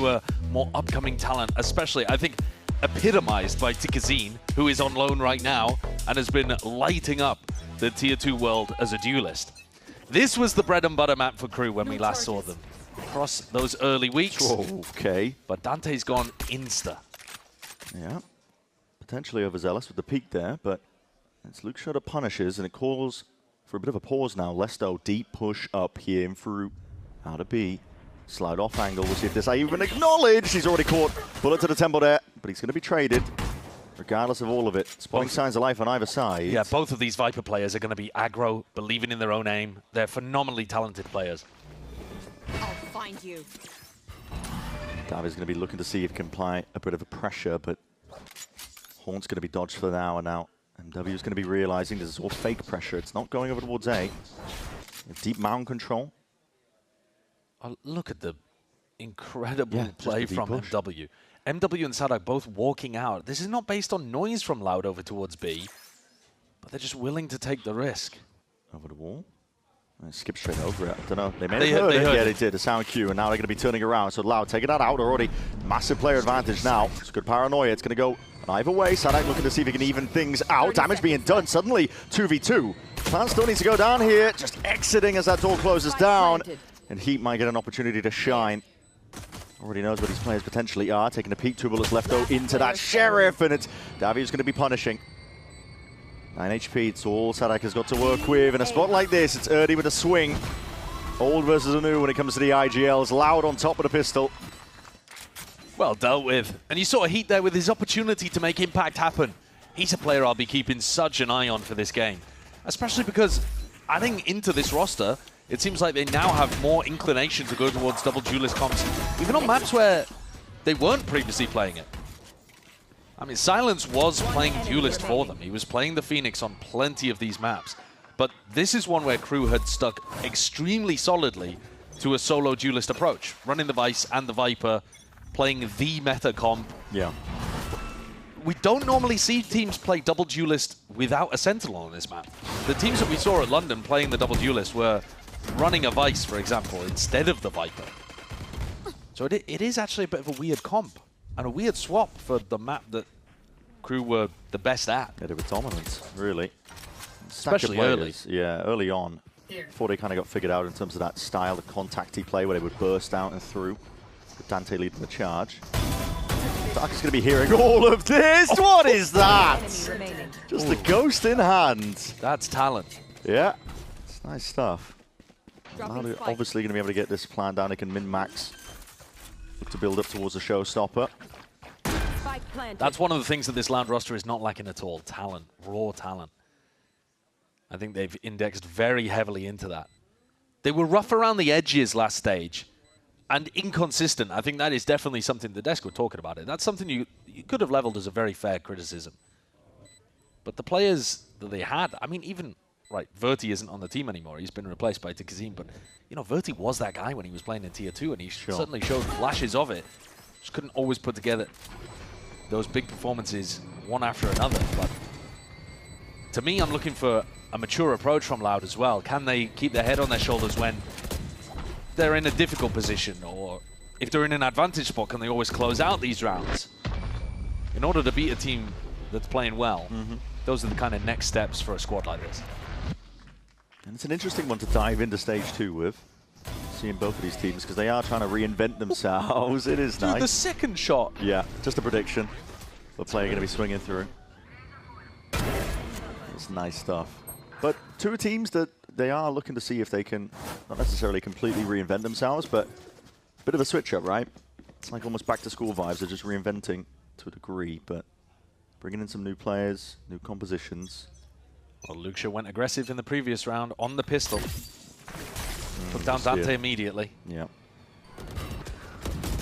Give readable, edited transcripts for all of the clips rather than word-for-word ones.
newer, more upcoming talent, especially, I think, epitomized by Tikazine, who is on loan right now and has been lighting up the Tier 2 world as a duelist. This was the bread and butter map for KRU when we last saw them across those early weeks. Whoa, okay. But Dante's gone insta. Yeah, potentially overzealous with the peak there, but it's Luke Shutter punishes, and it calls for a bit of a pause now. Lesto, deep push up here in through out of B. Slide off angle, we'll see if this even acknowledged. He's already caught. Bullet to the temple there, but he's going to be traded, regardless of all of it. Spotting signs of life on either side. Yeah, both of these Viper players are going to be aggro, believing in their own aim. They're phenomenally talented players. I'll find you. Davi's going to be looking to see if he can apply a bit of a pressure, but Horn's going to be dodged for now and out. MW's going to be realizing this is all fake pressure. It's not going over towards A. Deep mound control. Oh, look at the incredible play from push. MW. MW and Sadak both walking out. This is not based on noise from Loud over towards B, but they're just willing to take the risk. Over the wall. Skip straight over it. I don't know. They may have heard it. Yeah, they did. A sound cue, and now they're going to be turning around. So Loud taking that out already. Massive player advantage now. It's good paranoia. It's going to go either way. Sadak looking to see if he can even things out. Damage being done. Suddenly 2v2. Plan still needs to go down here. Just exiting as that door closes down. And Heat might get an opportunity to shine. Already knows what these players potentially are. Taking a peek, 2 bullets left though into that Sheriff, and it's Davi who's going to be punishing. 9 HP, it's all Sadak has got to work with. In a spot like this, it's Erdy with a swing. Old versus a new when it comes to the IGLs. Loud on top of the pistol. Well dealt with. And you saw Heat there with his opportunity to make impact happen. He's a player I'll be keeping such an eye on for this game. Especially because adding into this roster, it seems like they now have more inclination to go towards double duelist comps, even on maps where they weren't previously playing it. I mean, Silence was playing duelist for them. He was playing the Phoenix on plenty of these maps. But this is one where KRU had stuck extremely solidly to a solo duelist approach, running the Vice and the Viper, playing the meta comp. Yeah. We don't normally see teams play double duelist without a Sentinel on this map. The teams that we saw at London playing the double duelist were running a Vice, for example, instead of the Viper. So it is actually a bit of a weird comp and a weird swap for the map that KRU were the best at. Yeah, they were dominant, really. Especially early. Yeah, early on. Before they kind of got figured out in terms of that style, the contacty play where they would burst out and through. With Dante leading the charge. Dark is going to be hearing all of this. Oh. What is that? Just a ghost in hand. That's talent. Yeah, it's nice stuff. Now they're obviously going to be able to get this plan down. They can min-max. Look to build up towards the showstopper. That's one of the things that this Loud roster is not lacking at all. Talent. Raw talent. I think they've indexed very heavily into that. They were rough around the edges last stage and inconsistent. I think that is definitely something the desk were talking about it. That's something you could have leveled as a very fair criticism. But the players that they had, I mean, even, right, Verti isn't on the team anymore. He's been replaced by Tikazine, but, you know, Verti was that guy when he was playing in Tier 2, and he certainly showed flashes of it. Just couldn't always put together those big performances one after another. But to me, I'm looking for a mature approach from Loud as well. Can they keep their head on their shoulders when they're in a difficult position, or if they're in an advantage spot, can they always close out these rounds? In order to beat a team that's playing well, those are the kind of next steps for a squad like this. And it's an interesting one to dive into stage 2 with, seeing both of these teams, because they are trying to reinvent themselves. It is nice. The second shot. Yeah, just a prediction. The player going to be swinging through. It's nice stuff. But 2 teams that they are looking to see if they can not necessarily completely reinvent themselves, but a bit of a switch up, right? It's like almost back to school vibes. They're just reinventing to a degree, but bringing in some new players, new compositions. Well, Luxia went aggressive in the previous round on the pistol. Took down Dante immediately. Yeah.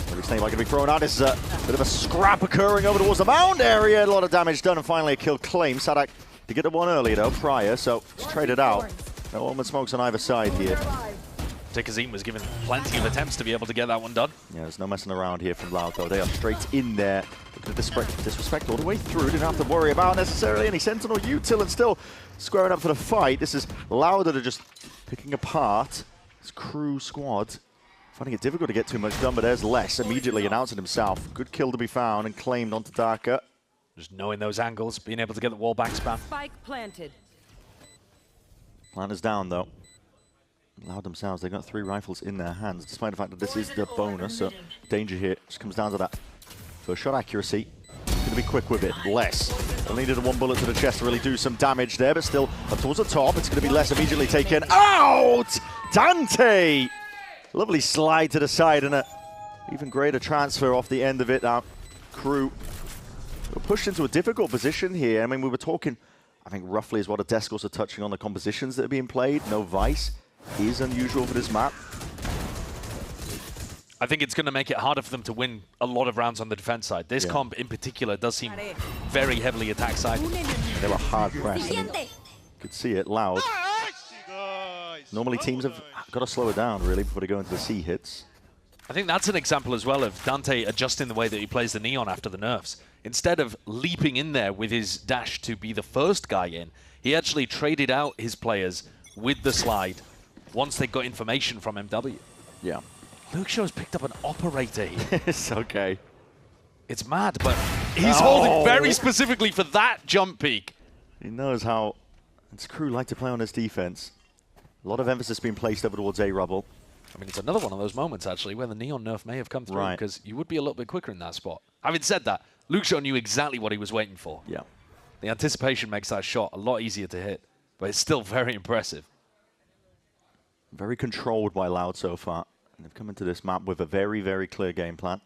Every snake like to be thrown out. This is a bit of a scrap occurring over towards the mound area. A lot of damage done, and finally a kill claim. Sadak to get the one early though, prior, so it's traded out. No almond smokes on either side here. Tikazine was given plenty of attempts to be able to get that one done. Yeah, there's no messing around here from Loud though. They are straight in there. Looking to disrespect all the way through. Didn't have to worry about necessarily any Sentinel util, and still squaring up for the fight. This is Loud that are just picking apart this KRU squad. Finding it difficult to get too much done, but there's Les immediately announcing himself. Good kill to be found and claimed onto Darker. Just knowing those angles, being able to get the wall back spam. Spike planted. Plan is down, though. Loud themselves, they've got 3 rifles in their hands, despite the fact that this is the bonus, so danger here just comes down to that first shot accuracy. Going to be quick with it. Les. Only needed 1 bullet to the chest to really do some damage there, but still up towards the top. It's going to be Les immediately taken out! Dante! Lovely slide to the side and an even greater transfer off the end of it. KRU were pushed into a difficult position here. I mean, we were talking, I think roughly is what a desk also touching on the compositions that are being played. No Vice is unusual for this map. I think it's going to make it harder for them to win a lot of rounds on the defense side. This comp in particular does seem very heavily attack side. They were hard pressed. I mean, you could see it loud. Normally teams have got to slow it down really before they go into the C hits. I think that's an example as well of Dante adjusting the way that he plays the Neon after the nerfs. Instead of leaping in there with his dash to be the first guy in, he actually traded out his players with the slide once they got information from MW. Yeah. Luxio's picked up an operator here. It's okay. It's mad, but he's holding very specifically for that jump peak. He knows how his KRU like to play on his defense. A lot of emphasis being placed over towards A rubble. I mean, it's another one of those moments, actually, where the Neon nerf may have come through, because you would be a little bit quicker in that spot. Having said that, Luxio knew exactly what he was waiting for. Yeah. The anticipation makes that shot a lot easier to hit, but it's still very impressive. Very controlled by Loud so far. And they've come into this map with a very, very clear game plan.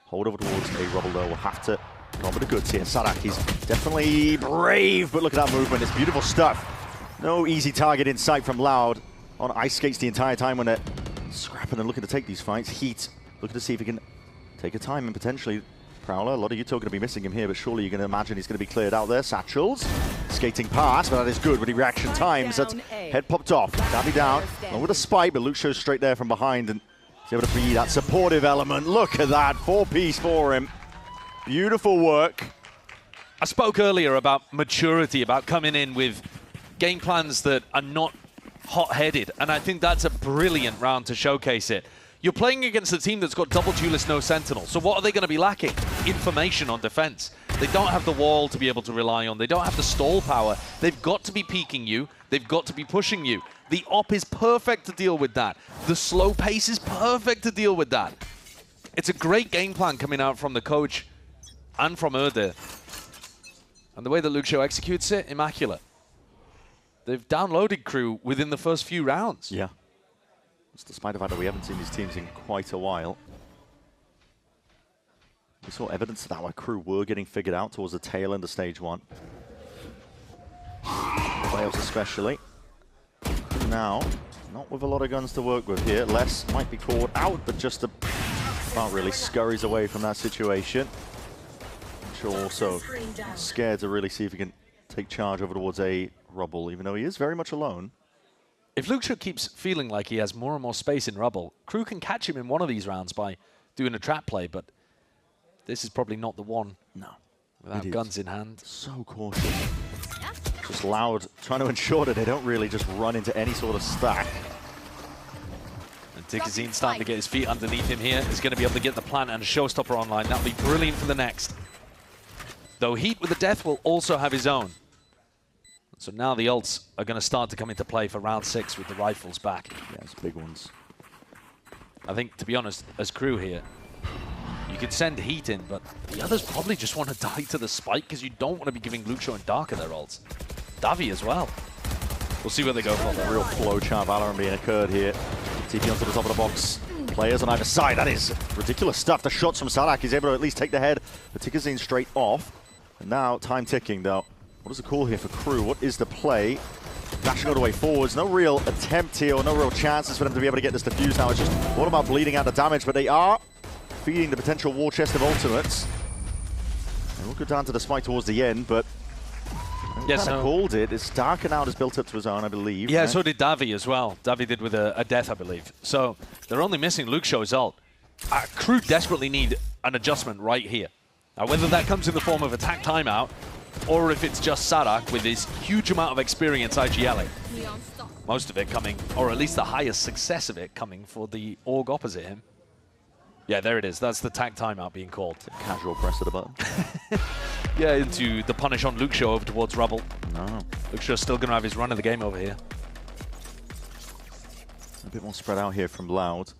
Hold over towards A rubble, though. We'll have to go over the goods here. Sadak, he's definitely brave, but look at that movement. It's beautiful stuff. No easy target in sight from Loud. On ice skates the entire time when they're scrapping and looking to take these fights. Heat looking to see if he can take a time and potentially Prowler. A lot of you two are going to be missing him here, but surely you're going to imagine he's going to be cleared out there. Satchels skating past, but that is good with the reaction times. That's head popped off. Davy down, along with a spike, but Luxio's straight there from behind and he's able to be that supportive element. Look at that, 4-piece for him. Beautiful work. I spoke earlier about maturity, about coming in with game plans that are not hot-headed, and I think that's a brilliant round to showcase it. You're playing against a team that's got double duelist, no sentinel, so what are they going to be lacking? Information on defense. They don't have the wall to be able to rely on. They don't have the stall power. They've got to be peeking you. They've got to be pushing you. The op is perfect to deal with that. The slow pace is perfect to deal with that. It's a great game plan coming out from the coach and from Erde. And the way that Luxio executes it, immaculate. They've downloaded KRU within the first few rounds. Yeah. It's despite the fact that we haven't seen these teams in quite a while. We saw evidence of that where KRU were getting figured out towards the tail end of stage 1. Playoffs especially. Now, not with a lot of guns to work with here. Les might be caught out, but just about really scurries away from that situation. Luxio also scared to really see if he can take charge over towards A rubble, even though he is very much alone. If Luxio keeps feeling like he has more and more space in rubble, KRU can catch him in one of these rounds by doing a trap play, but this is probably not the one. No. Without guns in hand. So cautious. Just Loud, trying to ensure that they don't really just run into any sort of stack. And Tikazine starting to get his feet underneath him here. Is going to be able to get the plant and a showstopper online. That'll be brilliant for the next. Though Heat with the death will also have his own. So now the ults are going to start to come into play for round 6 with the rifles back. Yeah, it's big ones. I think, to be honest, as KRU here, you could send Heat in, but the others probably just want to die to the spike because you don't want to be giving Luxio and Darker their ults. Davi as well. We'll see where they go from there. Real flowchart Valorant being occurred here. TP onto the top of the box. Players on either side. That is ridiculous stuff. The shots from Sadak. He's able to at least take the head. But Tikazine straight off. And now time ticking though. What is the call here for KRU? What is the play? Dashing all the way forwards. No real attempt here, or no real chances for them to be able to get this defused now. It's just all about bleeding out the damage, but they are feeding the potential war chest of ultimates. And we'll go down to the spike towards the end, but yes, kind of called it. It's Darker now has built up to his own, I believe. Yeah, right? so did Davi as well. Davi did with a death, I believe. So they're only missing Luxio's ult. KRU desperately need an adjustment right here. Now, whether that comes in the form of attack timeout, or if it's just Sadak with his huge amount of experience IGLing. Most of it coming, or at least the highest success of it coming for the org opposite him. Yeah, there it is. That's the tag timeout being called. Casual press of the button. Yeah, into the punish on Luke Shaw over towards Rubble. No. Luke Shaw's still going to have his run of the game over here. A bit more spread out here from Loud.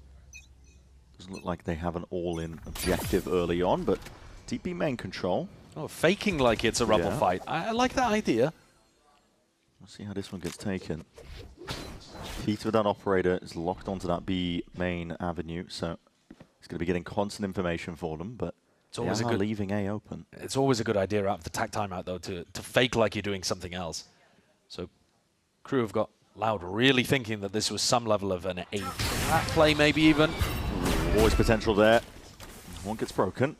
Doesn't look like they have an all-in objective early on, but deep B main control. Oh, faking like it's a Rubble fight. I like that idea. We'll see how this one gets taken. Heat with that operator is locked onto that B main avenue, so it's going to be getting constant information for them, but it's always leaving A open. It's always a good idea out of the tag timeout, though, to fake like you're doing something else. So Crew have got Loud really thinking that this was some level of an A-trap play, maybe even. Always potential there. One gets broken.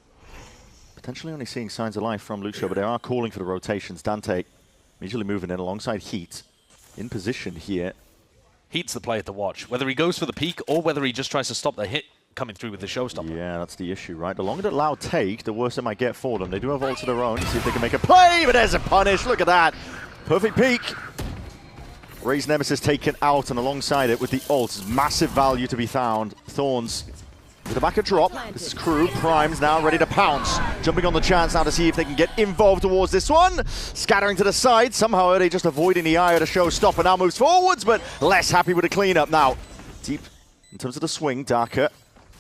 Potentially only seeing signs of life from Lucio, but they are calling for the rotations. Dante immediately moving in alongside Heat. In position here. Heat's the player to watch. Whether he goes for the peak or whether he just tries to stop the hit coming through with the showstopper. Yeah, that's the issue, right? The longer that Loud take, the worse it might get for them. They do have ults of their own. See if they can make a play, but there's a punish. Look at that. Perfect peak. Ray's Nemesis taken out, and alongside it with the ult, massive value to be found. Thorns with the back a drop. This is Crew. Prime's now ready to pounce. Jumping on the chance now to see if they can get involved towards this one. Scattering to the side. Somehow are they just avoiding the eye of the showstopper. Now moves forwards, but less happy with the cleanup now. Deep in terms of the swing. Darker.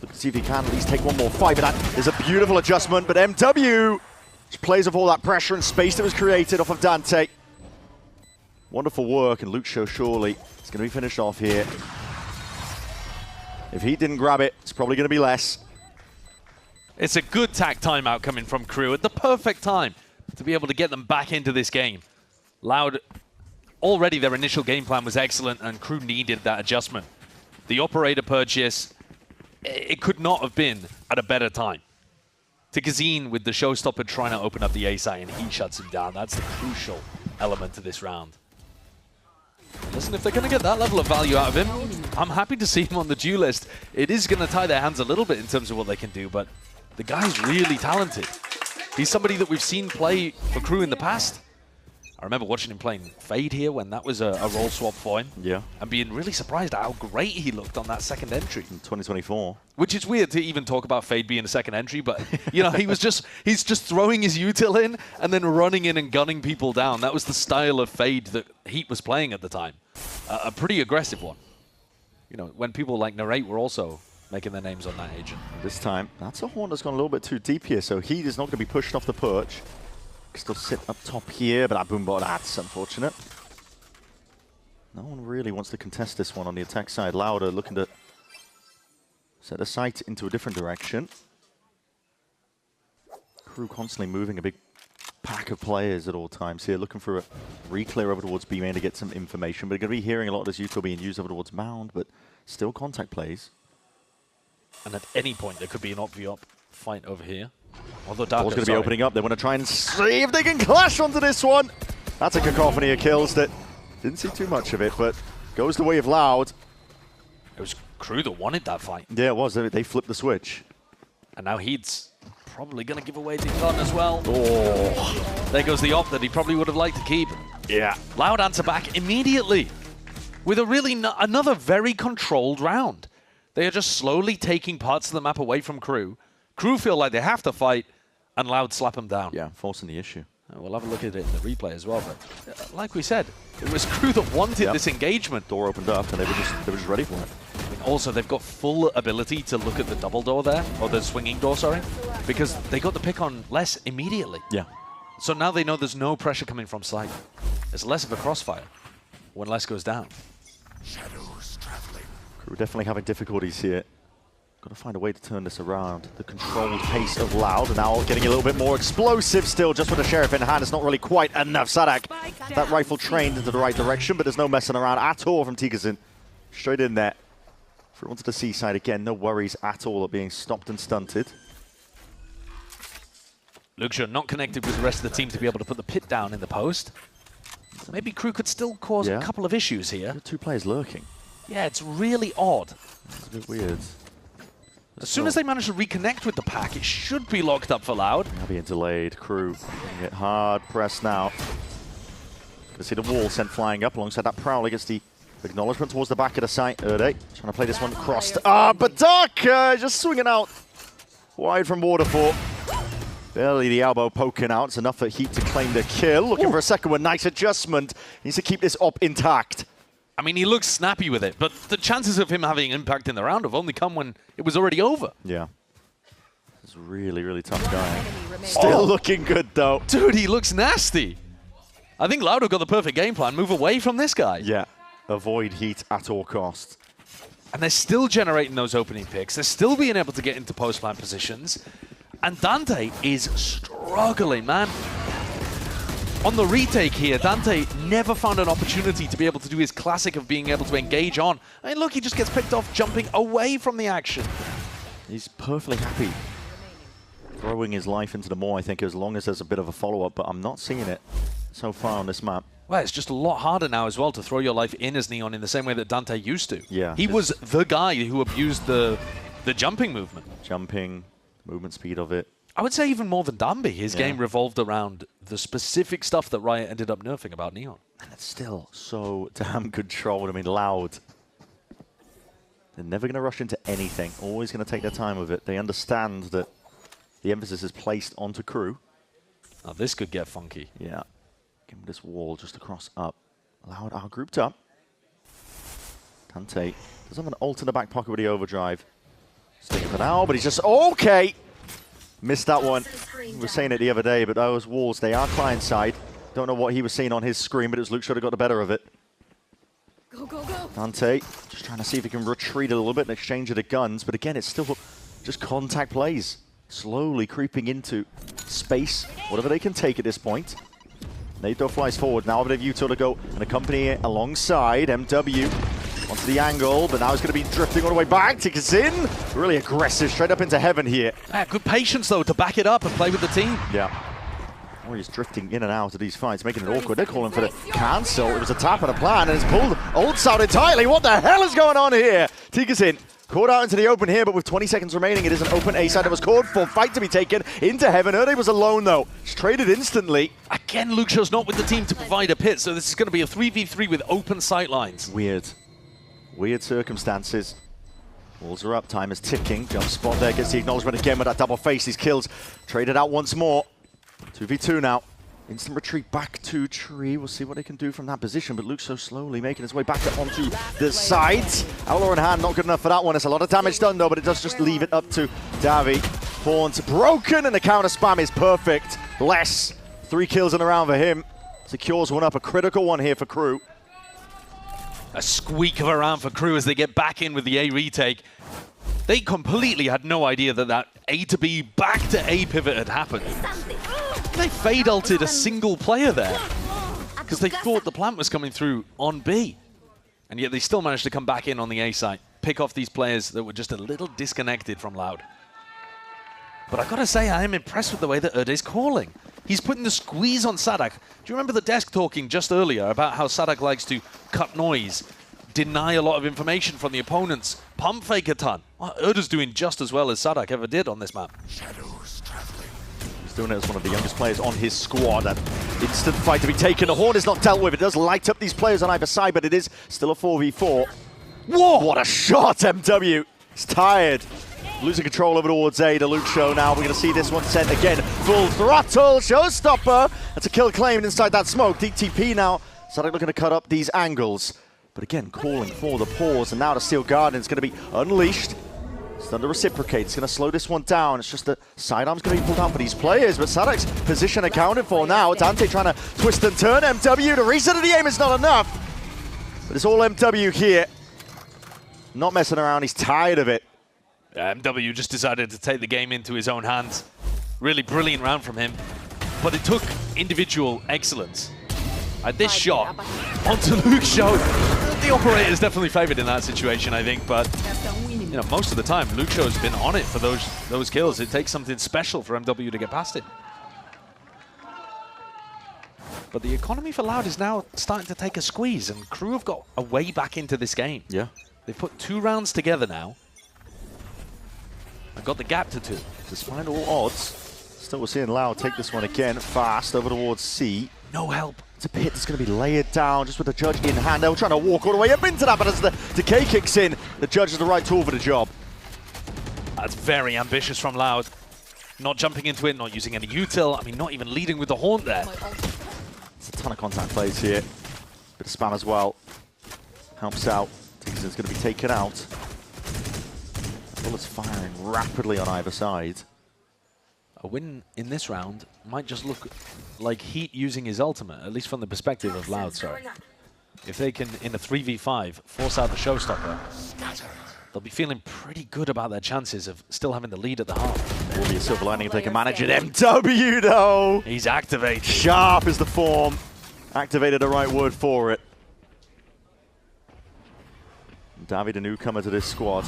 Look to see if he can at least take one more fight. But that is a beautiful adjustment. But MW just plays off all that pressure and space that was created off of Dante. Wonderful work, and Luke Show surely is going to be finished off here. If he didn't grab it, it's probably going to be less. It's a good tag timeout coming from Crew at the perfect time to be able to get them back into this game. Loud, already their initial game plan was excellent, and Crew needed that adjustment. The operator purchase, it could not have been at a better time. To Gazine with the showstopper trying to open up the A site, and he shuts him down. That's the crucial element to this round. Listen, if they're going to get that level of value out of him, I'm happy to see him on the due list. It is going to tie their hands a little bit in terms of what they can do, but the guy's really talented. He's somebody that we've seen play for Crew in the past. I remember watching him playing Fade here when that was a role swap for him. Yeah. And being really surprised at how great he looked on that second entry. In 2024. Which is weird to even talk about Fade being a second entry, but you know, he's just throwing his util in and then running in and gunning people down. That was the style of Fade that Heat was playing at the time. A pretty aggressive one. You know, when people like Narrate were also making their names on that agent. This time, that's a horn that's gone a little bit too deep here, so Heat is not going to be pushed off the perch. Still sit up top here, but that boombot, that's unfortunate. No one really wants to contest this one on the attack side. Louder looking to set the sight into a different direction. Crew constantly moving a big pack of players at all times here, looking for a re-clear over towards B main to get some information. But they're going to be hearing a lot of this util being used over towards Mound, but still contact plays. And at any point, there could be an op-v-op fight over here. Although Darko's going to be opening up. They want to try and see if they can clash onto this one. That's a cacophony of kills that didn't see too much of it, but goes the way of Loud. It was Crew that wanted that fight. Yeah, it was. They flipped the switch. And now Heat's probably going to give away the gun as well. Oh, there goes the op that he probably would have liked to keep. Yeah. Loud answer back immediately with a really another very controlled round. They are just slowly taking parts of the map away from Crew. Crew feel like they have to fight, and Loud slap them down. Yeah, forcing the issue. We'll have a look at it in the replay as well, but like we said, it was Crew that wanted this engagement. Door opened up, and they were just ready for it. I mean, also, they've got full ability to look at the double door there, or the swinging door, sorry, because they got the pick on Les immediately. Yeah. So now they know there's no pressure coming from side. There's less of a crossfire when Les goes down. Shadows traveling. Crew definitely having difficulties here. Got to find a way to turn this around. The controlled pace of Loud, and now getting a little bit more explosive still, just with the Sheriff in hand. It's not really quite enough. Sadak, that rifle trained into the right direction, but there's no messing around at all from Tigazin. Straight in there. Through onto the seaside again, no worries at all of being stopped and stunted. Luxia not connected with the rest of the team to be able to put the pit down in the post. So maybe Crew could still cause a couple of issues here. Two players lurking. Yeah, it's really odd. It's a bit weird. As soon as they manage to reconnect with the pack, it should be locked up for Loud. Now being delayed. Crew get hard pressed now. Gonna see the wall sent flying up alongside that Prowler. Gets the Acknowledgement towards the back of the site. Erde trying to play this one crossed. But Dark just swinging out wide from Waterfall. Barely the elbow poking out. It's enough for Heat to claim the kill. Looking for a second one. Nice adjustment. Needs to keep this up intact. I mean, he looks snappy with it, but the chances of him having impact in the round have only come when it was already over. Yeah. It's really, really tough guy. Still looking good, though. Dude, he looks nasty. I think Loud have got the perfect game plan. Move away from this guy. Yeah. Avoid Heat at all costs. And they're still generating those opening picks. They're still being able to get into post-plant positions. And Dante is struggling, man. On the retake here, Dante never found an opportunity to be able to do his classic of being able to engage on. I mean, look, he just gets picked off jumping away from the action. He's perfectly happy throwing his life into the maw, I think, as long as there's a bit of a follow-up, but I'm not seeing it so far on this map. Well, it's just a lot harder now as well to throw your life in as Neon in the same way that Dante used to. Yeah. He was the guy who abused the jumping movement. Jumping, movement speed of it. I would say even more than Dambi. His game revolved around the specific stuff that Riot ended up nerfing about Neon. And it's still so damn controlled. I mean, Loud. They're never going to rush into anything. Always going to take their time with it. They understand that the emphasis is placed onto KRU. Now this could get funky. Yeah. Give him this wall just across up. Loud are grouped up. Dante does have an ult in the back pocket with the overdrive. Sticking for now, but he's just okay. Missed that one. We were saying it the other day, but those walls, they are client side. Don't know what he was seeing on his screen, but it was Luke should have got the better of it. Go, go, go. Dante just trying to see if he can retreat a little bit in exchange of the guns, but again, it's still just contact plays. Slowly creeping into space, whatever they can take at this point. Nado flies forward, now over to Yuto to go and accompany it alongside MW. Onto the angle, but now he's going to be drifting all the way back. Tickets in. Really aggressive, straight up into heaven here. Good patience, though, to back it up and play with the team. Yeah. Warriors drifting in and out of these fights, making it awkward. They're calling for the cancel. It was a tap of the plan, and it's pulled ults out entirely. What the hell is going on here? Tickets in. Caught out into the open here, but with 20 seconds remaining, it is an open A side that was called for. Fight to be taken into heaven. Erde was alone, though. Just traded instantly. Again, Luxio's not with the team to provide a pit, so this is going to be a 3v3 with open sight lines. Weird. Weird circumstances. Walls are up, time is ticking. Jump spot there, gets the acknowledgement again with that double face. These kills traded out once more. 2v2 now. Instant retreat back to Tree. We'll see what they can do from that position, but Luke's so slowly making his way back onto the sides. Outlaw in hand, not good enough for that one. It's a lot of damage done though, but it does just leave it up to Davi. Horns broken, and the counter spam is perfect. Less. 3 kills in a round for him. Secures one up, a critical one here for KRU. A squeak of a round for KRU as they get back in with the A retake. They completely had no idea that that A to B back to A pivot had happened. They fade ulted a single player there because they thought the plant was coming through on B. And yet they still managed to come back in on the A side, pick off these players that were just a little disconnected from Loud. But I gotta say, I am impressed with the way that Erde's calling. He's putting the squeeze on Sadak. Do you remember the desk talking just earlier about how Sadak likes to cut noise, deny a lot of information from the opponents, pump fake a ton? Well, Erde's doing just as well as Sadak ever did on this map. He's doing it as one of the youngest players on his squad. An instant fight to be taken. The horn is not dealt with. It does light up these players on either side, but it is still a 4v4. Whoa! What a shot, MW. He's tired. Losing control over towards A, the Luke show now. We're going to see this one sent again. Full throttle, showstopper. That's a kill claimed inside that smoke. DTP now. Sadak looking to cut up these angles. But again, calling for the pause. And now the Steel Guardian is going to be unleashed. It's going to reciprocate. It's going to slow this one down. It's just the sidearm's going to be pulled out for these players. But Sadak's position accounted for now. Dante trying to twist and turn. MW, the reset of the aim is not enough. But it's all MW here. Not messing around. He's tired of it. MW just decided to take the game into his own hands. Really brilliant round from him. But it took individual excellence. This shot onto Luke's show. The operator is definitely favored in that situation, I think. But you know, most of the time, Luke Show's been on it for those kills. It takes something special for MW to get past it. But the economy for Loud is now starting to take a squeeze, and KRU have got a way back into this game. Yeah. They've put 2 rounds together now. I've got the gap to 2. Despite all odds, still we're seeing Loud take this one again, fast over towards C. No help. It's a pit that's going to be layered down just with the judge in hand. They're trying to walk all the way up into that, but as the decay kicks in, the judge is the right tool for the job. That's very ambitious from Loud. Not jumping into it, not using any util. I mean, not even leading with the haunt there. It's a ton of contact plays here. Bit of spam as well. Helps out. Dixon's going to be taken out. Bullets firing rapidly on either side. A win in this round might just look like Heat using his ultimate, at least from the perspective of Loud, sorry. If they can, in a 3v5, force out the showstopper, they'll be feeling pretty good about their chances of still having the lead at the half. Will be a silver lining if they can manage it. MW though! He's activated. Sharp is the form. Activated the right word for it. David, a newcomer to this squad.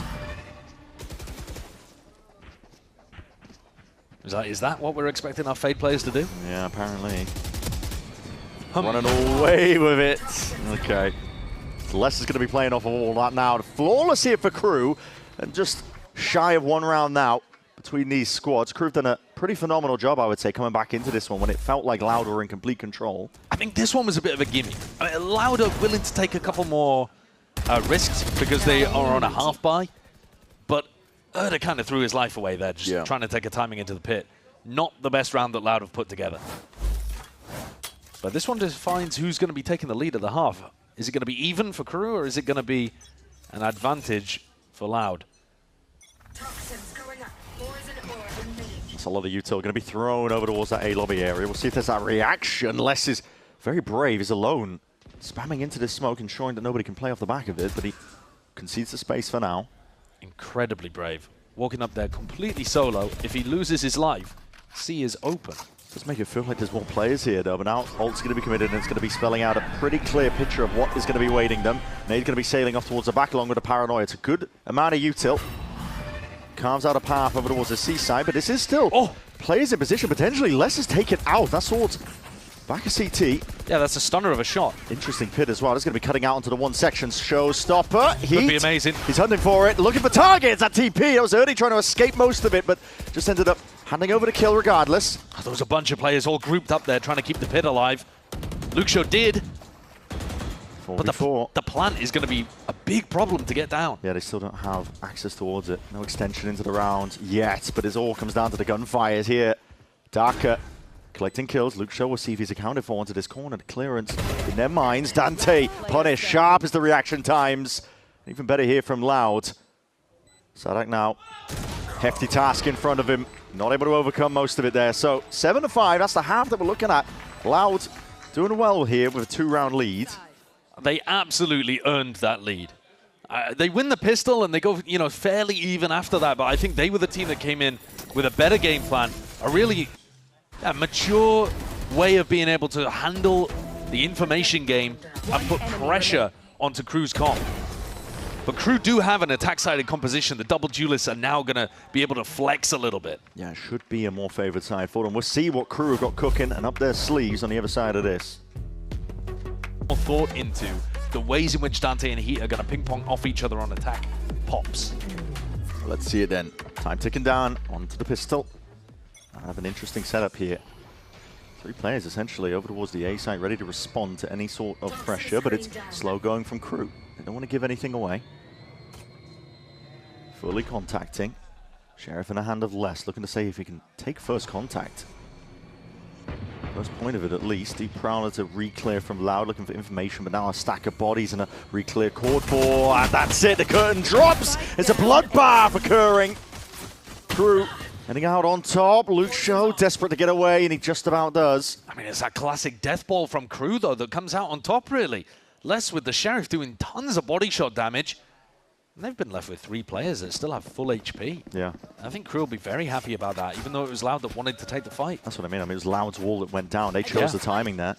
Is that what we're expecting our Fade players to do? Yeah, apparently. Running away with it. Okay. Les is going to be playing off of all that now. Flawless here for KRU. And just shy of one round now between these squads. KRU have done a pretty phenomenal job, I would say, coming back into this one when it felt like Loud were in complete control. I think this one was a bit of a gimme. I mean, Loud are willing to take a couple more risks because they are on a half buy. But Erda kind of threw his life away there, just trying to take a timing into the pit. Not the best round that Loud have put together. But this one defines who's going to be taking the lead at the half. Is it going to be even for KRU, or is it going to be an advantage for Loud? That's a lot of util going to be thrown over towards that A lobby area. We'll see if there's that reaction. Les is very brave. He's alone, spamming into this smoke, ensuring that nobody can play off the back of it, but he concedes the space for now. Incredibly brave. Walking up there completely solo. If he loses his life, C is open. Does make it feel like there's more players here, though, but now ult's going to be committed, and it's going to be spelling out a pretty clear picture of what is going to be waiting them. Nade's going to be sailing off towards the back along with the Paranoia. It's a good amount of util. Carves out a path over towards the seaside, but this is still players in position. Potentially, Les is taken out. That's Sword's back of CT. Yeah, that's a stunner of a shot. Interesting pit as well. It's going to be cutting out onto the one section. Showstopper. Heat. Could be amazing. He's hunting for it. Looking for targets. That TP. That was early, trying to escape most of it, but just ended up handing over the kill regardless. There was a bunch of players all grouped up there trying to keep the pit alive. Luxio did. But the plant is going to be a big problem to get down. Yeah, they still don't have access towards it. No extension into the round yet, but it all comes down to the gunfires here. Darker collecting kills. Luxio will see if he's accounted for onto this corner. The clearance in their minds. Dante punished. Sharp is the reaction times. Even better here from Loud. Sadak now. Hefty task in front of him. Not able to overcome most of it there. So 7-5, that's the half that we're looking at. Loud doing well here with a 2-round lead. They absolutely earned that lead. They win the pistol and they go, fairly even after that. But I think they were the team that came in with a better game plan, a really mature way of being able to handle the information game and put pressure onto KRU's comp. But KRU do have an attack-sided composition. The double duelists are now going to be able to flex a little bit. Yeah, it should be a more favored side for them. We'll see what KRU have got cooking and up their sleeves on the other side of this. More thought into the ways in which Dante and Heat are going to ping-pong off each other on attack pops. Let's see it then. Time ticking down onto the pistol. I have an interesting setup here. 3 players essentially over towards the A side, ready to respond to any sort of pressure, but it's slow going from KRU. They don't want to give anything away. Fully contacting. Sheriff in the hand of Les, looking to see if he can take first contact. First point of it at least. Deep Prowler to re-clear from Loud, looking for information, but now a stack of bodies and a re-clear cord ball, and that's it, the curtain drops! It's a bloodbath occurring. KRU heading out on top. Luxio desperate to get away, and he just about does. I mean, it's that classic death ball from KRU, though, that comes out on top, really. Les with the Sheriff doing tons of body shot damage. And they've been left with 3 players that still have full HP. Yeah. I think KRU will be very happy about that, even though it was Loud that wanted to take the fight. That's what I mean. I mean, it was Loud's wall that went down. They chose the timing there.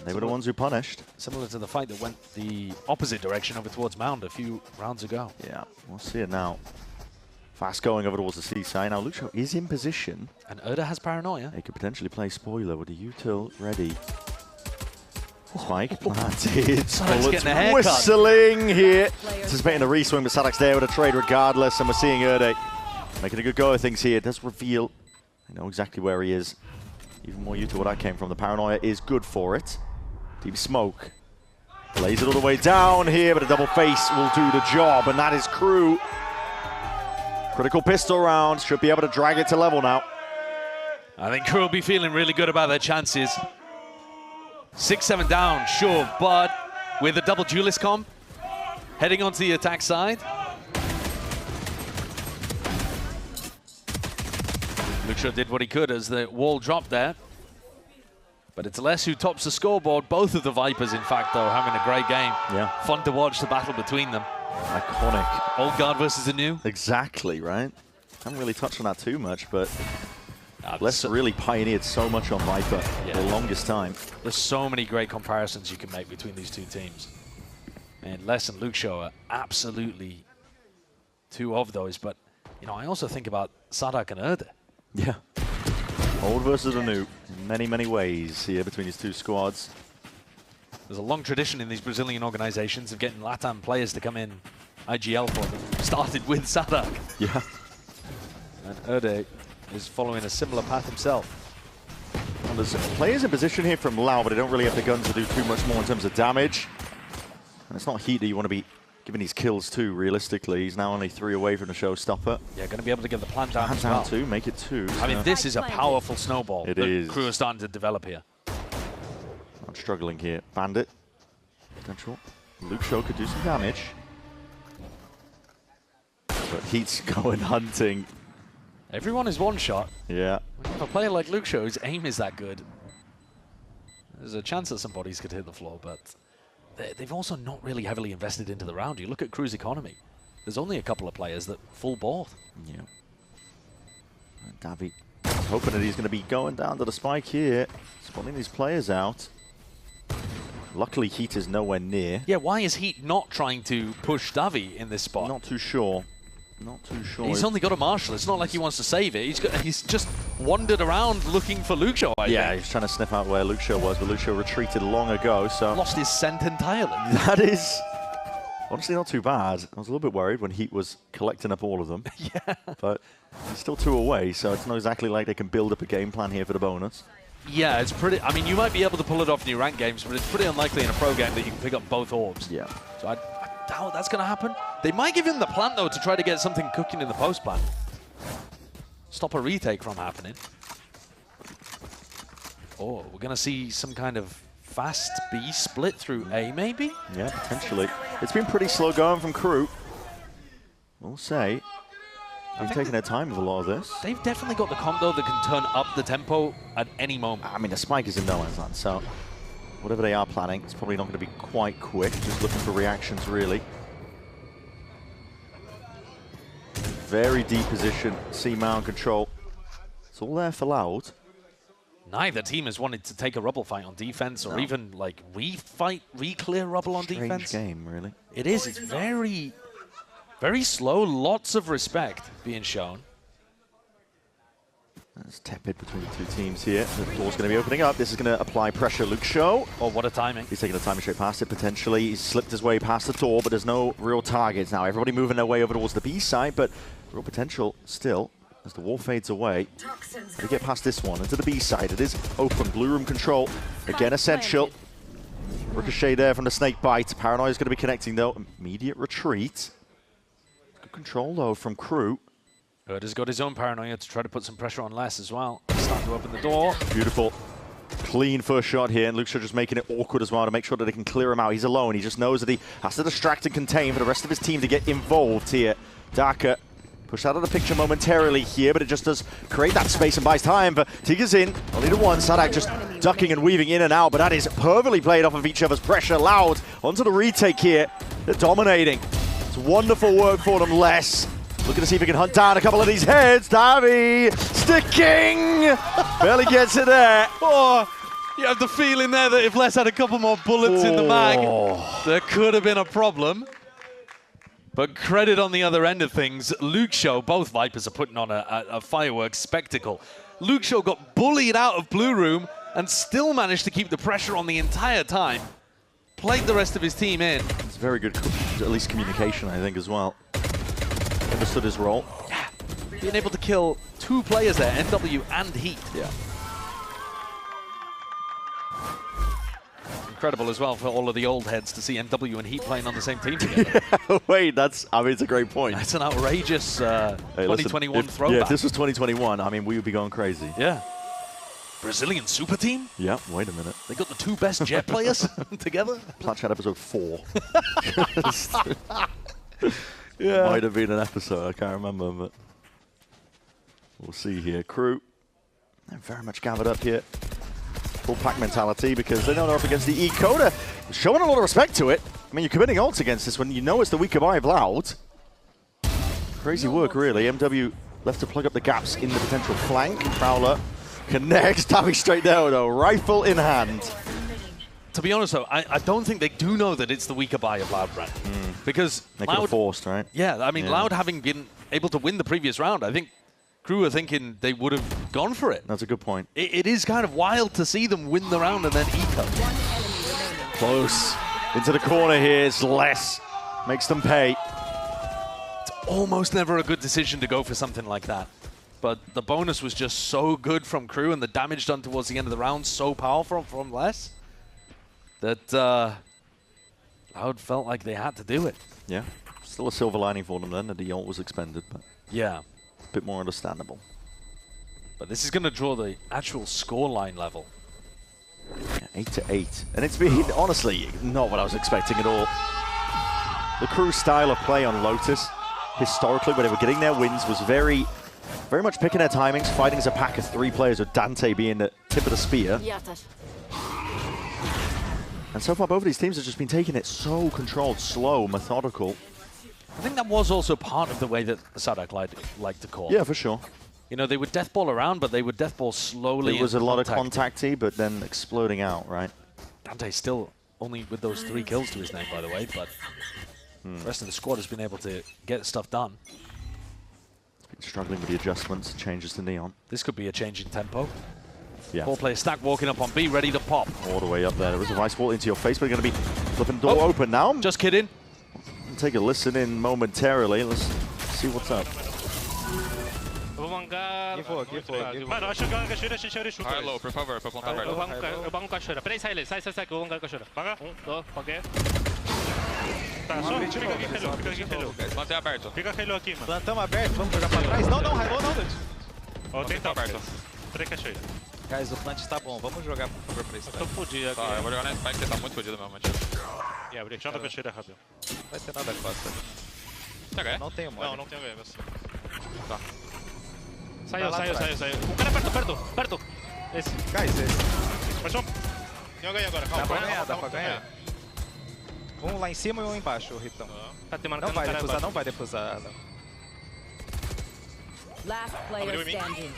They were the ones who punished. Similar to the fight that went the opposite direction over towards Mound a few rounds ago. Yeah, we'll see it now. Fast going over towards the seaside. Now Luxio is in position. And Erda has Paranoia. He could potentially play spoiler with the util ready. Spike planted. Bullets whistling here. Anticipating the re-swing, but Sadak's there with a trade regardless, and we're seeing Erda making a good go of things here. It does reveal, you know exactly where he is. Even more used to what I came from. The paranoia is good for it. Deep smoke. Lays it all the way down here, but a double face will do the job, and that is KRU. Critical pistol round. Should be able to drag it to level now. I think KRU will be feeling really good about their chances. 6-7 down, sure, but with a double duelist comp, heading onto the attack side. Luxio did what he could as the wall dropped there. But it's Les who tops the scoreboard. Both of the Vipers, in fact, though, having a great game. Yeah. Fun to watch the battle between them. Iconic. Old guard versus the new. Exactly, right? Haven't really touched on that too much, but Les really pioneered so much on Viper for the longest time. There's so many great comparisons you can make between these two teams. And Les and Luxio are absolutely two of those. But, you know, I also think about Sadak and Erde. Yeah. Old versus the new in many, many ways here between these two squads. There's a long tradition in these Brazilian organizations of getting LATAM players to come in IGL for them. Started with Sadak. Yeah. And Erde is following a similar path himself. Well, there's players in position here from Lao, but they don't really have the guns to do too much more in terms of damage. And it's not Heat that you want to be giving these kills to, realistically. He's now only 3 away from the showstopper. Yeah, going to be able to get the plant down as down well. 2, make it 2. I mean, this is a powerful snowball that KRU is starting to develop here. I'm struggling here. Bandit. Potential. Luxio could do some damage. But Heat's going hunting. Everyone is one shot. Yeah. If a player like Luxio, whose aim is that good, there's a chance that some bodies could hit the floor, but they've also not really heavily invested into the round. You look at KRU's economy. There's only a couple of players that full board. Yeah. Davi hoping that he's going to be going down to the spike here, spawning these players out. Luckily, Heat is nowhere near. Yeah, why is Heat not trying to push Davi in this spot? Not too sure. Not too sure. He's only got a Marshal. It's not like he wants to save it. He's just wandered around looking for Luxio, I think. He's trying to sniff out where Luxio was, but Luxio retreated long ago, so... Lost his scent entirely. That is honestly not too bad. I was a little bit worried when Heat was collecting up all of them. Yeah. But he's still 2 away, so it's not exactly like they can build up a game plan here for the bonus. Yeah, it's pretty... I mean, you might be able to pull it off in your ranked games, but it's pretty unlikely in a pro game that you can pick up both orbs. Yeah. So I doubt that's going to happen. They might give him the plant, though, to try to get something cooking in the post plant. Stop a retake from happening. Oh, we're going to see some kind of fast B split through A, maybe? Yeah, potentially. It's been pretty slow going from KRU. We'll say. They've taken their time with a lot of this. They've definitely got the comp, though, that can turn up the tempo at any moment. I mean, the spike is in no man's land, so whatever they are planning, it's probably not going to be quite quick. Just looking for reactions, really. Very deep position, C-mount control. It's all there for Loud. Neither team has wanted to take a rubble fight on defense or even, like, re-clear rubble on defense. Strange game, really. It is. It's very, very slow. Lots of respect being shown. That's tepid between the two teams here. The door's going to be opening up. This is going to apply pressure. Luxio. Oh, what a timing. He's taking the timing straight past it, potentially. He's slipped his way past the door, but there's no real targets now. Everybody moving their way over towards the B side, but real potential still as the wall fades away. To get past this one into the B side, it is open. Blue room control. Again, essential. Ricochet there from the snake bite. Paranoia is going to be connecting, though. Immediate retreat. Good control, though, from KRU. Herder's got his own paranoia to try to put some pressure on Les as well. Starting to open the door. Beautiful. Clean first shot here, and Luxio just making it awkward as well to make sure that they can clear him out. He's alone. He just knows that he has to distract and contain for the rest of his team to get involved here. Daka pushed out of the picture momentarily here, but it just does create that space and buys time for Tigger's in. Only the one. Sadak just ducking and weaving in and out, but that is perfectly played off of each other's pressure. Loud onto the retake here. They're dominating. It's wonderful work for them, Les. Looking to see if he can hunt down a couple of these heads. Davi sticking! Barely gets it there. Oh, you have the feeling there that if Les had a couple more bullets in the bag, there could have been a problem. But credit on the other end of things, Luxio, both Vipers are putting on a fireworks spectacle. Luxio got bullied out of Blue Room and still managed to keep the pressure on the entire time. Played the rest of his team in. It's very good, at least communication, I think, as well. Understood his role. Yeah, being able to kill 2 players there, NW and Heat. Yeah. incredible as well for all of the old heads to see MW and Heat playing on the same team together. Yeah, wait, it's a great point. That's an outrageous 2021 throwback. Yeah, if this was 2021, I mean, we would be going crazy. Yeah. Brazilian super team? Yeah, wait a minute. They got the 2 best Jet players together? Platch had episode 4. Yeah. Might have been an episode, I can't remember, but we'll see here. Crew, they're very much gathered up here. Full pack mentality because they know they're up against the E-Coda. Showing a lot of respect to it. I mean, you're committing ults against this when you know it's the weaker buy of Loud. Crazy work, really. MW left to plug up the gaps in the potential flank. Prowler connects, tapping straight down, though, rifle in hand. To be honest, though, I don't think they do know that it's the weaker buy of Loud Brand. Because they could have forced, right? Yeah, I mean, Loud having been able to win the previous round, I think Crew are thinking they would have gone for it. That's a good point. It is kind of wild to see them win the round and then eco. Close. Into the corner here is less. Makes them pay. It's almost never a good decision to go for something like that. But the bonus was just so good from Crew, and the damage done towards the end of the round so powerful from less that Loud felt like they had to do it. Yeah. Still a silver lining for them then, that the ult was expended, but yeah, a bit more understandable. But this is going to draw the actual scoreline level. Yeah, 8-8. And it's been, honestly, not what I was expecting at all. The Crew style of play on Lotus, historically, when they were getting their wins, was very much picking their timings, fighting as a pack of 3 players, with Dante being the tip of the spear. And so far, both of these teams have just been taking it so controlled, slow, methodical. I think that was also part of the way that Sadak liked to call. Yeah, for sure. You know, they would deathball around, but they would deathball slowly. It was a lot of contacty, but then exploding out, right? Dante still only with those 3 kills to his name, by the way, but the rest of the squad has been able to get stuff done. Been struggling with the adjustments, changes to Neon. This could be a change in tempo. Yeah. 4-player stack walking up on B, ready to pop. All the way up there. There was a vice wall into your face, but you're going to be flipping the door open now. Just kidding. Take a listen in momentarily. Let's see what's up. Mano, acho que a cachoeira a gente abre chuta. Hello, por favor, pra pontar aberto. Eu banco cachoeira. Peraí, sai, que eu vou bancar cachoeira. Banga? 1, 2, ok. Tá, só fica aqui, Hello. Mantém aberto. Fica Hello aqui, mano. Plantamos aberto, vamos jogar pra trás? Não, Hello não, Deus. Ó, tenta aberto. Peraí, cachoeira. Guys, o plant tá bom, vamos jogar por favor pra isso. Eu tô fudido aqui. Tá, eu vou jogar na spike, você tá muito fudido mesmo, tio. E abrir, joga a cachoeira rápido. Não vai ter nada costa. Pega, Não tenho mole. Não tenho HE. Tá. Saiu. O cara perto. Esse. Guys, esse. Mas vamos. Tem HE agora, calma. Dá pra ganhar. Um lá em cima e um embaixo, o Ritão. Tá te Não marcando vai cara defusar, não vai defusar. Last player standing.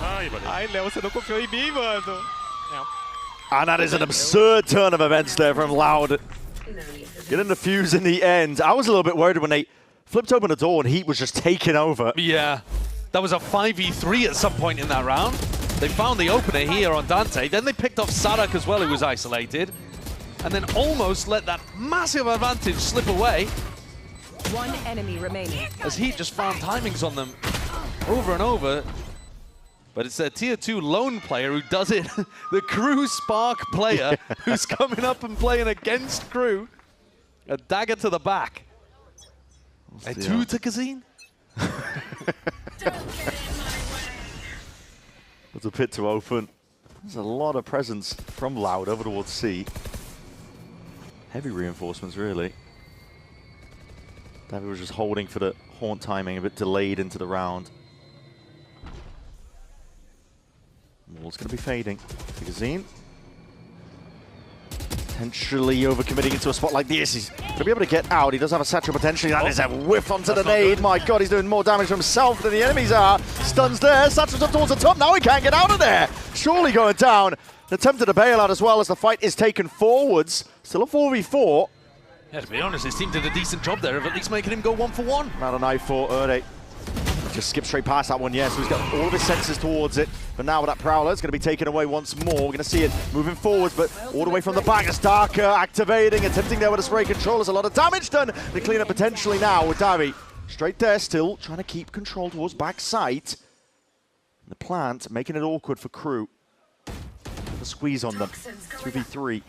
Ai, valeu. Ai, Léo, você não confiou em mim, mano. And that is an absurd turn of events there from Loud. Getting the fuse in the end. I was a little bit worried when they flipped open the door and Heat was just taking over. Yeah, that was a 5v3 at some point in that round. They found the opener here on Dante. Then they picked off Sadak as well, who was isolated. And then almost let that massive advantage slip away. 1 enemy remaining. As Heat just found timings on them over and over. But it's a tier 2 lone player who does it. The Crew Spark player who's coming up and playing against Crew. A dagger to the back. A 2 to Kazine? There's a pit to open. There's a lot of presence from Loud over towards C. Heavy reinforcements, really. David was just holding for the haunt timing, a bit delayed into the round. Wall's going to be fading. Kazine. Potentially overcommitting into a spot like this. He's going to be able to get out. He does have a satchel potentially. That is a whiff onto the nade. My God, he's doing more damage to himself than the enemies are. Stuns there. Satchel's up towards the top. Now he can't get out of there. Surely going down. An attempted a bailout as well as the fight is taken forwards. Still a 4v4. Yeah, to be honest, his team did a decent job there of at least making him go 1-for-1. Not a knife for Erde. Just skip straight past that one, yeah, so he's got all of his senses towards it. But now with that Prowler, it's going to be taken away once more. We're going to see it moving forwards, but all the way from the back. It's Darker activating, attempting there with a spray control. There's a lot of damage done. They clean up potentially now with Davi. Straight there, still trying to keep control towards backside. The plant making it awkward for Crew. a squeeze on them. 2v3.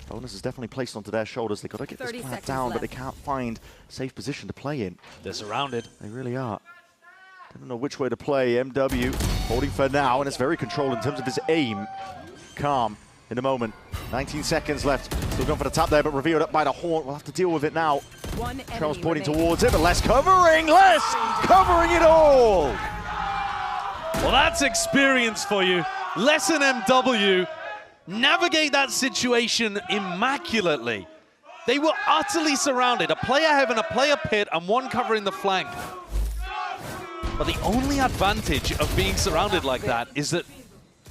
Bonus is definitely placed onto their shoulders. They've got to get this plant down, but they can't find a safe position to play in. They're surrounded. They really are. I don't know which way to play. MW holding for now, and it's very controlled in terms of his aim. Calm in a moment. 19 seconds left. Still going for the tap there, but revealed up by the Haunt. We'll have to deal with it now. Trail's pointing towards it, but less covering it all! Well, that's experience for you. Lesson MW. Navigate that situation immaculately. They were utterly surrounded. A player heaven, a player pit, and one covering the flank. But the only advantage of being surrounded like that is that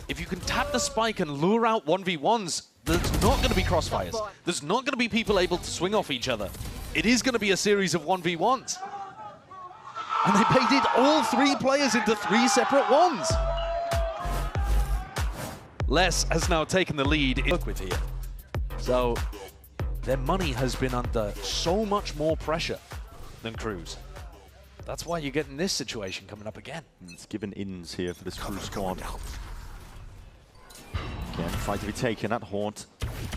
if you can tap the spike and lure out 1v1s, there's not going to be crossfires. There's not going to be people able to swing off each other. It is going to be a series of 1v1s. And they baited all 3 players into 3 separate ones. Les has now taken the lead in work with here. So their money has been under so much more pressure than KRU's. That's why you're getting this situation coming up again. It's given ins here for this KRU squad. Again, fight to be taken at Haunt.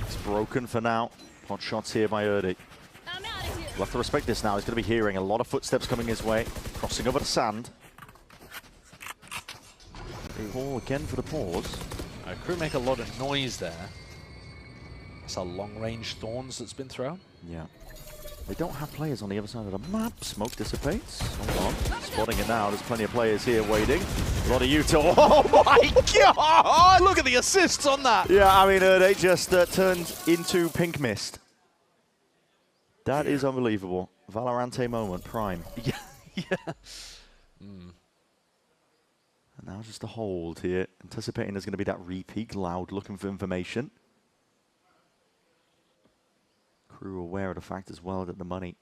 It's broken for now. Pot shots here by Erdi. We'll have to respect this now. He's going to be hearing a lot of footsteps coming his way. Crossing over the sand. Ball again for the pause. KRU make a lot of noise there. It's a long-range Thorns that's been thrown. Yeah. They don't have players on the other side of the map. Smoke dissipates. Hold on. Spotting it now. There's plenty of players here waiting. A lot of util. Oh my god! Look at the assists on that. Yeah, I mean, they just turned into pink mist. That is unbelievable. Valorante moment, prime. Yeah. Yeah. And now just a hold here. Anticipating there's going to be that repeat. Loud looking for information. KRU aware of the fact as well that the money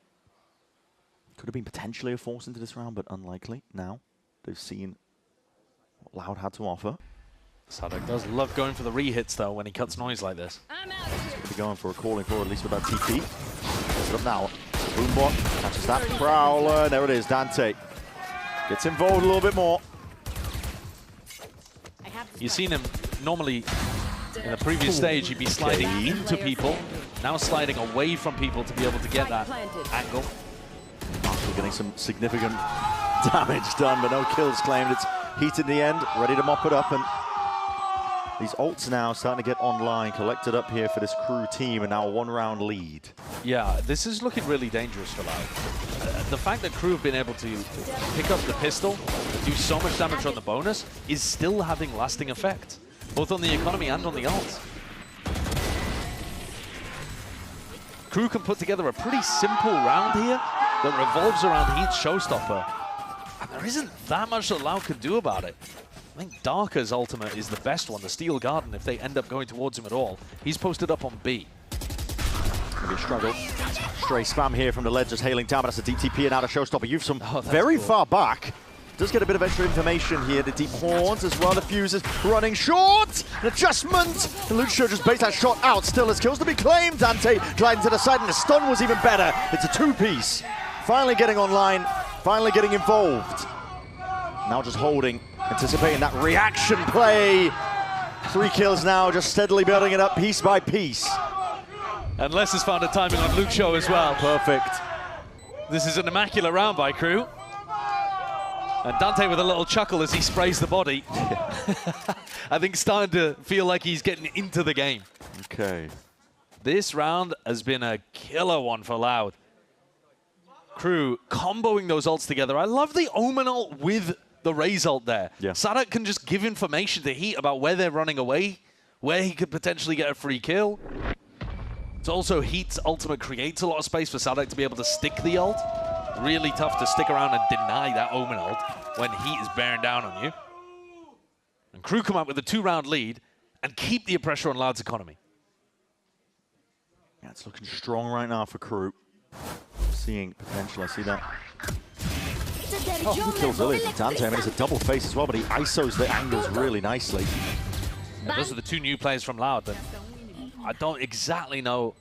could have been potentially a force into this round, but unlikely. Now they've seen what Loud had to offer. Sadek does love going for the re-hits though when he cuts noise like this. He's going to be going for a calling for at least with that TP. Gets it up now. Boombot catches that Prowler. There it is. Dante gets involved a little bit more. You've seen him normally in the previous stage, he'd be sliding into people, now sliding away from people to be able to get that angle. Marshall getting some significant damage done, but no kills claimed. It's Heat in the end, ready to mop it up, and these ults now starting to get online, collected up here for this KRU team, and now a 1-round lead. Yeah, this is looking really dangerous for Loud. The fact that KRU have been able to pick up the pistol, do so much damage on the bonus, is still having lasting effect, both on the economy and on the ult. KRU can put together a pretty simple round here that revolves around Heat's showstopper, and there isn't that much that Loud can do about it. I think Darker's ultimate is the best one, the Steel Garden, if they end up going towards him at all. He's posted up on B. Maybe a struggle. Stray spam here from the ledge, just hailing down, but that's a deep TP and out of showstopper. You've some very cool. Far back. Does get a bit of extra information here. The deep horns as well. The fuses running short. An adjustment. And Lucio just baits that shot out. Still has kills to be claimed. Dante gliding to the side, and the stun was even better. It's a 2-piece. Finally getting online. Finally getting involved. Now just holding. Anticipating that reaction play. 3 kills now, just steadily building it up piece by piece. And Les has found a timing on Lucio as well. Perfect. This is an immaculate round by KRU. And Dante with a little chuckle as he sprays the body. I think starting to feel like he's getting into the game. Okay. This round has been a killer one for Loud. KRU comboing those ults together. I love the Omen ult with the Raze ult there. Yeah. Sadek can just give information to Heat about where they're running away, where he could potentially get a free kill. It's also Heat's ultimate creates a lot of space for Sadek to be able to stick the ult. Really tough to stick around and deny that Omen ult when Heat is bearing down on you. And KRU come out with a 2-round lead and keep the pressure on Loud's economy. Yeah, it's looking strong right now for KRU. Seeing potential, I see that. Oh, he kills early from Dante. I mean, it's a double face as well, but he ISOs the angles really nicely. And those are the 2 new players from Loud, but I don't exactly know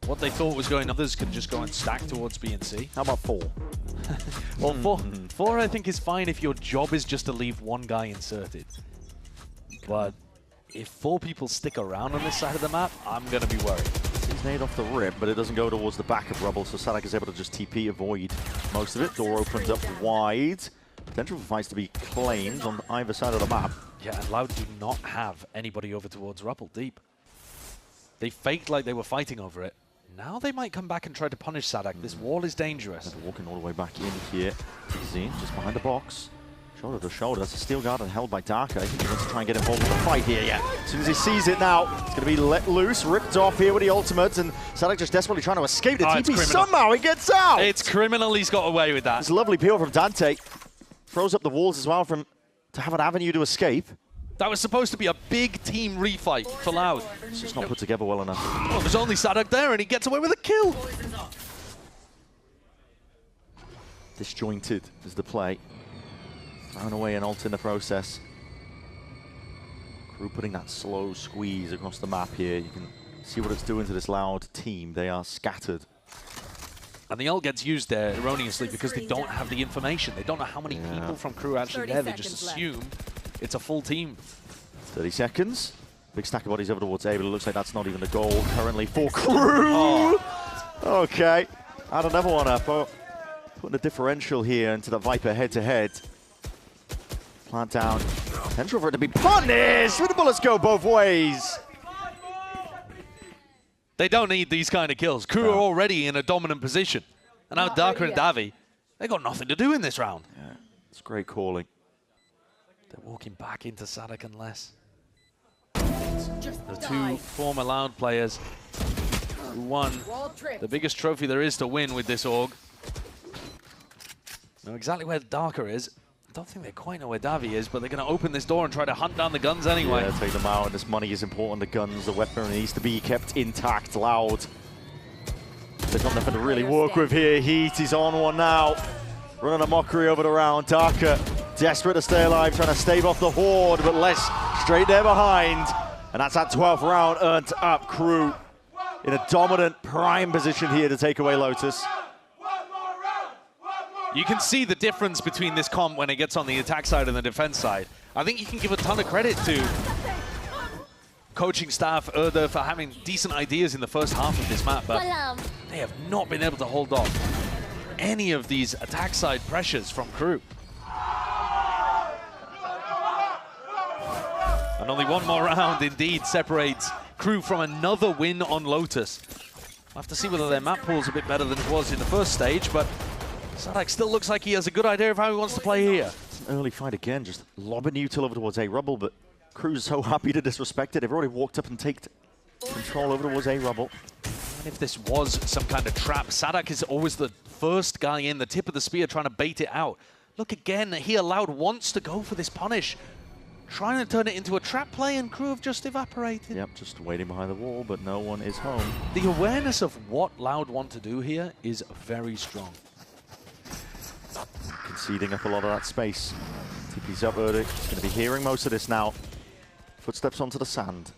what they thought was going on. Others can just go and stack towards B and C. How about 4? Well, 4 I think is fine if your job is just to leave one guy inserted. But if 4 people stick around on this side of the map, I'm going to be worried. He's made off the rip, but it doesn't go towards the back of Rubble, so Sadak is able to just TP, avoid most of it. Door opens up wide. Potential for fights to be claimed on either side of the map. Yeah, and Loud do not have anybody over towards Rubble deep. They faked like they were fighting over it. Now they might come back and try to punish Sadak. This wall is dangerous. They're walking all the way back in here. Zine just behind the box. Shoulder to shoulder. That's a steel guard and held by Darker. I think he wants to try and get involved in the fight here. Yeah. As soon as he sees it now, it's going to be let loose, ripped off here with the ultimates, and Sadak just desperately trying to escape the TP. Somehow he gets out. It's criminal. He's got away with that. It's a lovely peel from Dante. Throws up the walls as well to have an avenue to escape. That was supposed to be a big team refight for Loud. It's just not put together well enough. Well, there's only Sadak there, and he gets away with a kill. Disjointed is the play. Thrown away an ult in the process. KRU putting that slow squeeze across the map here. You can see what it's doing to this Loud team. They are scattered. And the ult gets used there erroneously because they don't have the information. They don't know how many people from KRU are actually there. They just assume it's a full team. 30 seconds. Big stack of bodies over towards A, but it looks like that's not even a goal currently for KRU. Okay. Add another one up. Putting a differential here into the Viper head-to-head. Plant down. Potential for it to be punished. The bullets go both ways. They don't need these kind of kills. KRU are already in a dominant position. And now Darker and Davi, they got nothing to do in this round. Yeah, it's great calling. They're walking back into Sadak and less. The 2 former Loud players who won the biggest trophy there is to win with this org. Know exactly where Darker is. I don't think they quite know where Davi is, but they're going to open this door and try to hunt down the guns anyway. Yeah, take them out. This money is important. The guns, the weapon needs to be kept intact. Loud. They've got nothing to really work with here. Heat is on one now. Running a mockery over the round. Darker desperate to stay alive, trying to stave off the horde, but less straight there behind. And that's that 12th round earned up. KRU in a dominant prime position here to take away Lotus. You can see the difference between this comp when it gets on the attack side and the defense side. I think you can give a ton of credit to coaching staff Erda for having decent ideas in the first half of this map, but they have not been able to hold off any of these attack side pressures from KRU. And only one more round indeed separates KRU from another win on Lotus. We'll have to see whether their map pool's a bit better than it was in the first stage, but Sadak still looks like he has a good idea of how he wants to play here. It's an early fight again, just lobbing util over towards A Rubble, but KRU's so happy to disrespect it. They've already walked up and taken control over towards A Rubble. And if this was some kind of trap, Sadak is always the first guy in, the tip of the spear, trying to bait it out. Look again, he Loud wants to go for this punish. Trying to turn it into a trap play, and KRU have just evaporated. Yep, just waiting behind the wall, but no one is home. The awareness of what Loud want to do here is very strong. Conceding up a lot of that space. TP's up early. He's going to be hearing most of this now. Footsteps onto the sand.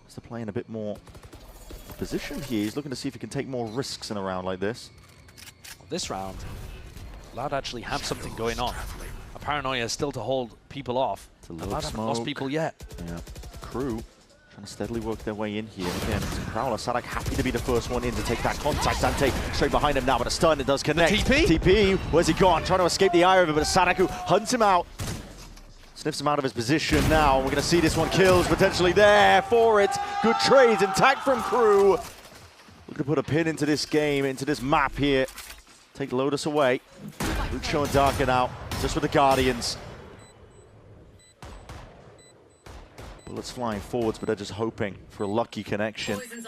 He's playing a bit more position here. He's looking to see if he can take more risks in a round like this. This round, Loud actually have something going on. A paranoia is still to hold people off. Loud haven't lost people yet. Yeah. KRU trying to steadily work their way in here. Again, it's Prowler. Sadak happy to be the first one in to take that contact. Dante straight behind him now, but a stun, it does connect. TP, where's he gone? Trying to escape the eye of it, but Sadak who hunts him out. Sniffs him out of his position now. We're going to see this one kills potentially there for it. Good trades intact from KRU. Looking to put a pin into this game, into this map here. Take Lotus away. Lucho and Darker now, just with the Guardians. Bullets flying forwards, but they're just hoping for a lucky connection. And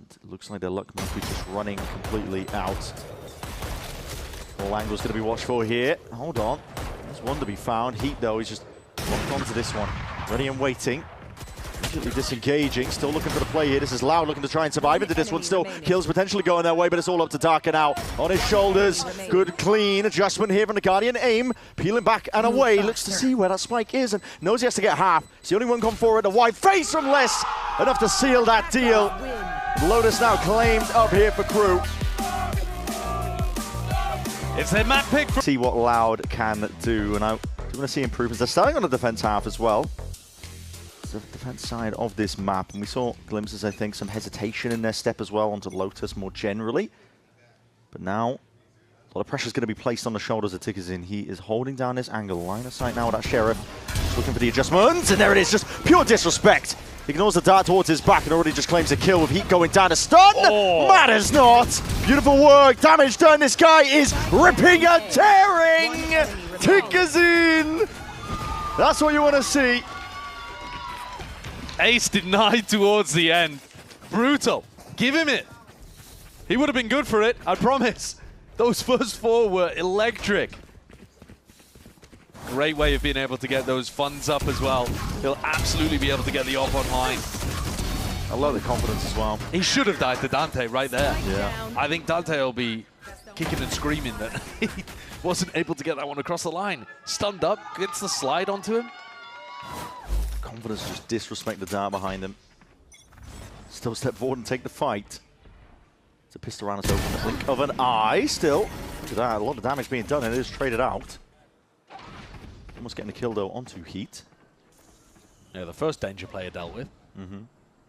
it looks like their luck must be just running completely out. All angles going to be watched for here. Hold on. There's one to be found. Heat, though, he's just locked onto this one. Ready and waiting. Immediately disengaging. Still looking for the play here. This is Loud looking to try and survive into this one. Still kills potentially going their way, but it's all up to Darker now. On his shoulders. Good, clean adjustment here from the Guardian. Aim. Peeling back and away. Looks to see where that spike is and knows he has to get half. It's the only one come forward. A wide face from Les. Enough to seal that deal. Lotus now claimed up here for KRU. It's their map pick. See what Loud can do, and I We're going to see improvements. They're starting on the defense half as well. The defense side of this map, and we saw glimpses, I think, some hesitation in their step as well onto Lotus more generally. But now, a lot of pressure is going to be placed on the shoulders of Tikazin. He is holding down this angle. Line of sight now with that Sheriff. Just looking for the adjustments, and there it is, just pure disrespect. He ignores the dart towards his back and already just claims a kill with Heat going down to stun. Matters not. Beautiful work. Damage done. This guy is ripping and tearing. Tikazin. That's what you want to see. Ace denied towards the end. Brutal. Give him it. He would have been good for it, I promise. Those first 4 were electric. Great way of being able to get those funds up as well. He'll absolutely be able to get the op online. I love the confidence as well. He should have died to Dante right there. Yeah. I think Dante will be kicking and screaming that he wasn't able to get that one across the line. Stunned up, gets the slide onto him. Confidence, just disrespect the dart behind him. Still step forward and take the fight. It's a pistol around us open the blink of an eye. Still, to that, a lot of damage being done, and it is traded out. Almost getting a kill though onto Heat. Yeah, the first danger player dealt with.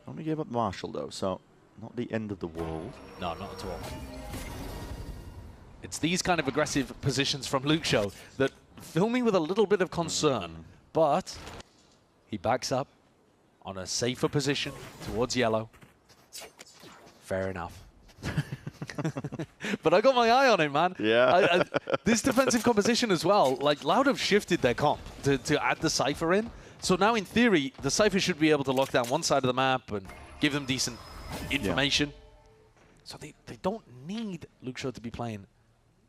Only gave up Marshall though, so not the end of the world. No, not at all. It's these kind of aggressive positions from Luxo that fill me with a little bit of concern, but he backs up on a safer position towards yellow. Fair enough. But I got my eye on him, man. Yeah. This defensive composition as well, like Loud have shifted their comp to add the Cypher in. So now in theory, the Cypher should be able to lock down one side of the map and give them decent information. Yeah. So they don't need Luxo to be playing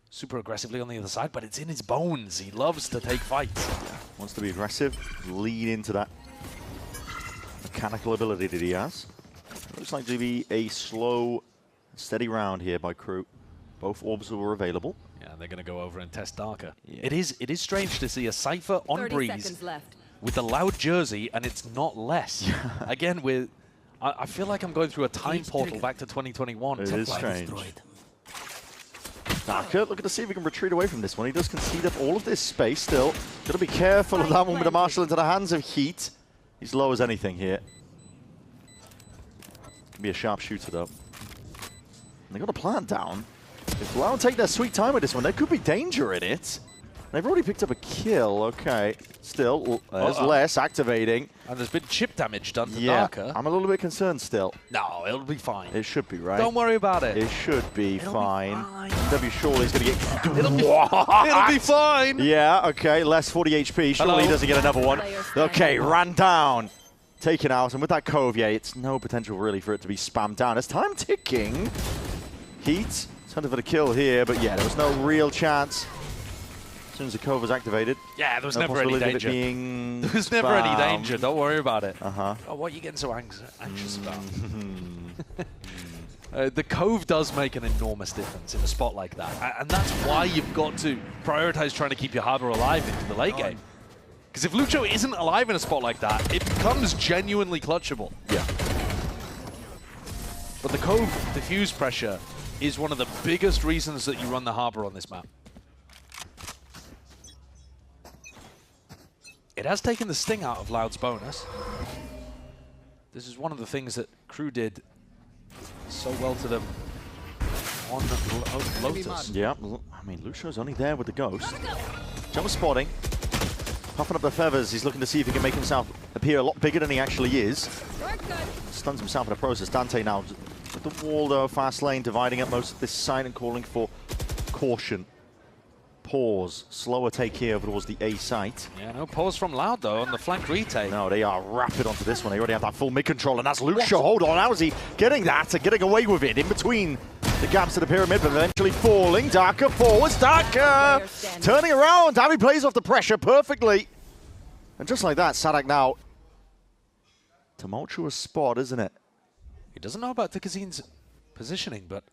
super aggressively on the other side, but it's in his bones. He loves to take fights. Wants to be aggressive, lean into that mechanical ability that he has. Looks like to be a slow, steady round here by KRU. Both orbs were available. Yeah, they're going to go over and test Darker. Yeah. It is strange to see a Cypher on Breeze with the Loud jersey, and it's not less. Again, I feel like I'm going through a time portal back to 2021. It is strange. Darker looking to see if he can retreat away from this one. He does concede up all of this space still. Got to be careful of that one with the Marshall into the hands of Heat. He's low as anything here. Can be a sharp shooter though. And they got a plant down. If Loud take their sweet time with this one, there could be danger in it. They've already picked up a kill. Okay. Still, there's less activating. And there's been chip damage done to Darker. I'm a little bit concerned still. No, it'll be fine. It should be, right? Don't worry about it. It should be fine. W surely is going to get... It'll be fine. Yeah, okay. Less 40 HP. Surely he doesn't get another one. Okay, ran down. Taken out. And with that Cove, yeah, it's no potential really for it to be spammed down. It's time ticking. Heat. Hunting for the kill here, but yeah, there was no real chance. As soon as the Cove was activated. Yeah, there was never any danger. There was never any danger. Don't worry about it. Oh, what are you getting so anxious about? The Cove does make an enormous difference in a spot like that. And that's why you've got to prioritize trying to keep your harbor alive into the late game. Because if Luxo isn't alive in a spot like that, it becomes genuinely clutchable. Yeah. But the Cove diffuse pressure is one of the biggest reasons that you run the harbor on this map. It has taken the sting out of Loud's bonus. This is one of the things that KRU did so well to them on Lotus. Yeah, I mean, Luxo's only there with the Ghost. Jump spotting. Puffing up the feathers. He's looking to see if he can make himself appear a lot bigger than he actually is. Stuns himself in the process. Dante now with the wall, though, fast lane, dividing up most of this side and calling for caution. Pause. Slower take here over towards the A site. Yeah, no pause from Loud, though, on the flank retake. No, they are rapid onto this one. They already have that full mid-control, and that's Luxo. Hold on, how is he getting that and getting away with it in between the gaps of the pyramid, but eventually falling. Darker forwards. Darker turning around. Davy plays off the pressure perfectly. And just like that, Sadak now. Tumultuous spot, isn't it? He doesn't know about Tikazin's positioning, but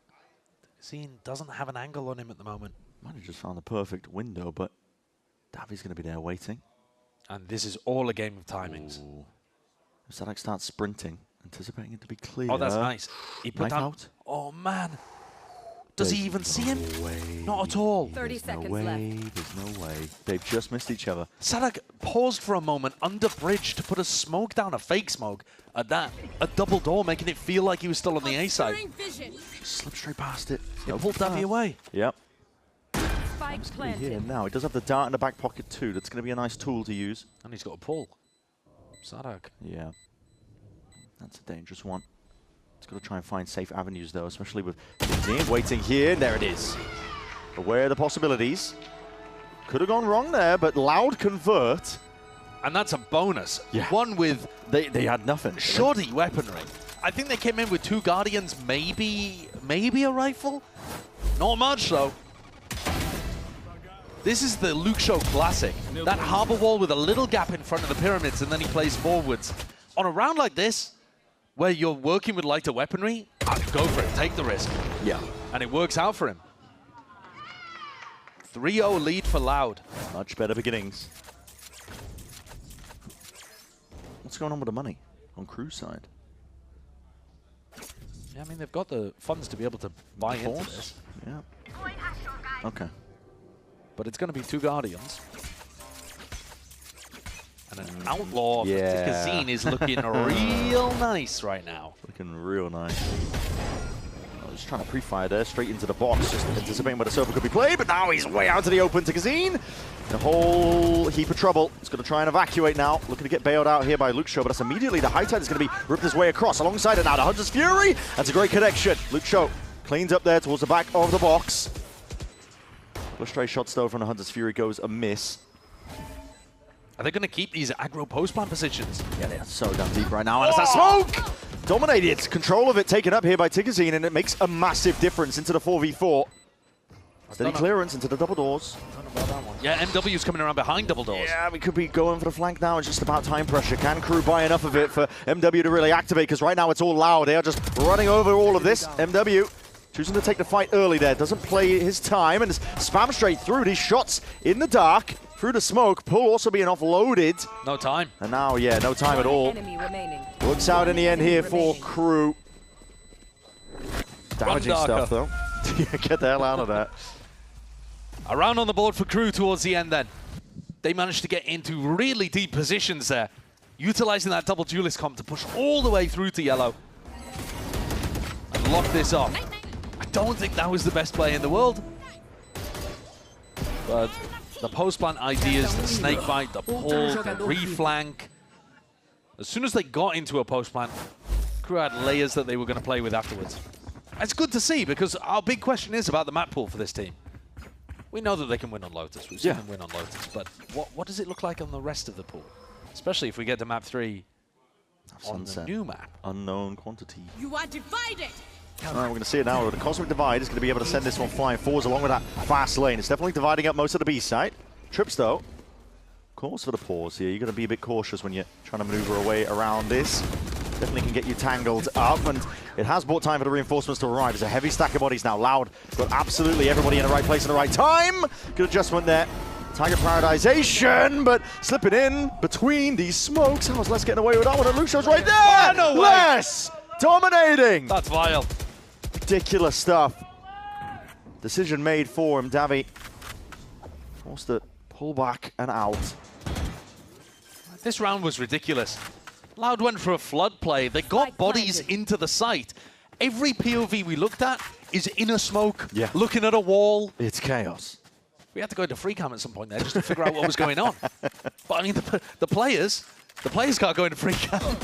Tikazin doesn't have an angle on him at the moment. Might have just found the perfect window, but Davi's going to be there waiting. And this is all a game of timings. Ooh. Sadak starts sprinting, anticipating it to be clear. Oh, that's nice. He put Knife down... out. Oh, man. Does he even see him? Not at all. 30 seconds left. There's no way. They've just missed each other. Sadak paused for a moment under bridge to put a smoke down, a fake smoke, at that. A double door, making it feel like he was still on the A side. Just slipped straight past it. It pulled Davi away. Yep. Spike Here planted. now. He does have the dart in the back pocket too. That's going to be a nice tool to use. And he's got a pull. Sadak. Yeah. That's a dangerous one. He's got to try and find safe avenues though, especially with Zin waiting here. There it is. Aware of the possibilities. Could have gone wrong there, but Loud convert. And that's a bonus. Yeah. One with They had nothing. shoddy weaponry. I think they came in with 2 Guardians, maybe a rifle? Not much though. This is the Luke Show classic. That harbor wall with a little gap in front of the pyramids and then he plays forwards. On a round like this, where you're working with lighter weaponry, go for it, take the risk. Yeah. And it works out for him. 3-0 lead for Loud. Much better beginnings. What's going on with the money on KRU side? Yeah, I mean, they've got the funds to be able to buy into this. Yeah. Okay. But it's going to be 2 Guardians. And an Outlaw Yeah. Kazin is looking real nice right now. Looking real nice. I was trying to pre-fire there, straight into the box, just anticipating where the Sofa could be played, but now he's way out to the open to Kazin. In a whole heap of trouble. He's going to try and evacuate now. Looking to get bailed out here by Luke Show, but that's immediately the high tide is going to be ripped his way across. Alongside it now, the Hunter's Fury. That's a great connection. Luke Show cleans up there towards the back of the box. A stray shots though from the Hunter's Fury goes a miss. Are they going to keep these aggro post-plant positions? Yeah, they're so down deep right now. And it's that smoke! Dominated. Control of it taken up here by Tigazine, and it makes a massive difference into the 4v4. Steady clearance into the double doors. Yeah, MW's coming around behind double doors. Yeah, we could be going for the flank now. It's just about time pressure. Can KRU buy enough of it for MW to really activate? Because right now it's all Loud. They are just running over all of this. MW choosing to take the fight early there. Doesn't play his time and spam straight through these shots in the dark. Through the smoke. Pull also being offloaded. No time. And now, yeah, no time at all. Enemy remaining. Works out in the end here for KRU. Damaging stuff though. Yeah, get the hell out of that. A round on the board for KRU towards the end then. They managed to get into really deep positions there, utilizing that double duelist comp to push all the way through to yellow and lock this off. I don't think that was the best play in the world, but the post-plant ideas, the snake bite, the pull, the reflank. As soon as they got into a post-plant, KRU had layers that they were going to play with afterwards. It's good to see because our big question is about the map pool for this team. We know that they can win on Lotus. We've seen them win on Lotus, but what does it look like on the rest of the pool? Especially if we get to map 3 on the new map. Unknown quantity. You are divided. All right, we're going to see it now. The Cosmic Divide is going to be able to send this one flying forwards along with that fast lane. It's definitely dividing up most of the B site. Trips, though. Calls for the pause here. You've got to be a bit cautious when you're trying to maneuver away around this. Definitely can get you tangled up, and it has bought time for the reinforcements to arrive. It's a heavy stack of bodies now. Loud got absolutely everybody in the right place at the right time. Good adjustment there. Target prioritization, but slipping in between these smokes. How's Les getting away with that one? And Luke Show's right there! No way. Les! Dominating! That's vile. Ridiculous stuff. Decision made for him. Davi forced to pull back and out. This round was ridiculous. Loud went for a flood play. They got bodies into the site. Every POV we looked at is in a smoke, looking at a wall. It's chaos. We had to go into free cam at some point there just to figure out what was going on. But I mean, the players can't go into free cam.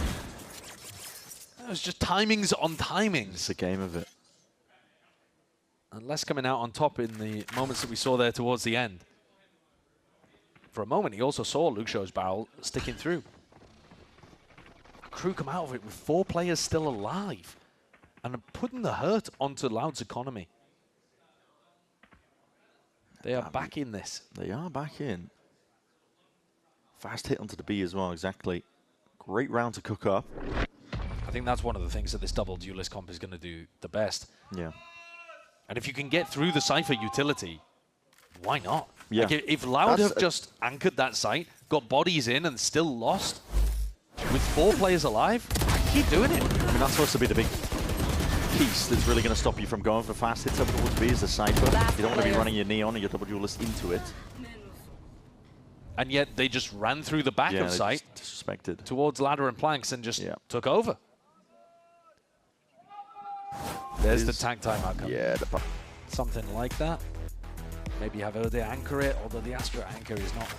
It was just timings on timings. It's a game of it. And Les coming out on top in the moments that we saw there towards the end. For a moment, he also saw Luke Show's barrel sticking through. KRU come out of it with 4 players still alive and putting the hurt onto Loud's economy. They are back in this. They are back in. Fast hit onto the B as well, exactly. Great round to cook up. I think that's one of the things that this double duelist comp is going to do the best. Yeah. And if you can get through the Cypher utility, why not? Yeah. Like if Loud have just anchored that site, got bodies in and still lost, with 4 players alive, keep doing it. I mean, that's supposed to be the big piece that's really going to stop you from going for fast hits up towards B is the Cypher. You don't want to be running your Neon and your double duelist into it. And yet they just ran through the back of site disrespected towards ladder and planks and just took over. There's the tag timeout coming. Yeah, something like that. Maybe have Ode anchor it, although the Astra anchor is not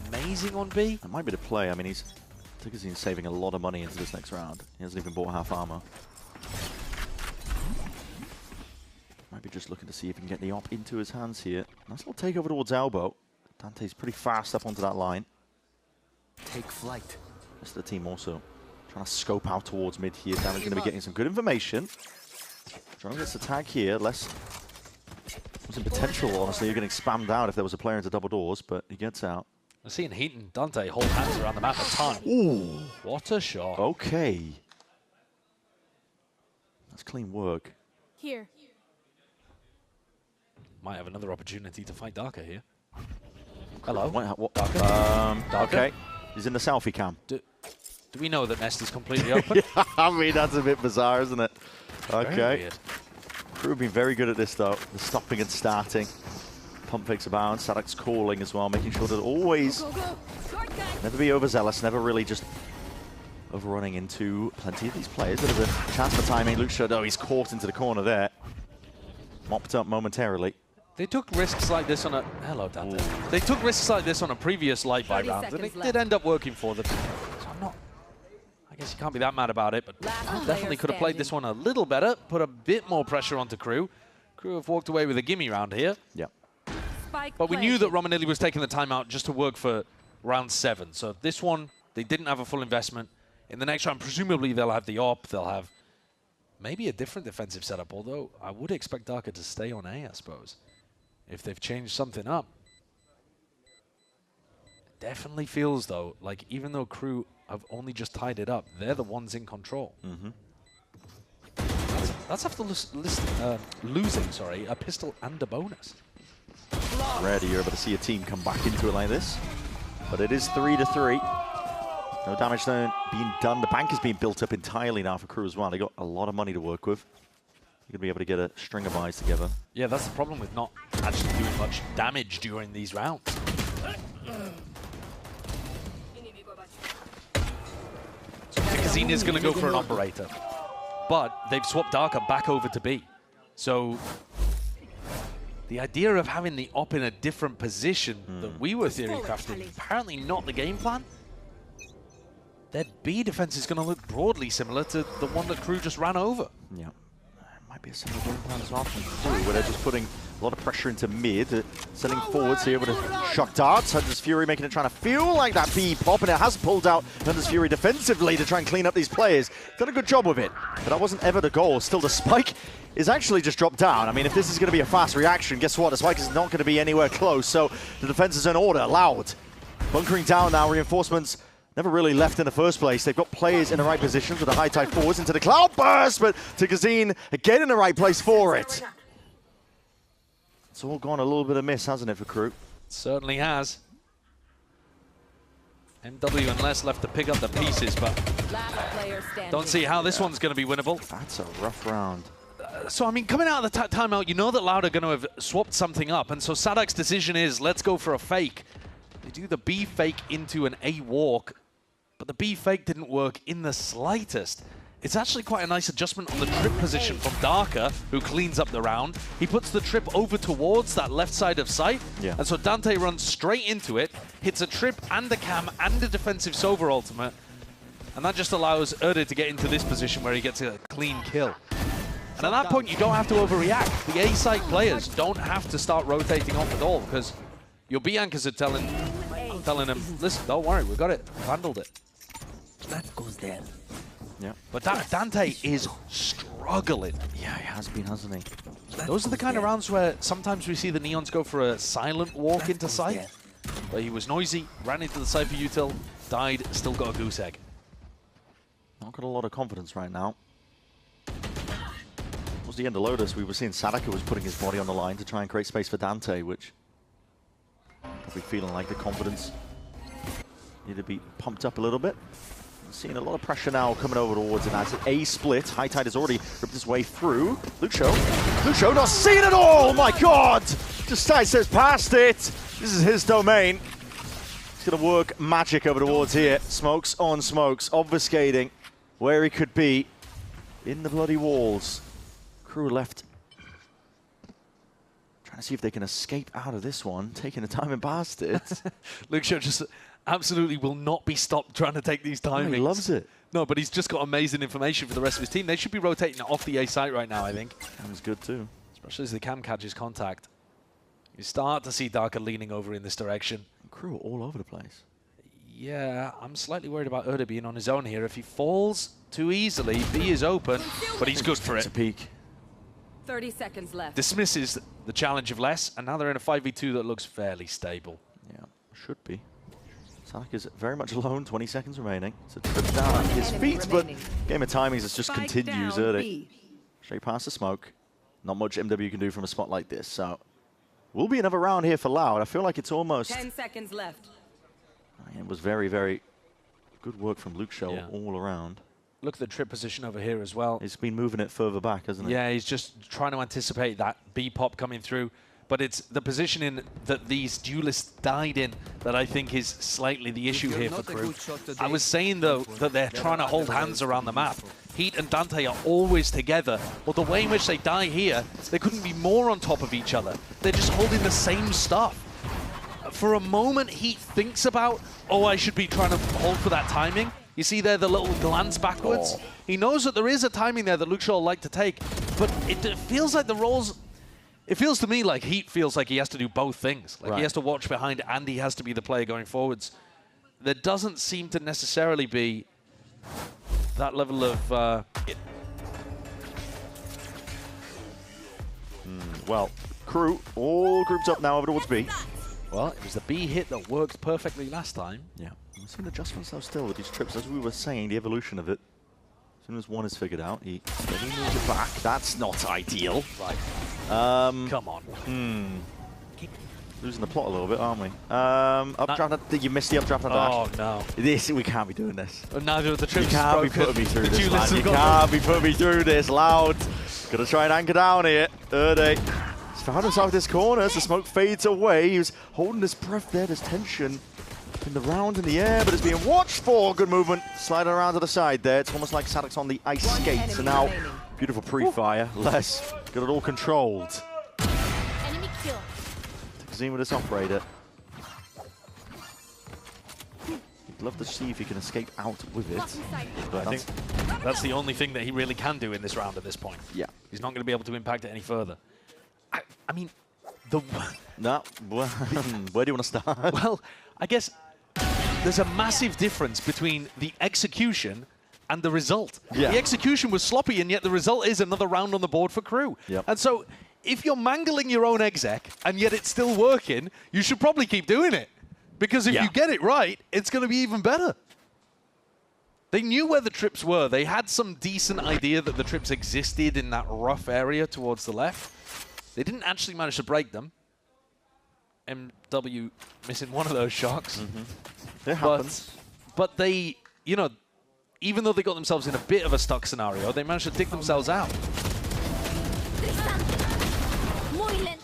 amazing on B. That might be the play. I mean, Tigazine's saving a lot of money into this next round. He hasn't even bought half armor. Might be just looking to see if he can get the op into his hands here. Nice little take over towards elbow. Dante's pretty fast up onto that line. Take flight. The rest of the team also trying to scope out towards mid here. Dante's going to be getting some good information. Trying to get the tag here. Less some potential, honestly. You're getting spammed out if there was a player into double doors, but he gets out. I'm seeing Heat and Dante hold hands around the map a ton. Ooh. What a shot. Okay. That's clean work. Here. Might have another opportunity to fight Darker here. Hello. What? Darker? Okay. He's in the selfie cam. Do we know that Nest is completely open? I mean, that's a bit bizarre, isn't it? Okay. Very weird. Crew being very good at this, though. The stopping and starting. Pump fakes a bounce. Sadak's calling as well, making sure that always never be overzealous, never really just overrunning into plenty of these players. There's a chance for timing. Luke Shadow, he's caught into the corner there. Mopped up momentarily. They took risks like this on a... Hello, Dante. Ooh. They took risks like this on a previous light buy round, and it did end up working for them. So I'm not... I guess you can't be that mad about it, but definitely could have played this one a little better, put a bit more pressure onto Crew. Crew have walked away with a gimme round here. Yeah. But we knew that Romanilli was taking the timeout just to work for round 7. So this one, they didn't have a full investment. In the next round, presumably they'll have the op, they'll have maybe a different defensive setup, although I would expect Darker to stay on A, I suppose, if they've changed something up. It definitely feels, though, like even though Crew have only just tied it up, they're the ones in control. Mm-hmm. That's after losing, a pistol and a bonus. Rare you're able to see a team come back into it like this. But it is 3-3. No damage then being done. The bank is being built up entirely now for Crew as well. They got a lot of money to work with. You're going to be able to get a string of buys together. Yeah, that's the problem with not actually doing much damage during these rounds. Kazina is going to go for an operator. But they've swapped Darker back over to B. So the idea of having the op in a different position that we were theory crafting, apparently not the game plan. Their B defense is going to look broadly similar to the one that Crew just ran over. Yeah. Might be a similar game plan as well from Crew, where they're just putting a lot of pressure into mid, sending forwards here with a shock darts. Hunter's Fury making it trying to feel like that B pop, and it has pulled out Hunter's Fury defensively to try and clean up these players. Done a good job with it, but that wasn't ever the goal. Still, the spike is actually just dropped down. I mean, if this is going to be a fast reaction, guess what? The spike is not going to be anywhere close, so the defense is in order. Loud. Bunkering down now, reinforcements never really left in the first place. They've got players in the right positions with the high tide forwards into the cloud burst, but Tigazine again in the right place for it. It's all gone a little bit amiss, hasn't it, for Crew? Certainly has. MW and Les left to pick up the pieces, but don't see how this one's going to be winnable. That's a rough round. So, I mean, coming out of the timeout, you know that Loud are going to have swapped something up, and so Sadak's decision is, let's go for a fake. They do the B fake into an A walk, but the B fake didn't work in the slightest. It's actually quite a nice adjustment on the trip position from Darker, who cleans up the round. He puts the trip over towards that left side of sight, and so Dante runs straight into it, hits a trip and a cam and a defensive Sova ultimate, and that just allows Erde to get into this position where he gets a clean kill. And at that point, you don't have to overreact. The A-side players don't have to start rotating off at all, because your B anchors are telling him, listen, don't worry, we got it, we've handled it. That goes there. Yeah. But Dante is struggling. Yeah, he has been, hasn't he? Those are the kind of rounds where sometimes we see the Neons go for a silent walk into sight. But he was noisy, ran into the Cypher util, died, still got a goose egg. Not got a lot of confidence right now. Towards the end of Lotus, we were seeing Sadaka was putting his body on the line to try and create space for Dante, which probably feeling like the confidence needed to be pumped up a little bit. Seeing a lot of pressure now coming over towards it. As a split. High Tide has already ripped his way through. Lucio not seen it all! Oh my god! Just says past it. This is his domain. He's going to work magic over towards here. Smokes on smokes, obfuscating where he could be in the bloody walls. Crew left. Trying to see if they can escape out of this one. Taking the timing past it. Lucio just absolutely will not be stopped trying to take these timings. No, he loves it. No, but he's just got amazing information for the rest of his team. They should be rotating off the A site right now, I think. Cam's good too. Especially as the Cam catches contact. You start to see Darker leaning over in this direction. Crew are all over the place. Yeah, I'm slightly worried about Erda being on his own here. If he falls too easily, B is open, but he's good for It's it. a peek. 30 seconds left. Dismisses the challenge of less, and now they're in a 5v2 that looks fairly stable. Yeah, should be. Sanak is very much alone, 20 seconds remaining. So trip down on his feet, but game of timings has just continues early. Straight past the smoke. Not much MW can do from a spot like this, so will be another round here for Loud. I feel like it's almost... 10 seconds left. It was very, very good work from Luke Show all around. Look at the trip position over here as well. He's been moving it further back, hasn't he? Yeah, he's just trying to anticipate that B pop coming through. But it's the positioning that these duelists died in that I think is slightly the issue here for Crew. I was saying, though, that they're trying to hold hands around the map. Heat and Dante are always together, but the way in which they die here, they couldn't be more on top of each other. They're just holding the same stuff. For a moment, Heat thinks about, oh, I should be trying to hold for that timing. You see there the little glance backwards? Oh. He knows that there is a timing there that Luke Shaw will like to take, but it feels like the roles... It feels to me like Heat feels like he has to do both things. Like he has to watch behind and he has to be the player going forwards. There doesn't seem to necessarily be that level of... Well, Crew all grouped up now over towards B. Well, it was the B hit that worked perfectly last time. Yeah. We've seen adjustments though still with these trips, as we were saying, the evolution of it. As soon as one is figured out, he moves it back. That's not ideal. Right. Come on. Losing the plot a little bit, aren't we? Updraft. Did you miss the updraft on dash? Oh, no. We can't be doing this. Neither of the trips You can't be putting me through this, man. You can't be putting me through this, Loud. Gonna try and anchor down here. Erde. He's found himself in this corner as the smoke fades away. He was holding his breath there. There's tension in the round in the air, but it's being watched for. Good movement. Sliding around to the side there. It's almost like Sadek's on the ice skates. And now, beautiful pre-fire. Les got it all controlled. Enemy kill. Zoom with this operator. He'd love to see if he can escape out with it. But I think that's the only thing that he really can do in this round at this point. Yeah. He's not going to be able to impact it any further. I mean, No, where do you want to start? Well, I guess there's a massive difference between the execution and the result. Yeah. The execution was sloppy, and yet the result is another round on the board for Crew. Yep. And so, if you're mangling your own exec, and yet it's still working, you should probably keep doing it. Because if you get it right, it's going to be even better. They knew where the trips were. They had some decent idea that the trips existed in that rough area towards the left. They didn't actually manage to break them. MW missing one of those shocks. It happens. But they, you know, even though they got themselves in a bit of a stuck scenario, they managed to dig themselves out.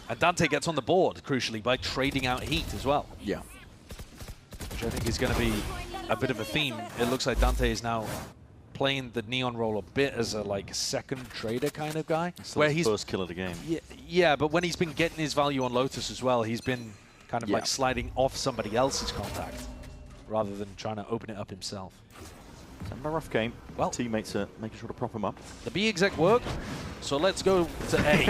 And Dante gets on the board, crucially, by trading out Heat as well. Yeah. Which I think is going to be a bit of a theme. It looks like Dante is now playing the Neon role a bit as a second trader kind of guy. Where he's first kill of the game. Yeah, but when he's been getting his value on Lotus as well, he's been kind of like sliding off somebody else's contact rather than trying to open it up himself. A rough game. Well, teammates are making sure to prop him up. The B exec worked, so let's go to A.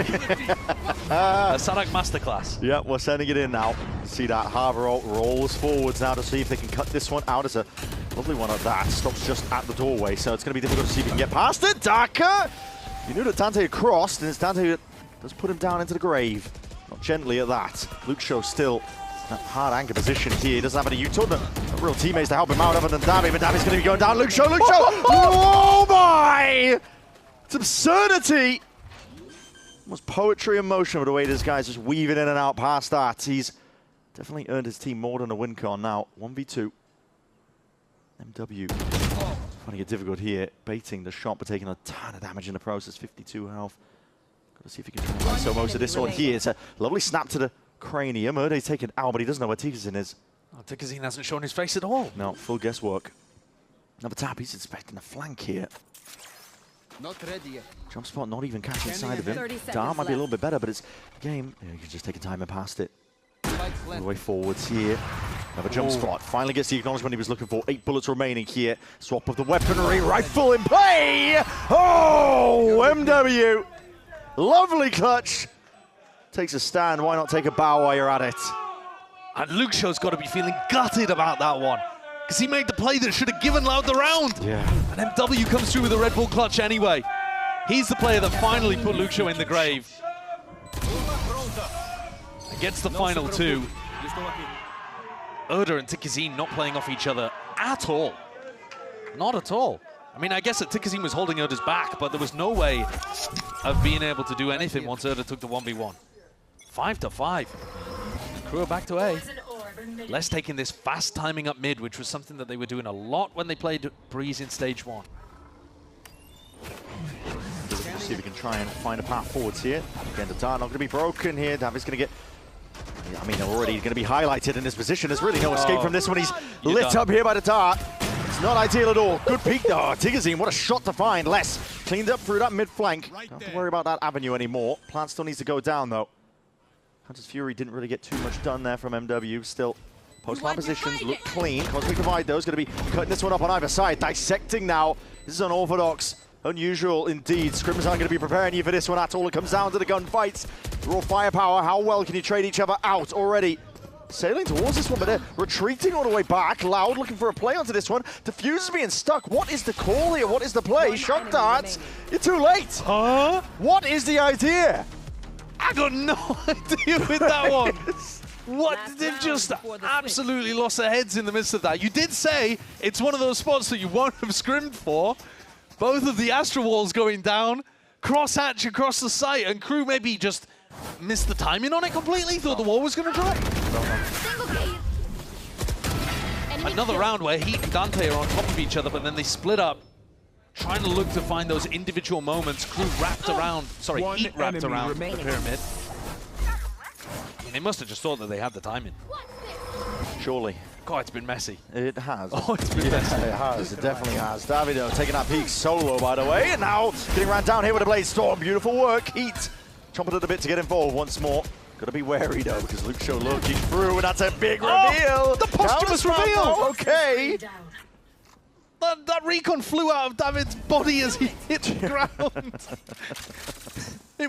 A Sanak masterclass. Yeah, we're sending it in now. See that Harbour rolls forwards now to see if they can cut this one out. As a lovely one at that. Stops just at the doorway, so it's going to be difficult to see if he can get past it. Daka! You knew that Dante had crossed, and it's Dante that does put him down into the grave. Not gently at that. Luke Show still in a hard anchor position here. He doesn't have any U-turn. No real teammates to help him out other than Dabby, but Dabby's going to be going down. Luke Show! Oh my! It's absurdity! Almost poetry in motion with the way this guy's just weaving in and out past that. He's definitely earned his team more than a win con now. 1v2. MW Finding it difficult here, baiting the shot, but taking a ton of damage in the process. 52 health. Got to see if he can try and find so most of this one here. It's a lovely snap to the cranium. Erde's taken out, but he doesn't know where Tikazin is. Oh, Tikazin hasn't shown his face at all. No, full guesswork. Another tap, he's expecting a flank here. Not ready yet. Jump spot not even catching inside of him. 30 seconds Dart might be a little left. bit better, but it's game. Yeah, you can just take a timer past it. Spike All the planted. way forwards here. Another jump spot. Finally gets the acknowledgement he was looking for. 8 bullets remaining here. Swap of the weaponry. Rifle in play. Oh, MW. Lovely clutch. Takes a stand. Why not take a bow while you're at it? And Luke Show's got to be feeling gutted about that one. Because he made the play that should have given Loud the round. Yeah. And MW comes through with a Red Bull clutch anyway. He's the player that finally put Luke Show in the grave. And gets the final 2. Erde and Tikazin not playing off each other at all. Not at all. I mean, I guess that Tikazin was holding Erde's back, but there was no way of being able to do anything once Erde took the 1v1. 5-5. KRU are back to A. Les taking this fast timing up mid, which was something that they were doing a lot when they played Breeze in stage 1. See if we can try and find a path forwards here. Again, the dart not going to be broken here. David's going to get... I mean, already going to be highlighted in this position. There's really no escape from this one. He's lit up here by the dart. It's not ideal at all. Good peek. Oh, Tikazin, what a shot to find. Les cleaned up through that mid flank. Don't have to worry about that avenue anymore. Plant still needs to go down, though. Hunter's Fury didn't really get too much done there from MW. Still, post-line positions look clean. Cosmic Divide, though, is going to be cutting this one up on either side. Dissecting now. This is unorthodox. Unusual indeed. Scrims aren't going to be preparing you for this one at all. It comes down to the gunfights. Raw firepower. How well can you trade each other out already? Sailing towards this one, but they're retreating all the way back. Loud looking for a play onto this one. Diffuse is being stuck. What is the call here? What is the play? Shock darts. You're too late. Huh? What is the idea? I got no idea with that one. What? Last They've round just before the absolutely lost their heads in the midst of that. You did say it's one of those spots that you won't have scrimmed for. Both of the Astro Walls going down, crosshatch across the site, and KRU maybe just missed the timing on it completely, thought the wall was going to drop. Another round where Heat and Dante are on top of each other, but then they split up, trying to look to find those individual moments. KRU wrapped around, sorry, Heat wrapped around the pyramid. And they must have just thought that they had the timing. Surely. God, it's been messy. It has. Oh, it's been messy. It has. It definitely has. Davido taking that peak solo, by the way. And now getting ran down here with a Blade Storm. Beautiful work. Heat chomping at the bit to get involved once more. Got to be wary, though, because Luke Show looking through, and that's a big reveal. The posthumous reveal. Okay. That recon flew out of David's body as he hit the ground.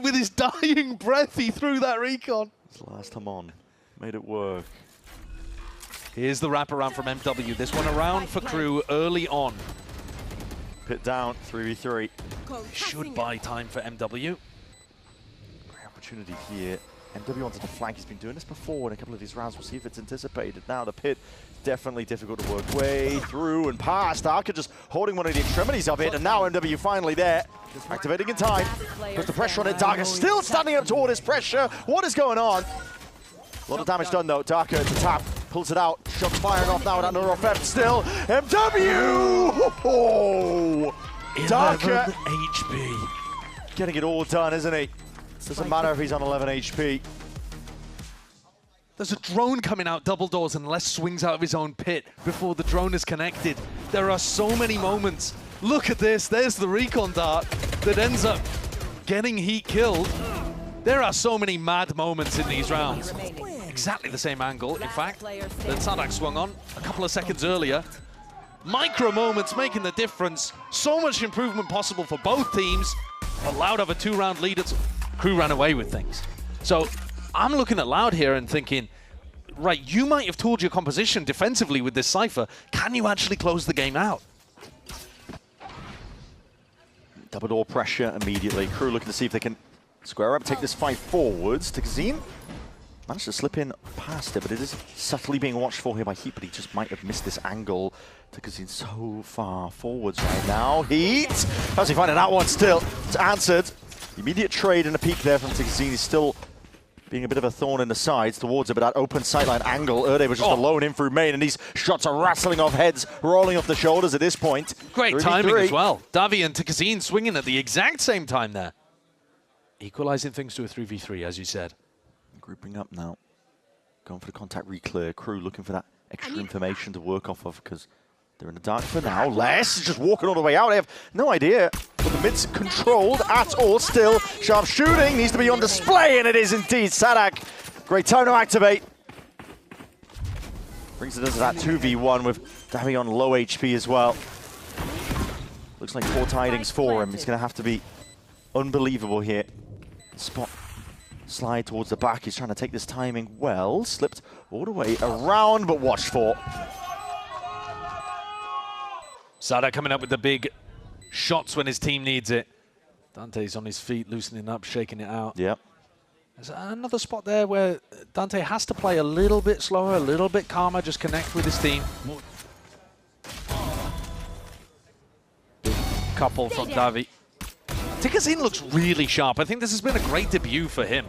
With his dying breath, he threw that recon. It's the last time on. Made it work. Here's the wraparound from MW. This one around for KRU early on. Pit down, 3v3. Should buy time for MW. Great opportunity here. MW wanted to flank. He's been doing this before in a couple of these rounds. We'll see if it's anticipated. Now the pit, definitely difficult to work way through and past. Arca just holding one of the extremities of it, and now MW finally there. Activating in time. Puts the pressure on it. Darker still standing up to all this pressure. What is going on? A lot of damage done though. Darker to tap. Pulls it out. Shots firing off now with another effect still. MW! Oh, Darker. 11 HP. Getting it all done, isn't he? Doesn't matter if he's on 11 HP. There's a drone coming out double doors and Les swings out of his own pit before the drone is connected. There are so many moments. Look at this. There's the recon dart that ends up getting Heat killed. There are so many mad moments in these rounds. Exactly the same angle, in fact, that Sadak swung on a couple of seconds earlier. Micro moments making the difference. So much improvement possible for both teams. But Loud have a 2-round lead. KRU ran away with things. So I'm looking at Loud here and thinking, right, you might have tooled your composition defensively with this Cypher. Can you actually close the game out? Double door pressure immediately. KRU looking to see if they can square up, take this fight forwards. Tikazin managed to slip in past it, but it is subtly being watched for here by Heat, but he just might have missed this angle. Tikazin so far forwards right now. Heat! How's he finding that one still? It's answered. Immediate trade and a peek there from Tikazin. He's still being a bit of a thorn in the sides towards it, but that open sideline angle, Erde was just alone in through main, and these shots are rattling off heads, rolling off the shoulders at this point. Great timing as well. Davi and Tikazine swinging at the exact same time there. Equalizing things to a 3v3, as you said. Grouping up now. Going for the contact re-clear. Crew looking for that extra information to work off of because they're in the dark for now. Les is just walking all the way out. They have no idea what the mid's controlled at all. Still, sharp shooting needs to be on display, and it is indeed. Sadak, great time to activate. Brings it into that 2v1 with Davi on low HP as well. Looks like poor tidings for him. It's going to have to be unbelievable here. Spot. Slide towards the back. He's trying to take this timing well. Slipped all the way around, but watched for. Sada coming up with the big shots when his team needs it. Dante's on his feet, loosening up, shaking it out. Yep. There's another spot there where Dante has to play a little bit slower, a little bit calmer, just connect with his team. Big couple from Davi. Tikazine looks really sharp. I think this has been a great debut for him,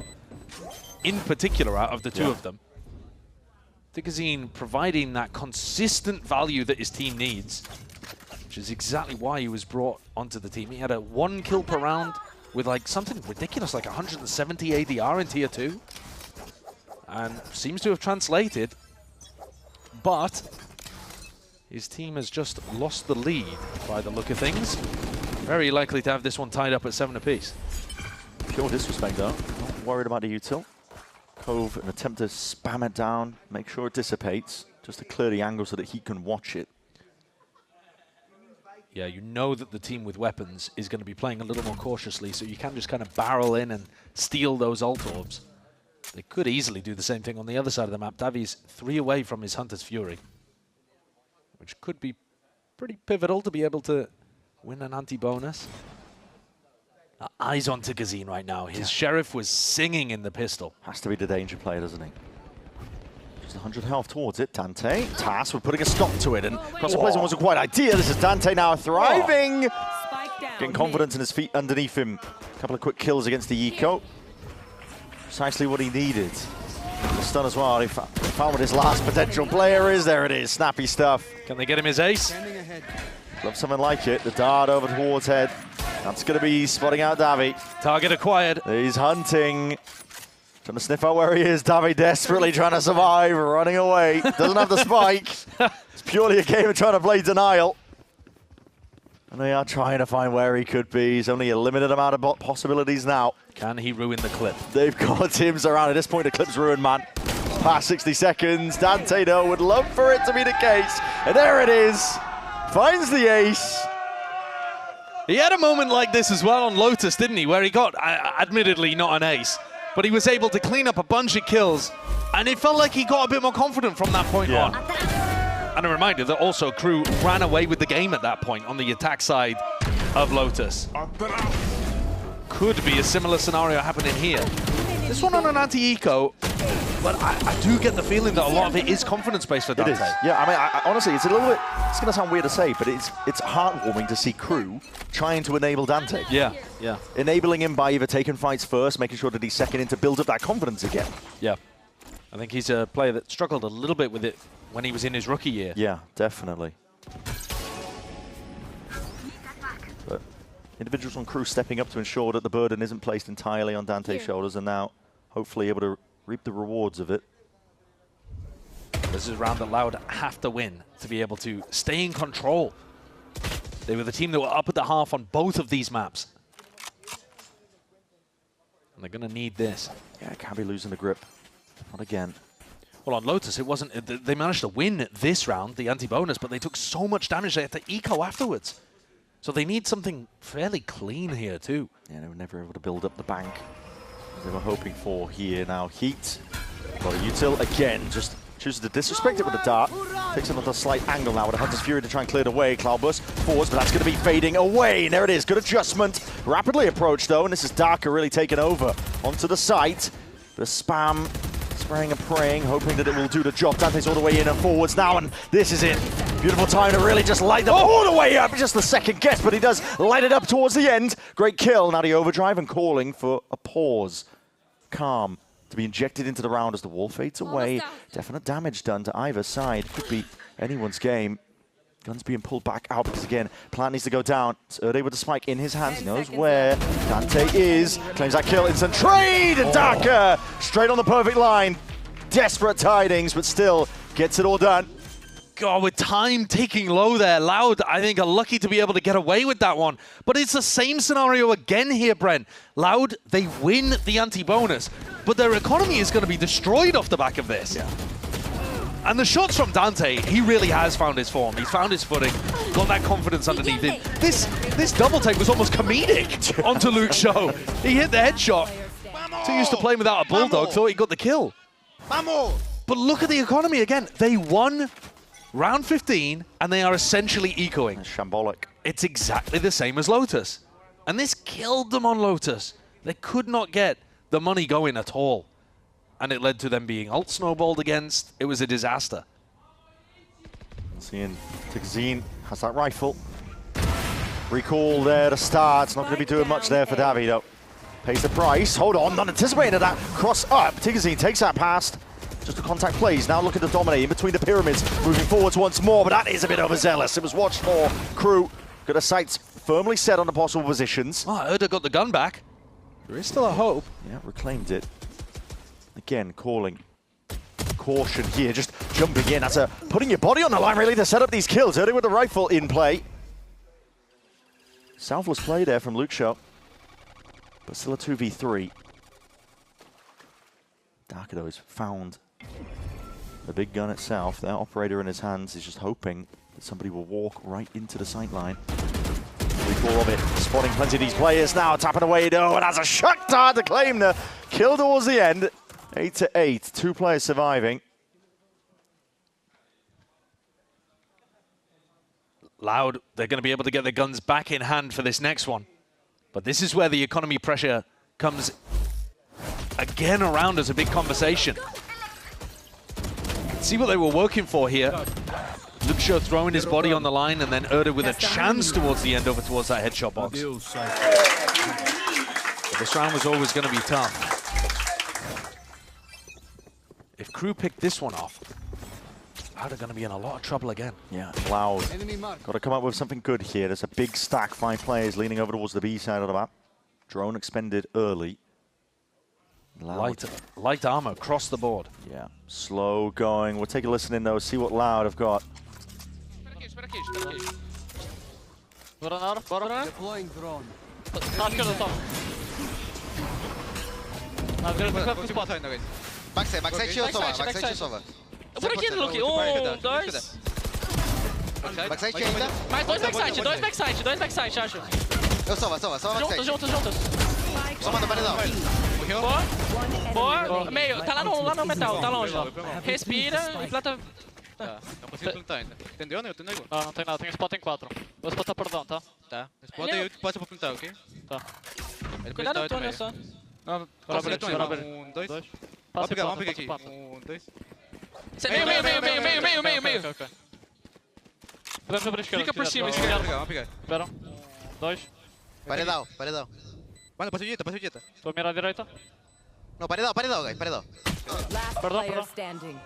in particular out of the two of them. Tikazine providing that consistent value that his team needs, which is exactly why he was brought onto the team. He had a 1 kill per round with like something ridiculous, like 170 ADR in Tier 2. And seems to have translated, but his team has just lost the lead by the look of things. Very likely to have this one tied up at 7 apiece. Pure disrespect though. Not worried about the util. Cove, an attempt to spam it down, make sure it dissipates, just to clear the angle so that he can watch it. Yeah, you know that the team with weapons is going to be playing a little more cautiously, so you can just kind of barrel in and steal those ult orbs. They could easily do the same thing on the other side of the map. Davi's 3 away from his Hunter's Fury, which could be pretty pivotal to be able to win an anti-bonus. Eyes on Tikazine right now. His Sheriff was singing in the pistol. Has to be the danger play, doesn't he? Just 100 health towards it. Dante, tasked with putting a stop to it, and crossing placement wasn't quite ideal. This is Dante now thriving. Getting confidence in his feet underneath him. A couple of quick kills against the Eco. Precisely what he needed. The stun as well. He found what his last potential player is. There it is. Snappy stuff. Can they get him his ace? Love something like it. The dart over towards head. That's going to be spotting out Davi. Target acquired. He's hunting. Trying to sniff out where he is. Davi desperately trying to survive, running away. Doesn't have the spike. It's purely a game of trying to play denial. And they are trying to find where he could be. He's only a limited amount of possibilities now. Can he ruin the clip? They've got him surrounded. At this point, the clip's ruined, man. Past 60 seconds. Dante, though, would love for it to be the case. And there it is. Finds the ace. He had a moment like this as well on Lotus, didn't he? Where he got, admittedly, not an ace, but he was able to clean up a bunch of kills, and it felt like he got a bit more confident from that point on. And a reminder that also Crew ran away with the game at that point on the attack side of Lotus. Could be a similar scenario happening here. This one on an anti-eco, but I do get the feeling that a lot of it is confidence-based for Dante. It is. Yeah, I mean, honestly, it's a little bit, it's going to sound weird to say, but it's heartwarming to see Crew trying to enable Dante. Yeah, yeah. Enabling him by either taking fights first, making sure that he's second in to build up that confidence again. Yeah. I think he's a player that struggled a little bit with it when he was in his rookie year. Yeah, definitely. But individuals on Crew stepping up to ensure that the burden isn't placed entirely on Dante's shoulders, and now hopefully able to reap the rewards of it. This is a round that Loud have to win to be able to stay in control. They were the team that were up at the half on both of these maps. And they're going to need this. Yeah, can't be losing the grip. Not again. Well, on Lotus, it wasn't. They managed to win this round, the anti-bonus, but they took so much damage they had to eco afterwards. So they need something fairly clean here, too. Yeah, they were never able to build up the bank as they were hoping for here. Now, Heat. Got a util again. Just chooses to disrespect it with a dart. Takes another slight angle now with a Hunter's Fury to try and clear it away. Cloudburst forwards, but that's going to be fading away. And there it is. Good adjustment. Rapidly approached, though, and this is Darker really taking over onto the site. The spam. Spraying and praying, hoping that it will do the job. Dante's all the way in and forwards now, and this is it. Beautiful time to really just light them all the way up. Just the second guess, but he does light it up towards the end. Great kill. Now the overdrive and calling for a pause. Calm. to be injected into the round as the wall fades away. Definite damage done to either side. Could be anyone's game. Guns being pulled back out because, again, Plant needs to go down. It's Erde with the spike in his hands. He knows where Dante is. Claims that kill. Instant trade! And Daka straight on the perfect line. Desperate tidings, but still gets it all done. God, with time ticking low there, Loud, I think, are lucky to be able to get away with that one. But it's the same scenario again here, Brent. Loud, they win the anti-bonus, but their economy is going to be destroyed off the back of this. Yeah. And the shots from Dante, he really has found his form. He's found his footing, got that confidence underneath him. This double take was almost comedic onto Luke's show. He hit the headshot. Too used to playing without a bulldog, thought he got the kill. But look at the economy again. They won round 15, and they are essentially ecoing. Shambolic. It's exactly the same as Lotus. And this killed them on Lotus. They could not get the money going at all. And it led to them being ult snowballed against. It was a disaster. Seeing Tigzine has that rifle. Recall there to start. It's not going to be doing much there for Davi, though. Pays the price. Hold on, not anticipating that. Cross up. Tigzine takes that past. Just the contact plays. Now looking to dominate in between the pyramids. Moving forwards once more, but that is a bit overzealous. It was watched for. KRU got their sights firmly set on the possible positions. Oh, Erde got the gun back. There is still a hope. Yeah, reclaimed it. Again, calling caution here, just jumping in. That's putting your body on the line, really, to set up these kills. Erde with the rifle in play. Selfless play there from Luke Show, but still a 2v3. Darko has found the big gun itself. That operator in his hands is just hoping that somebody will walk right into the sight line. Recall of it, spotting plenty of these players now, tapping away. Oh, and has a shot dart to claim the kill towards the end. 8-8, 2 players surviving. Loud, they're going to be able to get their guns back in hand for this next one. But this is where the economy pressure comes again around as a big conversation. See what they were working for here. Luke Show throwing his body on the line, and then Erde with a chance towards the end over towards that headshot box. But this round was always going to be tough. If KRU picked this one off, Loud are going to be in a lot of trouble again. Yeah, Loud. Got to come up with something good here. There's a big stack, 5 players leaning over towards the B side of the map. Drone expended early. Light armor across the board. Yeah, slow going. We'll take a listen in though, see what Loud have got. Deploying drone. Backside ci osoba. Por aqui, Luke. 1, 2. Backside ci ainda. Mais dois backside, acho. Eu sova backside. Juntos. Soma no paredão. Boa. Meio. Tá lá no metal, tá longe. Respira e planta. Tá, não consigo plantar ainda. Entendeu, Newton? Ah, não tem nada, tem spot em 4. Vou spotar por down, tá? Tá. Spot aí, pode pra plantar, ok? Tá. Cuidado no túnel só. Bora abrir. 1, 2. Vamos pegar aqui. 1, 2. Meio. Fica por cima, esquerda. Vamos pegar. Espera. 2. Paredão. Mano, posso direita. Tô mirando à direita. Não, paredão, guys, paredão. Last Perdão. player standing.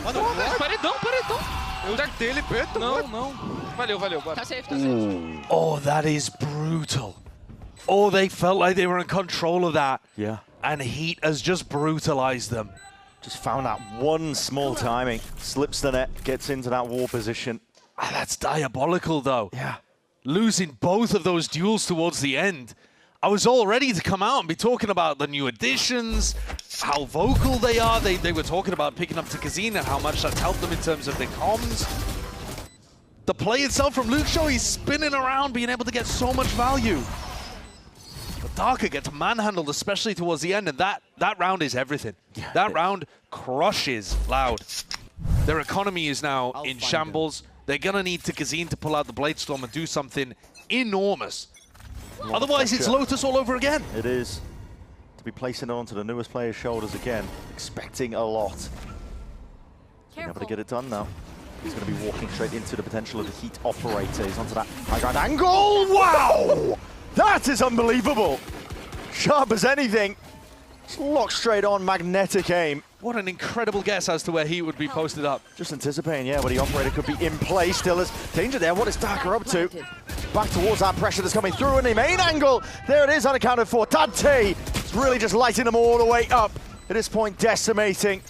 Mano, Paredão. eu dei ele perto. Não. Valeu, bora. Tá safe. Oh, that is brutal. Oh, they felt like they were in control of that. Yeah. And Heat has just brutalized them. Just found that one small timing. Slips the net, gets into that wall position. Ah, that's diabolical, though. Yeah. Losing both of those duels towards the end. I was all ready to come out and be talking about the new additions, how vocal they are. They were talking about picking up Tigzine and how much that's helped them in terms of their comms. The play itself from Luke Show, he's spinning around, being able to get so much value. But Darko gets manhandled, especially towards the end, and that round is everything. Yeah, that round crushes Loud. Their economy is now in shambles. They're going to need Tigzine to pull out the Bladestorm and do something enormous. Otherwise, it's Lotus all over again. It is. To be placing it onto the newest player's shoulders again, expecting a lot. Being able to get it done now. He's going to be walking straight into the potential of the Heat operator. He's onto that high ground angle. Wow! That is unbelievable. Sharp as anything. Just lock straight on, magnetic aim. What an incredible guess as to where he would be posted up. Just anticipating, yeah, but the operator could be in place. Still there's danger there. What is Darker up to? Back towards that pressure that's coming through, and the main angle. There it is, unaccounted for. Dante is really just lighting them all the way up. At this point, decimating.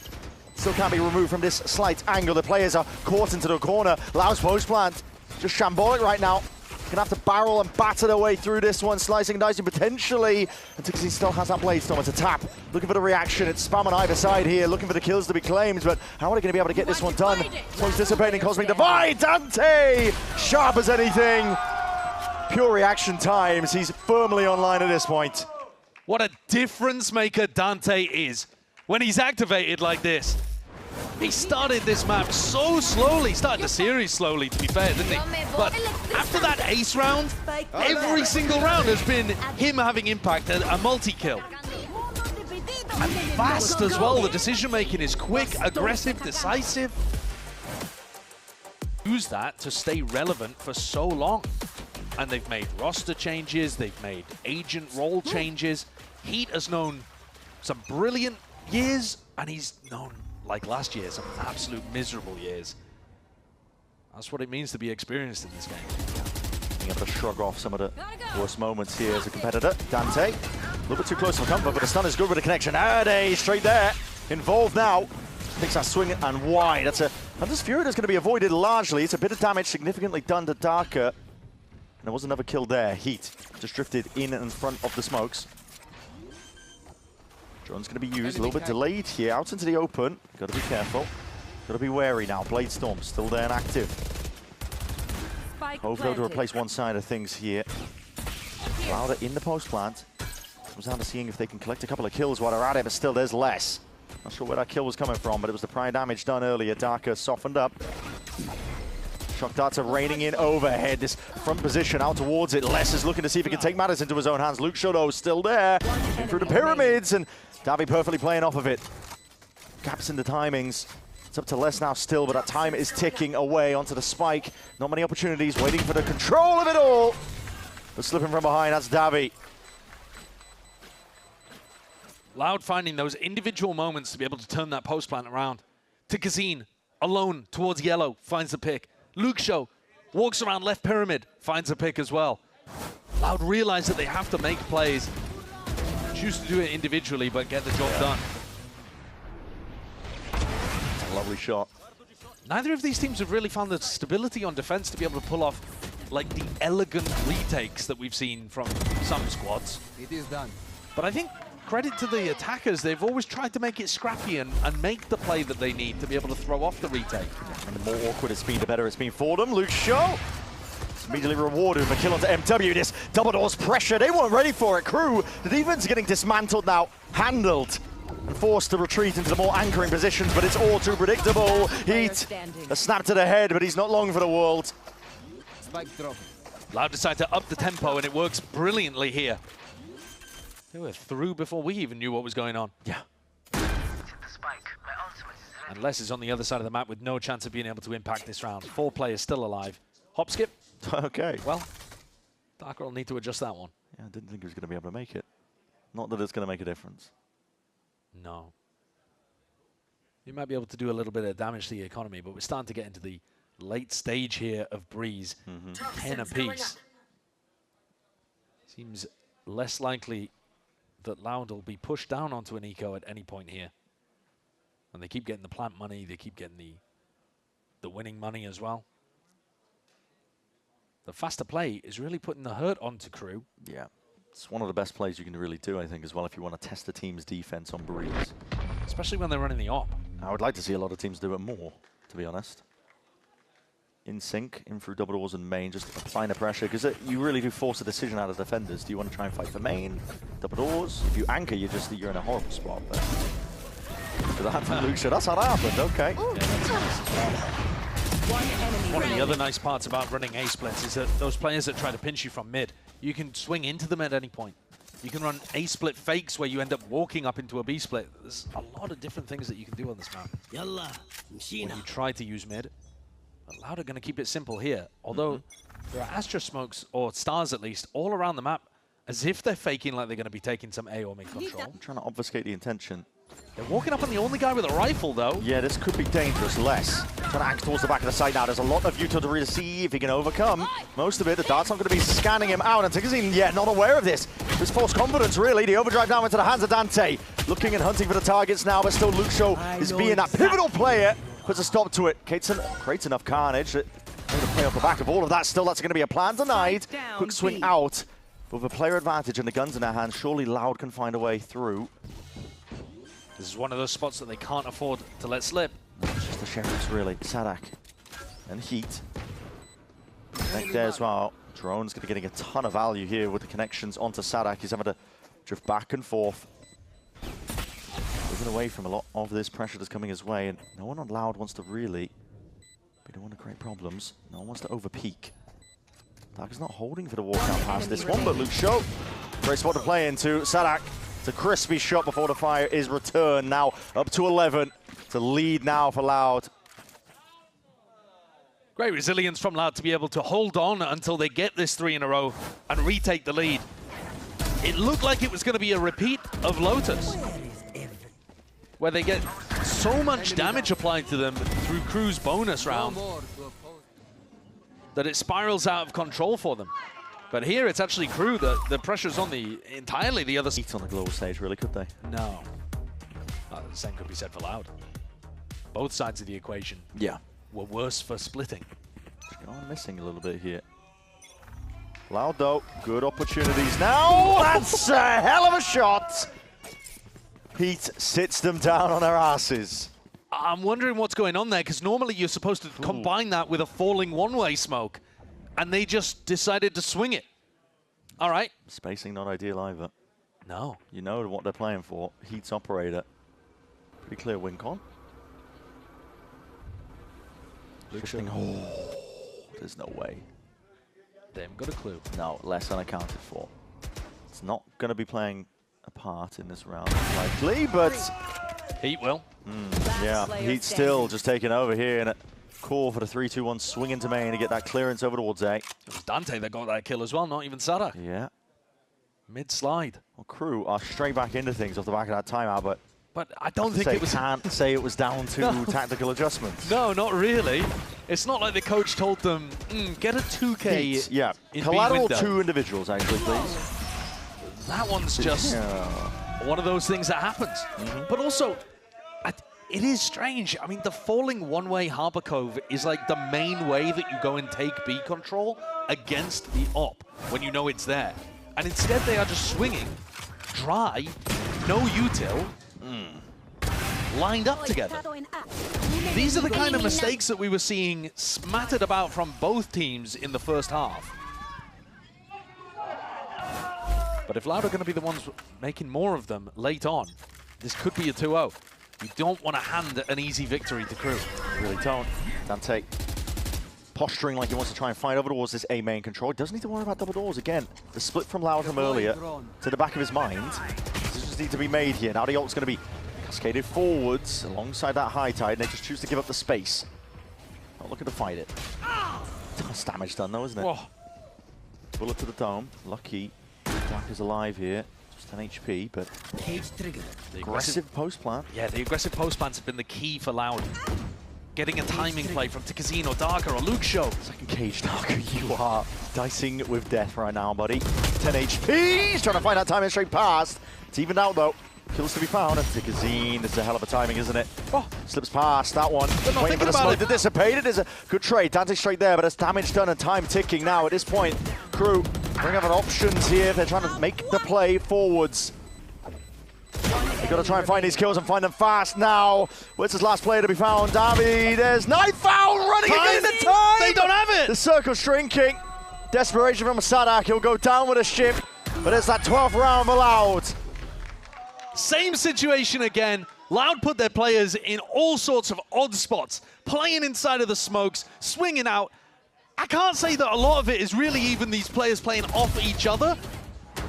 Still can't be removed from this slight angle. The players are caught into the corner. Lau's post plant, just shambolic right now. Gonna have to barrel and batter their way through this one, slicing and dicing potentially. Because he still has that blade storm to tap. Looking for the reaction. It's spam on either side here, looking for the kills to be claimed. But how are they going to be able to get this one done? Most dissipating Cosmic Divide. Dante, sharp as anything. Pure reaction times. He's firmly online at this point. What a difference maker Dante is when he's activated like this. He started this map so slowly, started the series slowly, to be fair, didn't he? But after that ace round, every single round has been him having impact, a multi-kill. And fast as well, the decision-making is quick, aggressive, decisive. Use that to stay relevant for so long. And they've made roster changes, they've made agent role changes. Heat has known some brilliant years, and he's known, like last year, some absolute miserable years. That's what it means to be experienced in this game. Being able to shrug off some of the worst moments here as a competitor. Dante, a little bit too close for comfort, but the stun is good with the connection. Ade, straight there, involved now. Takes that swing and wide. That's a Fury that's going to be avoided largely. It's a bit of damage significantly done to Darker. And there was another kill there. Heat just drifted in and front of the smokes. Drone's going to be used, a little bit delayed here, out into the open. Got to be careful. Got to be wary now. Blade Storm still there and active. Hopefully to replace one side of things here. Louder in the post plant. Comes down to seeing if they can collect a couple of kills while they're at it, but still there's less. Not sure where that kill was coming from, but it was the prior damage done earlier. Darker softened up. Shock darts are raining in overhead. This front position out towards it. Les is looking to see if he can take matters into his own hands. Luke Shoto still there. In through the pyramids, and Davi perfectly playing off of it. Gaps in the timings. It's up to Les now still, but that time is ticking away onto the spike. Not many opportunities, waiting for the control of it all. But slipping from behind, that's Davi. Loud finding those individual moments to be able to turn that post plant around. To Kazine, alone towards yellow, finds the pick. Luke Show walks around left pyramid, finds a pick as well. Loud realize that they have to make plays. Choose to do it individually, but get the job done. A lovely shot. Neither of these teams have really found the stability on defense to be able to pull off like the elegant retakes that we've seen from some squads. It is done. But I think credit to the attackers, they've always tried to make it scrappy and make the play that they need to be able to throw off the retake. And the more awkward it's been, the better it's been for them. Luke Shaw immediately rewarded with a kill onto MW. This double doors pressure, they weren't ready for it. KRU, the defense is getting dismantled now, handled, and forced to retreat into the more anchoring positions, but it's all too predictable. Heat, a snap to the head, but he's not long for the world. Spike drop. Loud decided to up the tempo, and it works brilliantly here. They were through before we even knew what was going on. Yeah. And Les is on the other side of the map with no chance of being able to impact this round. 4 players still alive. Hop skip. Okay. Well, Darker will need to adjust that one. Yeah, I didn't think he was going to be able to make it. Not that it's going to make a difference. No. You might be able to do a little bit of damage to the economy, but we're starting to get into the late stage here of Breeze. 10 apiece. Seems less likely that Loud will be pushed down onto an eco at any point here. And they keep getting the plant money, they keep getting the winning money as well. The faster play is really putting the hurt onto KRU. Yeah. It's one of the best plays you can really do, I think, as well, if you want to test the team's defense on Breeze. Especially when they're running the op. I would like to see a lot of teams do it more, to be honest. In sync, in through double doors and main, just applying the pressure, because you really do force a decision out of defenders. Do you want to try and fight for main, double doors? If you anchor, you're in a horrible spot. But that from Lucia, that's how that happened, okay. One of the other nice parts about running A-splits is that those players that try to pinch you from mid, you can swing into them at any point. You can run A-split fakes where you end up walking up into a B-split. There's a lot of different things that you can do on this map. When you try to use mid. Loud are going to keep it simple here. Although there are Astra smokes, or stars at least, all around the map as if they're faking like they're going to be taking some A or mid control. I'm trying to obfuscate the intention. They're walking up on the only guy with a rifle, though. Yeah, this could be dangerous. Less. Trying to act towards the back of the site now. There's a lot of Utah to really see if he can overcome most of it. The darts aren't going to be scanning him out. And Tigazine yet not aware of this. His false confidence, really. The overdrive now into the hands of Dante. Looking and hunting for the targets now, but still Luke Show is being that pivotal player. Puts a stop to it. Kateson creates enough carnage. To play off the back of all of that. Still, that's going to be a plan denied. Quick swing out. But with a player advantage and the guns in their hands, surely Loud can find a way through. This is one of those spots that they can't afford to let slip. It's just the Sheriffs, really. Sadak and Heat. Back there as well. Drone's going to be getting a ton of value here with the connections onto Sadak. He's having to drift back and forth. Moving away from a lot of this pressure that's coming his way. And no one on Loud wants to really be the one to create problems. No one wants to overpeak. Dark is not holding for the walk down past this one, but Luke Show. Great spot to play into. Sadak. It's a crispy shot before the fire is returned. Now up to 11. It's a lead now for Loud. Great resilience from Loud to be able to hold on until they get this 3 in a row and retake the lead. It looked like it was going to be a repeat of Lotus, where they get so much damage applied to them through KRU's bonus round that it spirals out of control for them. But here it's actually KRU that the pressure's on entirely the other side. On the global stage, really, could they? No. The same could be said for Loud. Both sides of the equation were worse for splitting. Going missing a little bit here. Loud though, good opportunities now. That's a hell of a shot. Heat sits them down on their asses. I'm wondering what's going on there, because normally you're supposed to combine that with a falling one-way smoke. And they just decided to swing it. All right. Spacing not ideal either. No. You know what they're playing for. Heat's operator. Pretty clear win con. Shifting. Oh, there's no way. They haven't got a clue. No, less unaccounted for. It's not going to be playing a part in this round, likely, but... Heat will. Yeah, Heat still just taking over here, and call for the 3-2-1 swing into main to get that clearance over towards A. It was Dante that got that kill as well, not even Sadak. Yeah. Mid-slide. Well, KRU are straight back into things off the back of that timeout, but I don't think it was... Can't say it was down to tactical adjustments. No, not really. It's not like the coach told them, get a 2K Heat, yeah. in Collateral 2 individuals, actually, please. That one's just one of those things that happens. But also, it is strange. I mean, the falling one-way Harbor Cove is like the main way that you go and take B control against the op when you know it's there. And instead they are just swinging, dry, no util, lined up together. These are the kind of mistakes that we were seeing smattered about from both teams in the first half. But if Loud are going to be the ones making more of them late on, this could be a 2-0. You don't want to hand an easy victory to KRU. You really don't. Dante posturing like he wants to try and fight over towards this A main control. He doesn't need to worry about double doors again. The split from Loud from earlier to the back of his mind. Decisions need to be made here. Now the ult's going to be cascaded forwards alongside that high tide, and they just choose to give up the space. Not looking to fight it. That's damage done though, isn't it? Whoa. Bullet to the dome. Lucky. Dark is alive here. Just 10 HP, but aggressive post plant. Yeah, the aggressive post plants have been the key for Loud. Getting a timing play from Tigazine or Darker or Luke Show. Second cage, Darker, you are dicing with death right now, buddy. 10 HP, he's trying to find that timing straight past. It's evened out though. Kills to be found, and Tigazine, this is a hell of a timing, isn't it? Oh, slips past that one. Waiting for the smoke to dissipate. It is a good trade. Dante straight there, but it's damage done and time ticking now at this point. KRU bring up options here. They're trying to make the play forwards. They've got to try and find these kills and find them fast now. Where's his last player to be found? Davi, there's Night Foul running again the time! They don't have it! The circle's shrinking. Desperation from Sadak. He'll go down with a ship, but it's that 12th round for Loud. Same situation again. Loud put their players in all sorts of odd spots, playing inside of the smokes, swinging out. I can't say that a lot of it is really even these players playing off each other.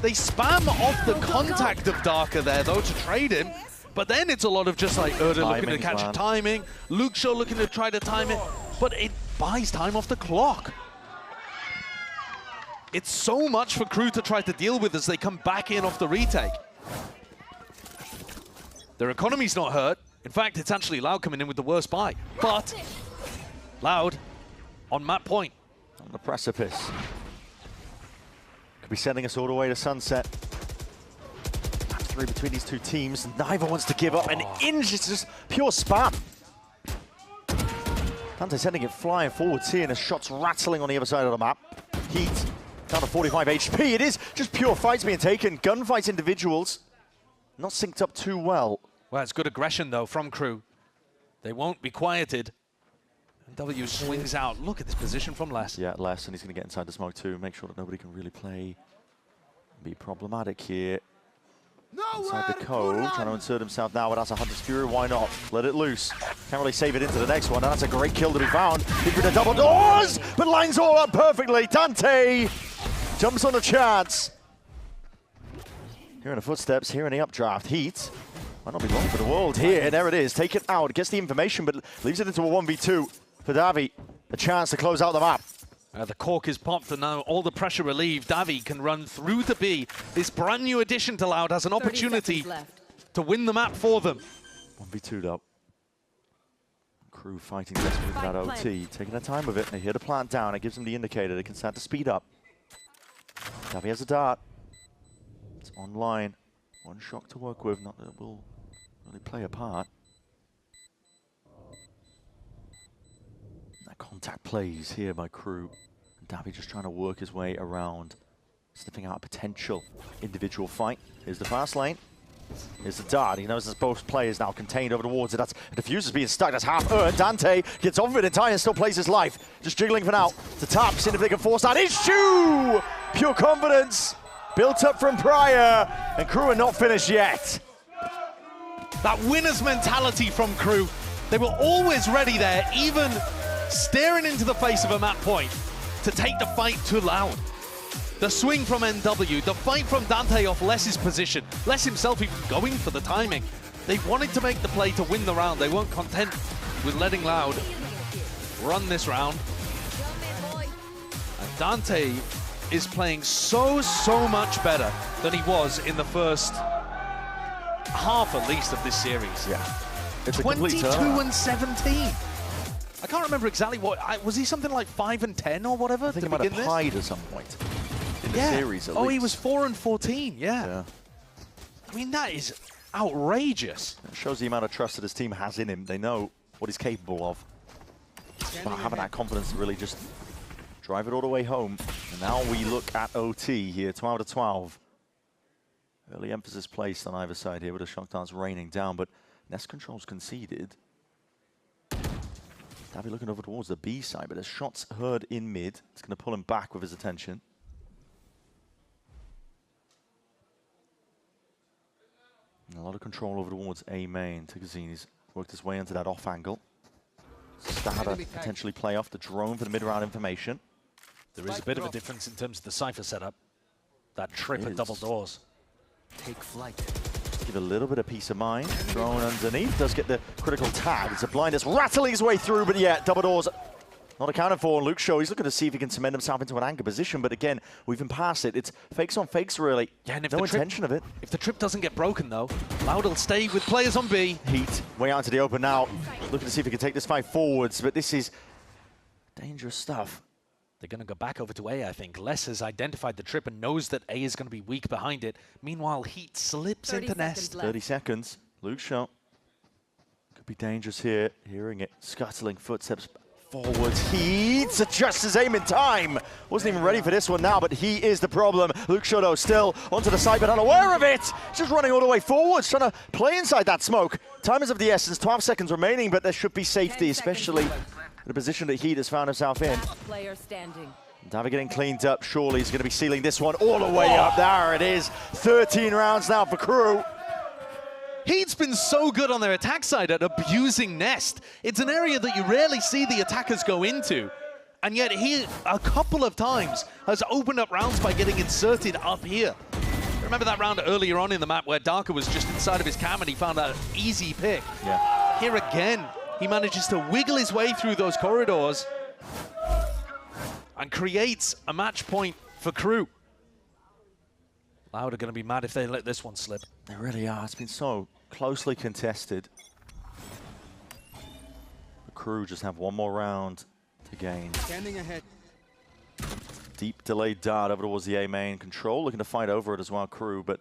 They spam off the contact of Darker there, though, to trade him. But then it's a lot of just like Erda looking to catch timing, Luke Shaw looking to try to time it, but it buys time off the clock. it's so much for KRU to try to deal with as they come back in off the retake. Their economy's not hurt. In fact, it's actually Loud coming in with the worst buy. But Loud on map point. On the precipice. Could be sending us all the way to sunset. Map 3 between these two teams. Neither wants to give up an inch. It's just pure spam. Dante sending it flying forwards here, and the shots rattling on the other side of the map. Heat down to 45 HP. It is just pure fights being taken. Gunfights individuals. Not synced up too well. Well, it's good aggression, though, from KRU. They won't be quieted. W swings out. Look at this position from Les. Yeah, Les, and he's going to get inside the smoke too. Make sure that nobody can really play. Be problematic here. Inside the cove, trying to insert himself now, but that's a Hunter's Fury. Why not? Let it loose. Can't really save it into the next one. And that's a great kill to be found. He's with the double doors, but lines all up perfectly. Dante jumps on the chance. Hearing the footsteps, hearing the updraft. Heat might not be long for the world here. There it is. Take it out. Gets the information, but leaves it into a 1v2 for Davi. A chance to close out the map. The cork is popped, and now all the pressure relieved. Davi can run through the B. This brand new addition to Loud has an opportunity to win the map for them. 1v2 though. KRU fighting desperately for that OT, taking their time with it. They hear the plant down. It gives them the indicator. They can start to speed up. Davi has a dart. It's online. One shock to work with. Not that it will really play a part. That contact plays here by KRU. Davi just trying to work his way around, sniffing out a potential individual fight. Here's the fast lane. Here's the dart. He knows there's both players now contained over towards it. That's the diffuser's being stuck. That's half earned. Dante gets off of it in time and still plays his life. Just jiggling for now. To top, seeing if they can force that issue. Pure confidence built up from prior, and KRU are not finished yet. That winner's mentality from KRU. They were always ready there, even staring into the face of a map point, to take the fight to Loud. The swing from NW, the fight from Dante off Les's position, Les himself even going for the timing. They wanted to make the play to win the round. They weren't content with letting Loud run this round. And Dante is playing so much better than he was in the first half, at least, of this series. Yeah. It's 22 and 17. I can't remember exactly what. Was he something like 5 and 10 or whatever? I think he might have tied at some point in the series. At least. He was 4 and 14. Yeah. I mean, that is outrageous. It shows the amount of trust that his team has in him. They know what he's capable of. It's about having that confidence to really just drive it all the way home. And now we look at OT here, 12 to 12. Early emphasis placed on either side here with the shock darts raining down, but Nest Control's conceded. Davi looking over towards the B side, but there's shots heard in mid. It's going to pull him back with his attention. And a lot of control over towards A main. Tigazini's worked his way into that off angle. Starter potentially play off the drone for the mid-round information. There is a bit of a difference in terms of the Cypher setup. That trip at double doors. Take flight. Give a little bit of peace of mind. Drone underneath does get the critical tag. It's a blind that's rattling his way through, but yeah, double doors not accounted for. Luke Shaw, he's looking to see if he can cement himself into an anchor position, but again, we've been past it. It's fakes on fakes, really. Yeah, and if no intention of it. If the trip doesn't get broken, though, Loud will stay with players on B. Heat way out into the open now, looking to see if he can take this fight forwards, but this is dangerous stuff. They're going to go back over to A, I think. Les has identified the trip and knows that A is going to be weak behind it. Meanwhile, Heat slips into Nest. 30 seconds. Luke Shaw could be dangerous here. Hearing it, scuttling footsteps forwards. Heat adjusts his aim in time. Wasn't even ready for this one now, but he is the problem. Luke Shaw, though, still onto the side, but unaware of it. Just running all the way forwards, trying to play inside that smoke. Time is of the essence. 12 seconds remaining, but there should be safety, especially the position that Heat has found himself in. Player standing. Davi getting cleaned up. Surely he's going to be sealing this one all the way up. There it is. 13 rounds now for KRU. Heat's been so good on their attack side at abusing Nest. It's an area that you rarely see the attackers go into. And yet he, a couple of times, has opened up rounds by getting inserted up here. Remember that round earlier on in the map where Darker was just inside of his cam and he found that easy pick? Yeah. Here again, he manages to wiggle his way through those corridors and creates a match point for KRU. Loud are going to be mad if they let this one slip. They really are. It's been so closely contested. The KRU just have one more round to gain. Scanning ahead. Deep delayed dart over towards the A main. Control looking to fight over it as well, KRU, but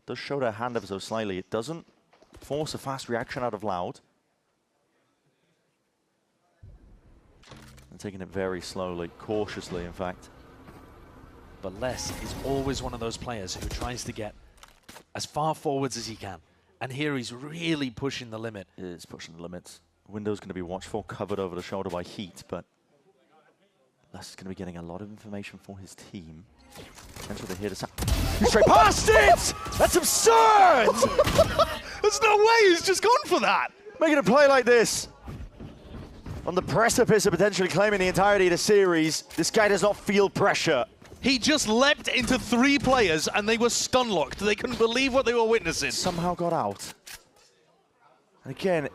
does show their hand ever so slightly. It doesn't force a fast reaction out of Loud. And taking it very slowly, cautiously, in fact. But Les is always one of those players who tries to get as far forwards as he can. And here he's really pushing the limit. It is pushing the limits. Window's going to be watchful, covered over the shoulder by Heat, but Les is going to be getting a lot of information for his team. Potential to hit us out. Straight past it! That's absurd! There's no way he's just gone for that! Making a play like this. On the precipice of potentially claiming the entirety of the series, this guy does not feel pressure. He just leapt into 3 players and they were stun-locked. They couldn't believe what they were witnessing. Somehow got out. And again,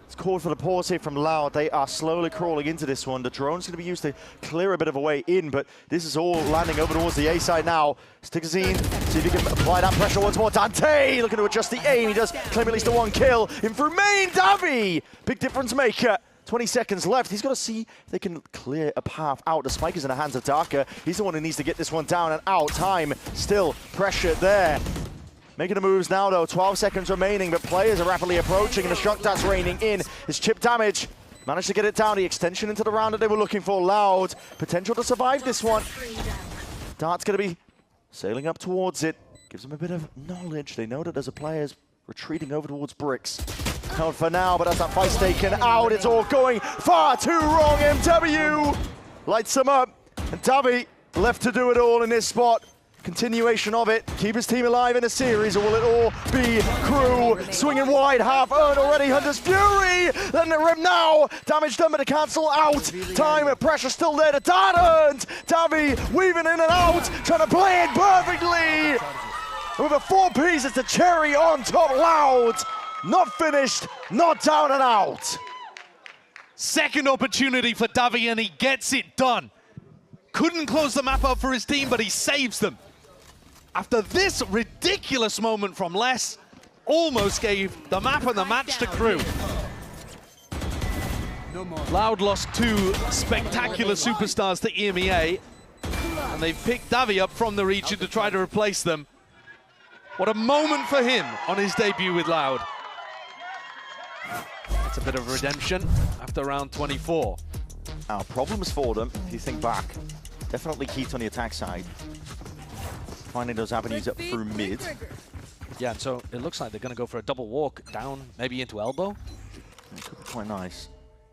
it's called for the pause here from Loud. They are slowly crawling into this one. The drone's going to be used to clear a bit of a way in, but this is all landing over towards the A side now. Stickerzine, see if he can apply that pressure once more. Dante looking to adjust the aim. He does claim at least the 1 kill. In through main, Davi! Big difference maker. 20 seconds left. He's got to see if they can clear a path out. The spike is in the hands of Darker. He's the one who needs to get this one down and out. Time, still pressure there. Making the moves now, though. 12 seconds remaining, but players are rapidly approaching, and the shock dart's raining in. His chip damage. Managed to get it down. The extension into the round that they were looking for. Loud. Potential to survive this one. Dart's going to be sailing up towards it. Gives them a bit of knowledge. They know that there's a player's retreating over towards bricks. Held for now, but as that fight's taken out, it's all going far too wrong. MW lights him up, and Davi left to do it all in this spot. Continuation of it. Keep his team alive in the series, or will it all be KRU? Swinging wide, half earned already. Hunter's Fury. Then the rim now. Damage done, but to cancel out. Time and pressure still there. The dart earned. Davi weaving in and out, trying to play it perfectly. With a 4-piece, it's the cherry on top. Loud. Not finished, not down and out. Second opportunity for Davi, and he gets it done. Couldn't close the map up for his team, but he saves them. After this ridiculous moment from Les, almost gave the map and the match to KRU. Loud lost 2 spectacular superstars to EMEA, and they've picked Davi up from the region to try to replace them. What a moment for him on his debut with Loud. It's a bit of redemption after round 24. Now, problems for them, if you think back. Definitely Heat on the attack side. Finding those avenues up through mid. Yeah, and so it looks like they're going to go for a double walk down, maybe into elbow. It could be quite nice.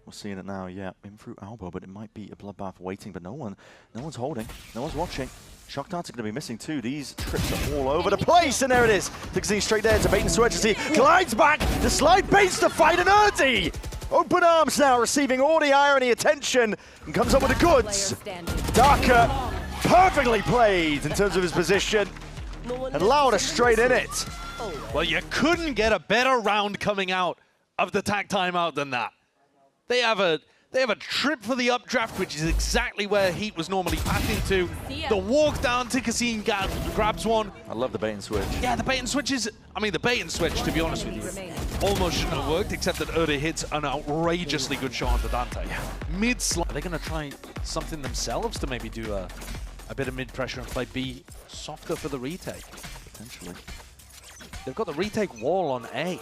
We're seeing it now, yeah, in through elbow, but it might be a bloodbath waiting, but no one's holding, no one's watching. Shock darts are going to be missing too. These trips are all over the place, and there it is. Stickerzine straight there to bait and switch as he glides back. The slide baits the fight, and Erdi! Open arms now, receiving all the irony attention, and comes up with the goods. Darker, perfectly played in terms of his position, and Loud are straight in it. Well, you couldn't get a better round coming out of the tag timeout than that. They have a trip for the updraft, which is exactly where Heat was normally passing to. The walk down, Stickerzine grabs one. I love the bait and switch. Yeah, the bait and switch is, I mean, the bait and switch, to be honest with you, almost shouldn't have worked, except that Erdi hits an outrageously good shot onto Dante. Yeah. Mid-slide. Are they going to try something themselves to maybe do a bit of mid-pressure and play B softer for the retake? Potentially. They've got the retake wall on A.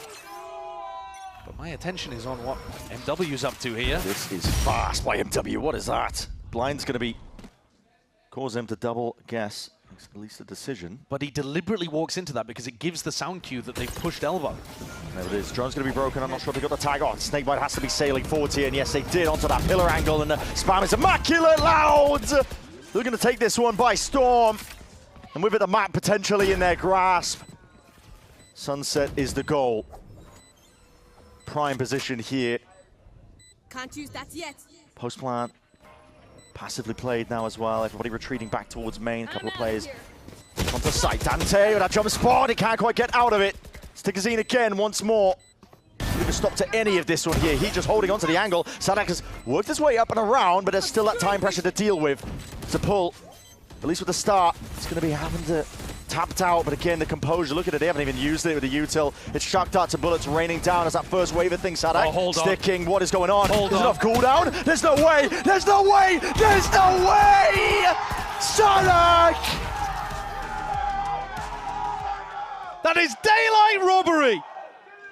But my attention is on what MW's up to here. This is fast by MW. What is that? Blind's going to be cause them to double guess, at least a decision. But he deliberately walks into that because it gives the sound cue that they've pushed elbow. There it is. Drone's going to be broken. I'm not sure if they got the tag on. Snakebite has to be sailing forward here, and yes, they did onto that pillar angle, and the spam is immaculate. Loud! They're going to take this one by storm, and with it, the map potentially in their grasp. Sunset is the goal. Prime position here. Can't use that yet. Post plant. Passively played now as well. Everybody retreating back towards main. A couple of players onto site. Dante with that jump spot. He can't quite get out of it. Stickerzine again once more. Didn't even stop to any of this one here. He just holding onto the angle. Sadak has worked his way up and around, but there's still that time pressure to deal with. To pull At least with the start, it's going to be having to tapped out, but again, the composure, look at it, they haven't even used it with the util. It's shock darts and bullets raining down as that first wave of things, Sadak. Oh, hold on. Sticking, what is going on? Hold There's on. enough cooldown? There's no way! There's no way! There's no way! Sadak! That is daylight robbery!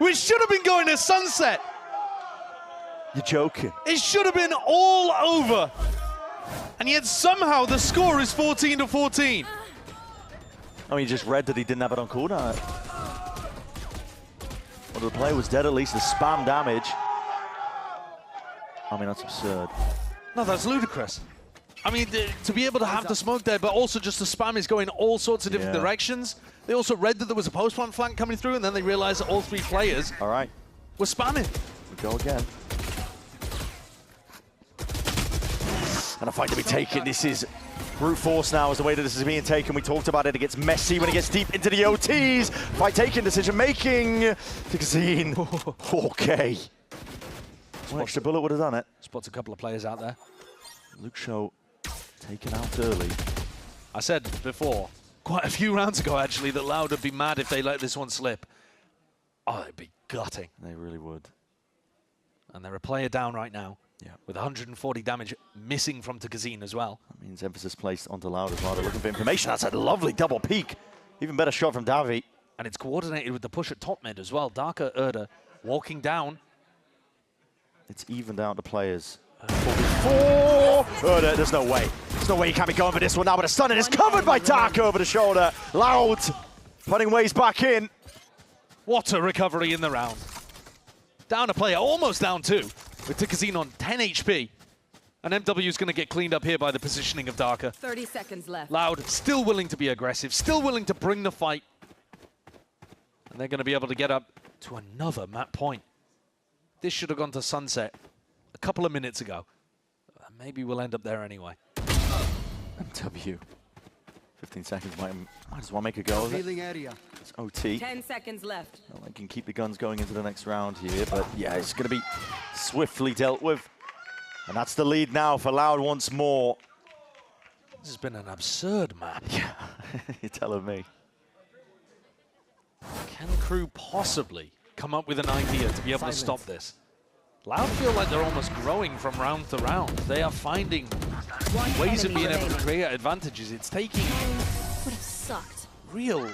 We should have been going to sunset. You're joking. It should have been all over. And yet somehow the score is 14-14. I mean, you just read that he didn't have it on cooldown. Well, the player was dead, at least the spam damage. I mean, that's absurd. No, that's ludicrous. I mean, to be able to have the smoke there, but also just the spam is going all sorts of different directions. They also read that there was a post-plant flank coming through, and then they realized that all three players were spamming. We go again. And a fight to be taken. This is brute force now is the way that this is being taken. We talked about it. It gets messy when it gets deep into the OTs. Fight taken, decision making. To Kazine. Okay. Watch the bullet would have done it. Spots a couple of players out there. Luke Show taken out early. I said before, quite a few rounds ago actually, that Loud would be mad if they let this one slip. Oh, they'd be gutting. They really would. And they're a player down right now. Yeah. With 140 damage missing from Kazine as well. That means emphasis placed onto Loud as well. They're looking for information. That's a lovely double peek. Even better shot from Davi. And it's coordinated with the push at top mid as well. Darker Erda walking down. It's evened out the players. 44! Erda, there's no way. There's no way you can't be going for this one now, but a stun is covered by Dark over the shoulder. Loud putting ways back in. What a recovery in the round. Down a player, almost down two. With Kazine on 10 HP. And MW is going to get cleaned up here by the positioning of Darker. 30 seconds left. Loud still willing to be aggressive, still willing to bring the fight. And they're going to be able to get up to another map point. This should have gone to sunset a couple of minutes ago. Maybe we'll end up there anyway. MW. 15 seconds, might as well make a go of it. Area. It's OT. 10 seconds left. Well, they can keep the guns going into the next round here, but yeah, it's going to be swiftly dealt with. And that's the lead now for Loud once more. This has been an absurd map. Yeah, you're telling me. Can KRU possibly come up with an idea to be able to stop this? Loud feel like they're almost growing from round to round. They are finding ways of being able to create advantages. It's taking Would have sucked. real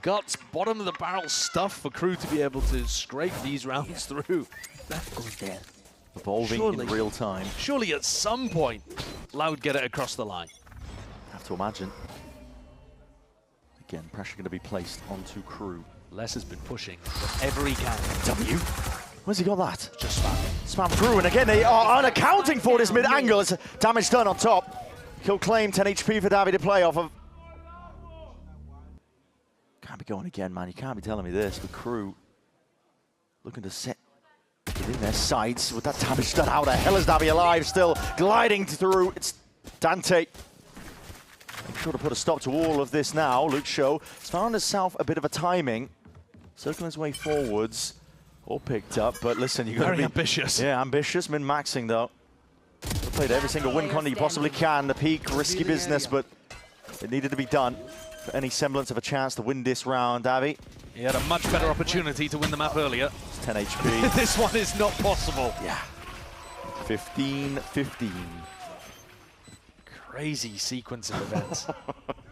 guts, bottom of the barrel stuff for KRU to be able to scrape these rounds through. That goes there. Evolving in real time. Surely at some point, Loud get it across the line. Have to imagine. Again, pressure going to be placed onto KRU. Les has been pushing whatever he can. W? Where's he got that? Just spam. Spam through, and again, they are unaccounting for this mid-angle. It's damage done on top. Kill claim, 10 HP for Davi to play off of. Can't be going again, man. You can't be telling me this. The KRU looking to set within their sights with that damage done. How the hell is Davi alive? Still gliding through. It's Dante. Make sure to put a stop to all of this now. Luke Show has found himself a bit of a timing. Circling his way forwards. All picked up, but listen, you got to be ambitious. Yeah, ambitious, min-maxing though. Played every single win con you possibly can. The peak, risky business, but it needed to be done for any semblance of a chance to win this round. Davi. He had a much better opportunity to win the map earlier. It's 10 HP. This one is not possible. Yeah. 15-15. Crazy sequence of events.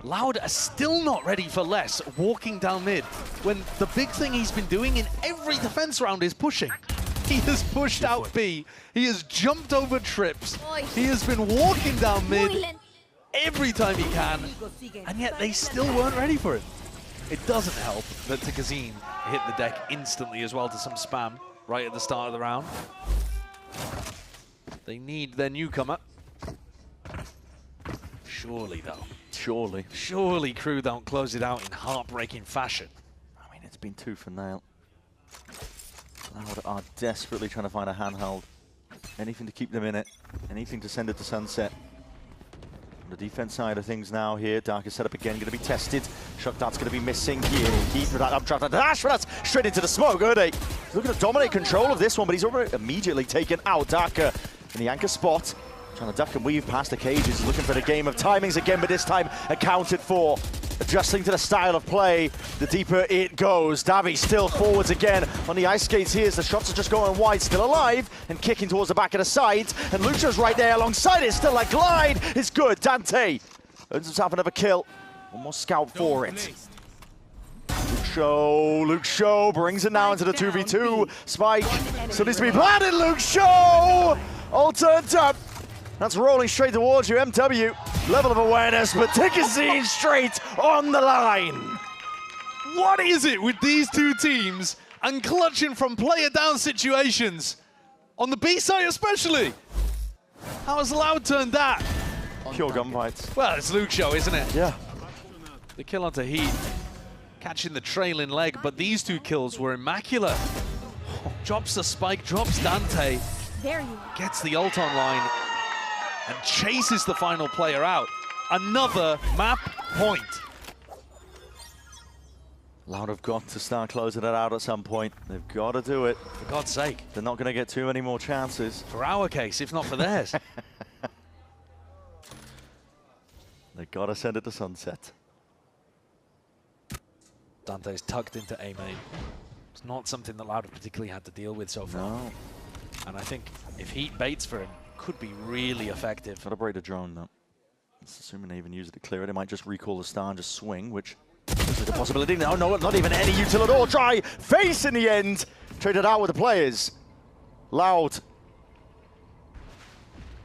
Loud are still not ready for less walking down mid when the big thing he's been doing in every defense round is pushing. He has pushed out B. He has jumped over trips. He has been walking down mid every time he can, and yet they still weren't ready for it. It doesn't help that Kazine hit the deck instantly as well to some spam right at the start of the round. They need their newcomer. Surely, though. Surely. Surely KRU don't close it out in heartbreaking fashion. I mean, it's been tooth and nail. Loud are desperately trying to find a handheld. Anything to keep them in it. Anything to send it to sunset. On the defense side of things now here, Dark is set up again, going to be tested. Shock Dart's going to be missing here. Keep that updraft, that dash, but that's straight into the smoke, Erde. Looking to dominate control of this one, but he's already immediately taken out. Darker in the anchor spot. Trying to duck and weave past the cages, looking for the game of timings again, but this time accounted for. Adjusting to the style of play, the deeper it goes. Davi still forwards again on the ice skates here as the shots are just going wide, still alive, and kicking towards the back of the sides. And Lucho's right there alongside it, still a glide. It's good, Dante earns himself another kill. One more scout for it. Luke Shaw brings it now into the 2v2. Spike still needs to be planted. Luke Shaw all turned up. That's rolling straight towards you. MW, level of awareness, but Tickasine straight on the line. What is it with these two teams and clutching from player down situations? On the B side especially. How has Loud turned that? Pure gunfights. Well, it's Luke Shaw, isn't it? Yeah. The kill onto Heat, catching the trailing leg, but these two kills were immaculate. Drops the spike, drops Dante, There you gets the ult online, and chases the final player out. Another map point. Loud have got to start closing it out at some point. They've got to do it. For God's sake. They're not going to get too many more chances. For our case, if not for theirs. They've got to send it to sunset. Dante's tucked into A main. It's not something that Loud have particularly had to deal with so far. No. And I think if Heat baits for him, could be really effective. Got to break the drone though. That's assuming they even use it to clear it. They might just recall the star and just swing, which is a possibility. No, not even any util at all. Try face in the end. Traded out with the players. Loud.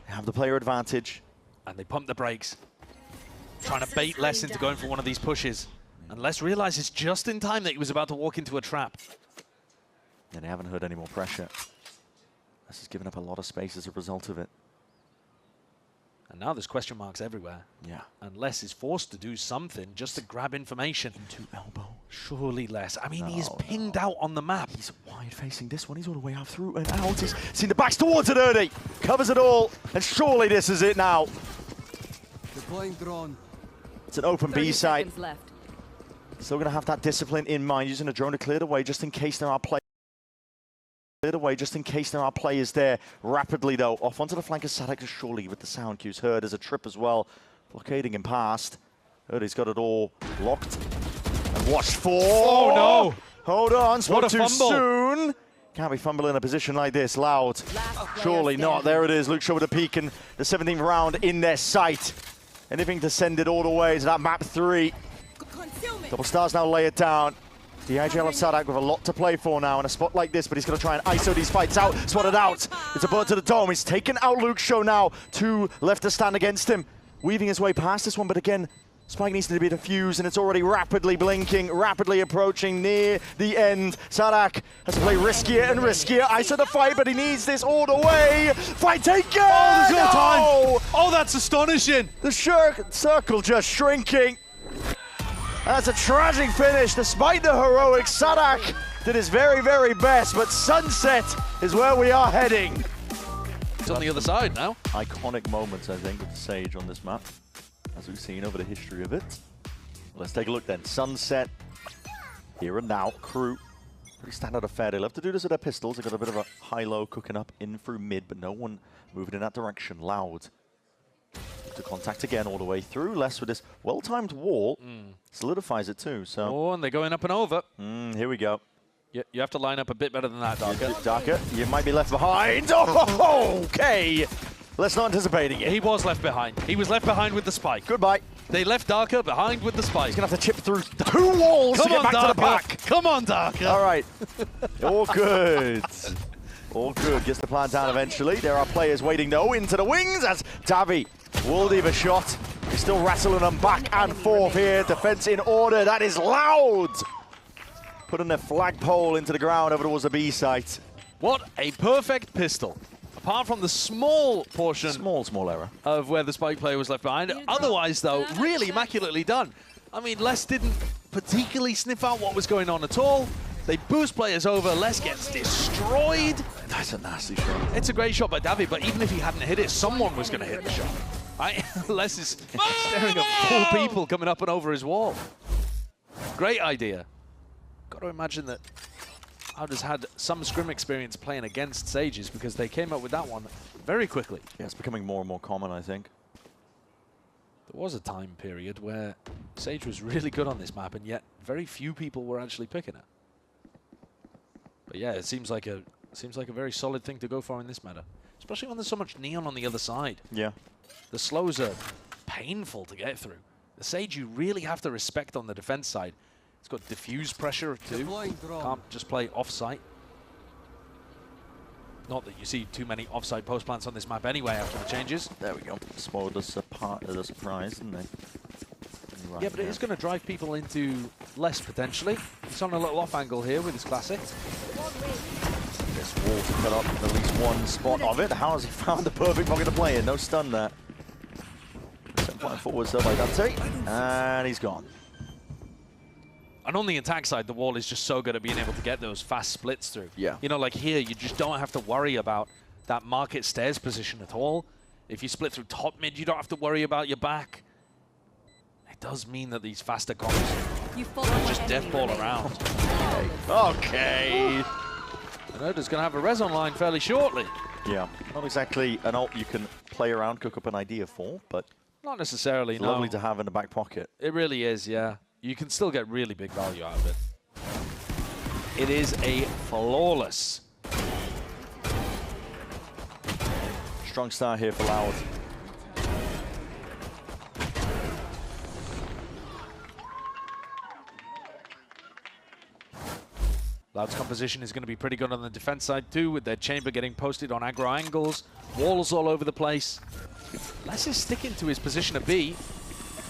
They have the player advantage. And they pump the brakes. Trying to bait Les into going for one of these pushes. And Les realizes just in time that he was about to walk into a trap. And they haven't heard any more pressure. Les has given up a lot of space as a result of it. And now there's question marks everywhere. Yeah. And Les is forced to do something just to grab information. Into elbow. Surely Les. I mean, No, he is pinged out on the map. He's wide facing this one. He's all the way out through and out. He's seen the backs towards it early. Covers it all. And surely this is it now. Deploying drone. It's an open 30 B site. seconds left. Still going to have that discipline in mind. Using a drone to clear the way just in case there are players. There rapidly though. Off onto the flank of Sadek, surely with the sound cues heard as a trip as well. Blockading him past. Heard he's got it all locked. And watched for. Oh no! Hold on, spoke What a too fumble. soon. Can't be fumbling in a position like this. Loud. Surely not. There it is. Luke Shaw with a peek and the 17th round in their sight. Anything to send it all the way to that map 3. Double stars now lay it down. The IGL of Sadak with a lot to play for now in a spot like this, but he's going to try and ISO these fights out. Swatted out. It's a bullet to the dome. He's taken out Luke Shaw now. 2 left to stand against him. Weaving his way past this one, but again, Spike needs to be defused, and it's already rapidly blinking, rapidly approaching near the end. Sadak has to play riskier and riskier. ISO the fight, but he needs this all the way. Fight taken! Oh, there's no No! time! Oh, that's astonishing! The circle just shrinking. That's a tragic finish, despite the heroic. Sadak did his very, very best, but sunset is where we are heading. He's on the other side now. Iconic moments, I think, with the Sage on this map, as we've seen over the history of it. Let's take a look then. Sunset, here and now. Crew, pretty standard affair. They love to do this with their pistols. They've got a bit of a high-low cooking up in through mid, but no one moving in that direction. Loud. To contact again all the way through. Les with this well-timed wall solidifies it too. So. Oh, and they're going up and over. Here we go. You have to line up a bit better than that, Darker. Darker, you might be left behind. Oh, okay. Let's not anticipating it. He was left behind. He was left behind with the spike. Goodbye. They left Darker behind with the spike. He's going to have to chip through 2 walls to get back to the back. Come on, Darker. All right. All good. All good. Gets the plan down eventually. There are players waiting, though, into the wings as Davi will leave a shot. He's still rattling them back and forth here. Defense in order. That is Loud. Putting their flagpole into the ground over towards the B site. What a perfect pistol. Apart from the small portion Small error of where the spike player was left behind. Otherwise, though, really immaculately done. I mean, Les didn't particularly sniff out what was going on at all. They boost players over. Les gets destroyed. That's a nasty shot. It's a great shot by Davi, but even if he hadn't hit it, someone was going to hit the shot. Right? Les is staring at 4 people coming up and over his wall. Great idea. Got to imagine that Loud has had some scrim experience playing against Sages because they came up with that one very quickly. Yeah, it's becoming more and more common, I think. There was a time period where Sage was really good on this map, and yet very few people were actually picking it. But yeah, it seems like a very solid thing to go for in this meta, especially when there's so much neon on the other side. Yeah. The slows are painful to get through. The Sage you really have to respect on the defense side. It's got diffuse pressure too. Can't just play off-site. Not that you see too many off-site post plants on this map anyway after the changes. There we go. Spoiled us a part of the surprise, didn't they? Right, yeah, but it is going to drive people into less potentially. He's on a little off angle here with his classic. This wall to cut up at least one spot of it. How has he found the perfect pocket to play in? No stun there. Set point forwards though by Dante, and he's gone. And on the attack side, the wall is just so good at being able to get those fast splits through. Yeah. You know, like here, you just don't have to worry about that market stairs position at all. If you split through top mid, you don't have to worry about your back. It does mean that these faster comps just death ball around. Okay. Anoda's going to have a res online fairly shortly. Yeah, not exactly an ult you can play around, cook up an idea for, but not necessarily, no. Lovely to have in the back pocket. It really is, yeah. You can still get really big value out of it. It is a flawless. Strong start here for Loud. Loud's composition is going to be pretty good on the defense side too, with their chamber getting posted on aggro angles, walls all over the place. Les is sticking to his position of B,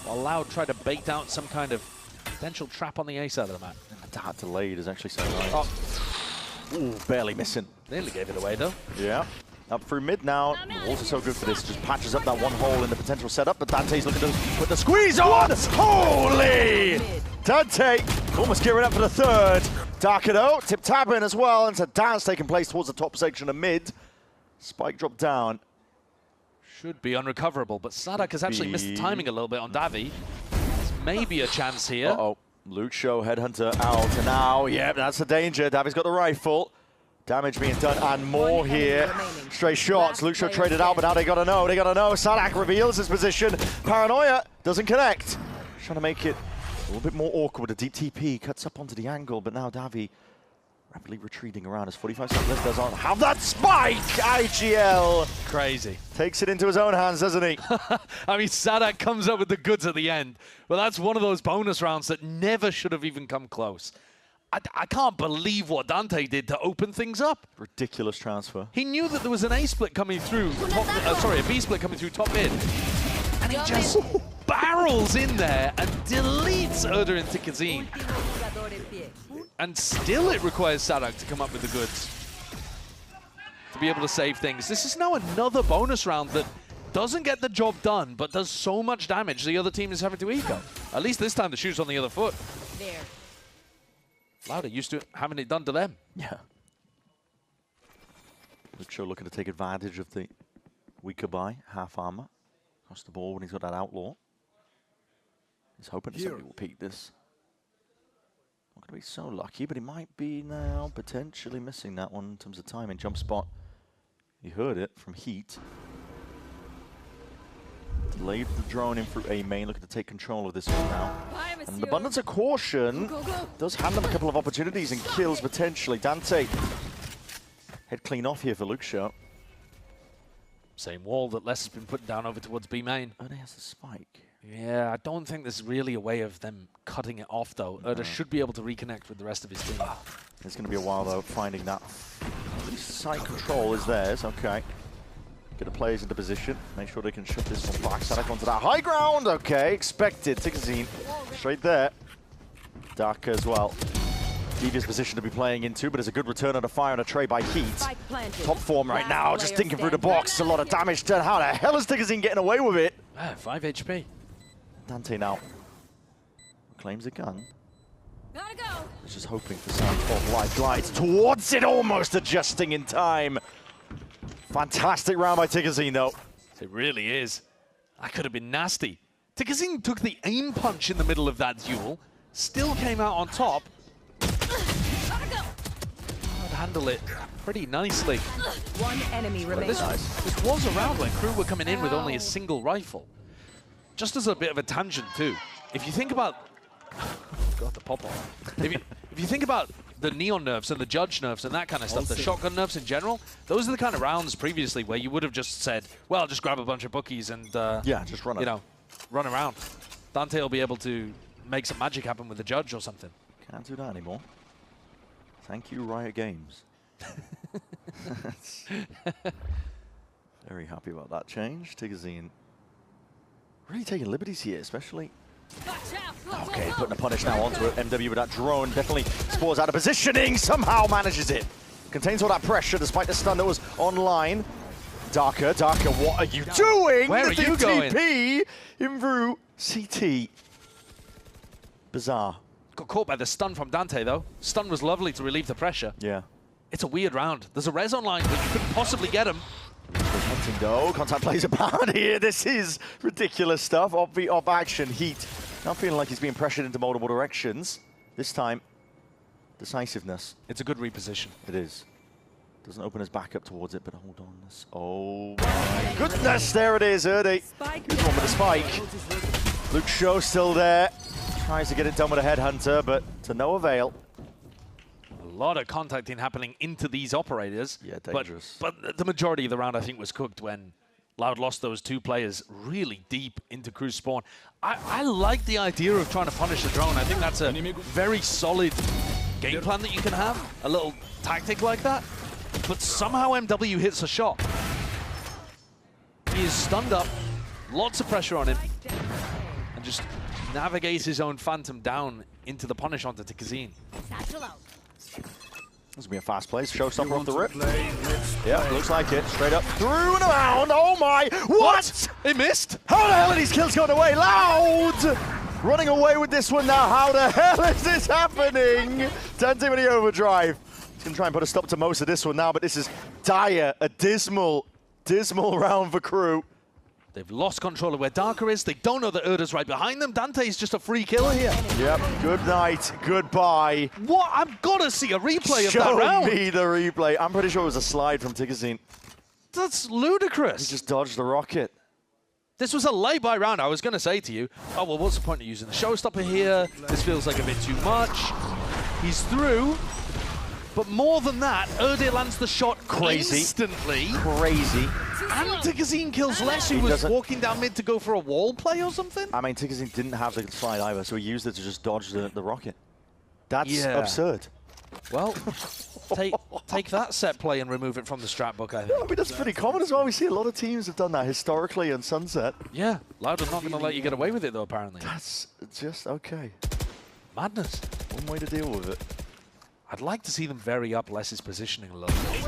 while Loud tried to bait out some kind of potential trap on the A side of the map. That delayed is actually so nice. Oh. Ooh, barely missing. Nearly gave it away though. Yeah. Up through mid now. The walls are so good for this. Just patches up that one hole in the potential setup, but Dante's looking to put the squeeze on! Holy! Dante almost gearing up for the third. Darker though, tip-tapping as well, and it's a dance taking place towards the top section of mid. Spike dropped down. Should be unrecoverable, but Sadak has actually missed the timing a little bit on Davi. There's maybe a chance here. Uh-oh. Luke Show, Headhunter out, and now, yep, that's the danger. Davi's got the rifle. Damage being done, and more here. Straight shots. Luke Show traded out, but now they gotta know. Sadak reveals his position. Paranoia doesn't connect. Trying to make it a little bit more awkward. A deep TP cuts up onto the angle, but now Davi rapidly retreating around as 45 seconds does not have that spike. IGL. Crazy. Takes it into his own hands, doesn't he? I mean, Sadak comes up with the goods at the end. Well, that's one of those bonus rounds that never should have even come close. I can't believe what Dante did to open things up. Ridiculous transfer. He knew that there was an A split coming through top, a B split coming through top mid. And he just barrels in there and deletes Erda into Kazim. And still it requires Sadak to come up with the goods to be able to save things. This is now another bonus round that doesn't get the job done, but does so much damage the other team is having to eco. At least this time the shoe's on the other foot. There. Louder used to having it done to them. Yeah. Luke Show looking to take advantage of the weaker buy, half armor. Across the ball when he's got that outlaw. He's hoping that somebody will peek this. Not going to be so lucky, but he might be now potentially missing that one in terms of timing. Jump spot. He heard it from Heat. Delayed the drone in through A main, looking to take control of this one now. And the abundance of caution does hand them a couple of opportunities and kills potentially. Dante head clean off here for Luke Show. Same wall that Les has been putting down over towards B main. Erda has the spike. Yeah, I don't think there's really a way of them cutting it off though. Erda should be able to reconnect with the rest of his team. It's going to be a while though finding that. At least side control is theirs, okay. Get the players into position, make sure they can shut this one back. Sadak onto that high ground, okay, expected. Tigazine straight there. Darker as well. Devious position to be playing into, but it's a good return on a fire on a tray by Heat. Top form right now, just thinking through the box. A lot of damage done. How the hell is Tigazine getting away with it? 5 HP. Dante now claims a gun. Gotta go. He's just hoping for some of light glides towards it, almost adjusting in time. Fantastic round by Tigazine though. It really is. That could have been nasty. Tigazine took the aim punch in the middle of that duel, still came out on top. handle it pretty nicely. One enemy remaining. This was a round when KRU were coming in with only a single rifle. Just as a bit of a tangent too, if you think about, God, the pop off. If you think about the Neon nerfs and the Judge nerfs and that kind of stuff, the shotgun nerfs in general, those are the kind of rounds previously where you would have just said, well, just grab a bunch of bookies and yeah, just run. You know, run around. Dante will be able to make some magic happen with the Judge or something. Can't do that anymore. Thank you, Riot Games. Very happy about that change. Tigazine really taking liberties here, especially. Okay, putting a punish now onto it. MW with that drone. Definitely Spores out of positioning. Somehow manages it. Contains all that pressure despite the stun that was online. Darker, what are you doing? Where are you going? TP in through CT. Bizarre. Got caught by the stun from Dante, though. Stun was lovely to relieve the pressure. Yeah. It's a weird round. There's a res online, but you couldn't possibly get him. Hunting though. Contact plays a part here. This is ridiculous stuff. Off action, Heat. Not feeling like he's being pressured into multiple directions. This time, decisiveness. It's a good reposition. It is. Doesn't open his back up towards it, but hold on. Oh my goodness, there it is, Erdi. Good one with the spike. Luke Shaw still there. Tries to get it done with a headhunter, but to no avail. A lot of contacting happening into these operators. Yeah, dangerous. But the majority of the round, I think, was cooked when Loud lost those two players really deep into KRU spawn. I like the idea of trying to punish the drone. I think that's a very solid game plan that you can have. A little tactic like that. But somehow MW hits a shot. He is stunned up. Lots of pressure on him. And just navigates his own Phantom down into the punish onto Tigazine. This will be a fast play. Showstopper off the rip. Yeah, looks like it. Straight up through and around. Oh my! What? It missed? How the hell are these kills going away? Loud! Running away with this one now. How the hell is this happening? Dante with the overdrive. He's going to try and put a stop to most of this one now, but this is dire, a dismal round for KRU. They've lost control of where Darker is. They don't know that Erda's right behind them. Dante's just a free killer here. Yep, good night, goodbye. What? I've got to see a replay of that Show round. me the replay. I'm pretty sure it was a slide from Tigazine. That's ludicrous. He just dodged the rocket. This was a lay-by round. I was going to say to you, oh, well, what's the point of using the showstopper here? This feels like a bit too much. He's through. But more than that, Erde lands the shot instantly. Crazy. And Tigazine kills less, who was walking down mid to go for a wall play or something. I mean, Tigazine didn't have the slide either, so he used it to just dodge the rocket. That's absurd. Well, take that set play and remove it from the strat book, I think. Yeah, I mean, that's pretty common as well. We see a lot of teams have done that historically on Sunset. Yeah, Loud are not going to let you get away with it, though, apparently. That's just okay. Madness. One way to deal with it. I'd like to see them vary up Les's positioning a little bit.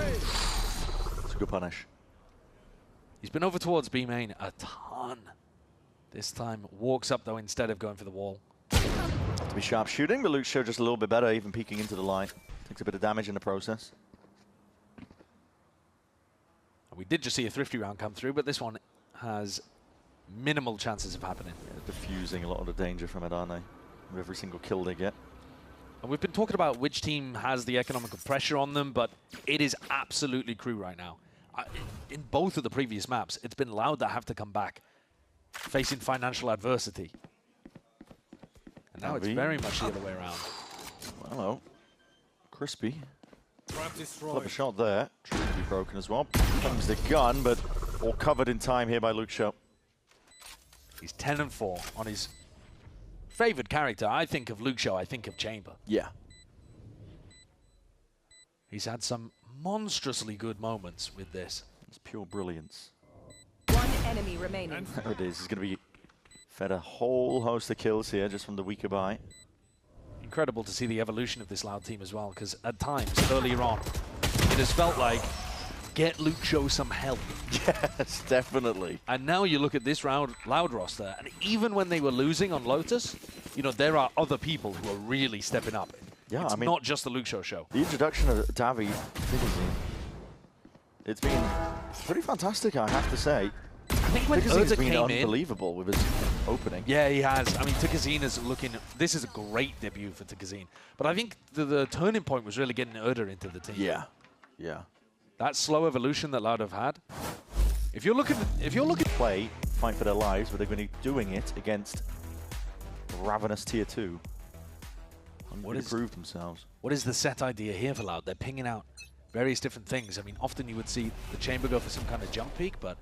It's a good punish. He's been over towards B main a ton. This time walks up, though, instead of going for the wall. To be sharp shooting, but Luke showed just a little bit better, even peeking into the line. Takes a bit of damage in the process. We did just see a Thrifty round come through, but this one has minimal chances of happening. Yeah, diffusing a lot of the danger from it, aren't they? With every single kill they get. And we've been talking about which team has the economical pressure on them, but it is absolutely KRU right now. In both of the previous maps, it's been Loud that have to come back, facing financial adversity. And now it's very much the other way around. Hello. Crispy. Love a shot there. Trying to be broken as well. Comes the gun, but all covered in time here by Luke Shaw. He's 10-4 on his favored character. I think of Luke Shaw, I think of Chamber. Yeah. He's had some monstrously good moments with this. It's pure brilliance. One enemy remaining. There it is. He's going to be fed a whole host of kills here just from the weaker buy. Incredible to see the evolution of this Loud team as well, because at times, earlier on, it has felt like, get Luke Shaw some help. Yes, definitely. And now you look at this Loud roster, and even when they were losing on Lotus, you know, there are other people who are really stepping up. Yeah, it's I mean, not just the Luke Shaw show. The introduction of Davi, it's been pretty fantastic, I have to say. I think when Tigazine has Erda been came unbelievable with his opening. Yeah, he has. I mean, Tikazine is looking... This is a great debut for Tikazine. But I think the turning point was really getting Erda into the team. Yeah. Yeah. That slow evolution that Loud have had. If you're looking... Play, fight for their lives, but they're going to be doing it against ravenous tier 2. Hungry to prove themselves. What is the set idea here for Loud? They're pinging out various different things. I mean, often you would see the chamber go for some kind of jump peak, but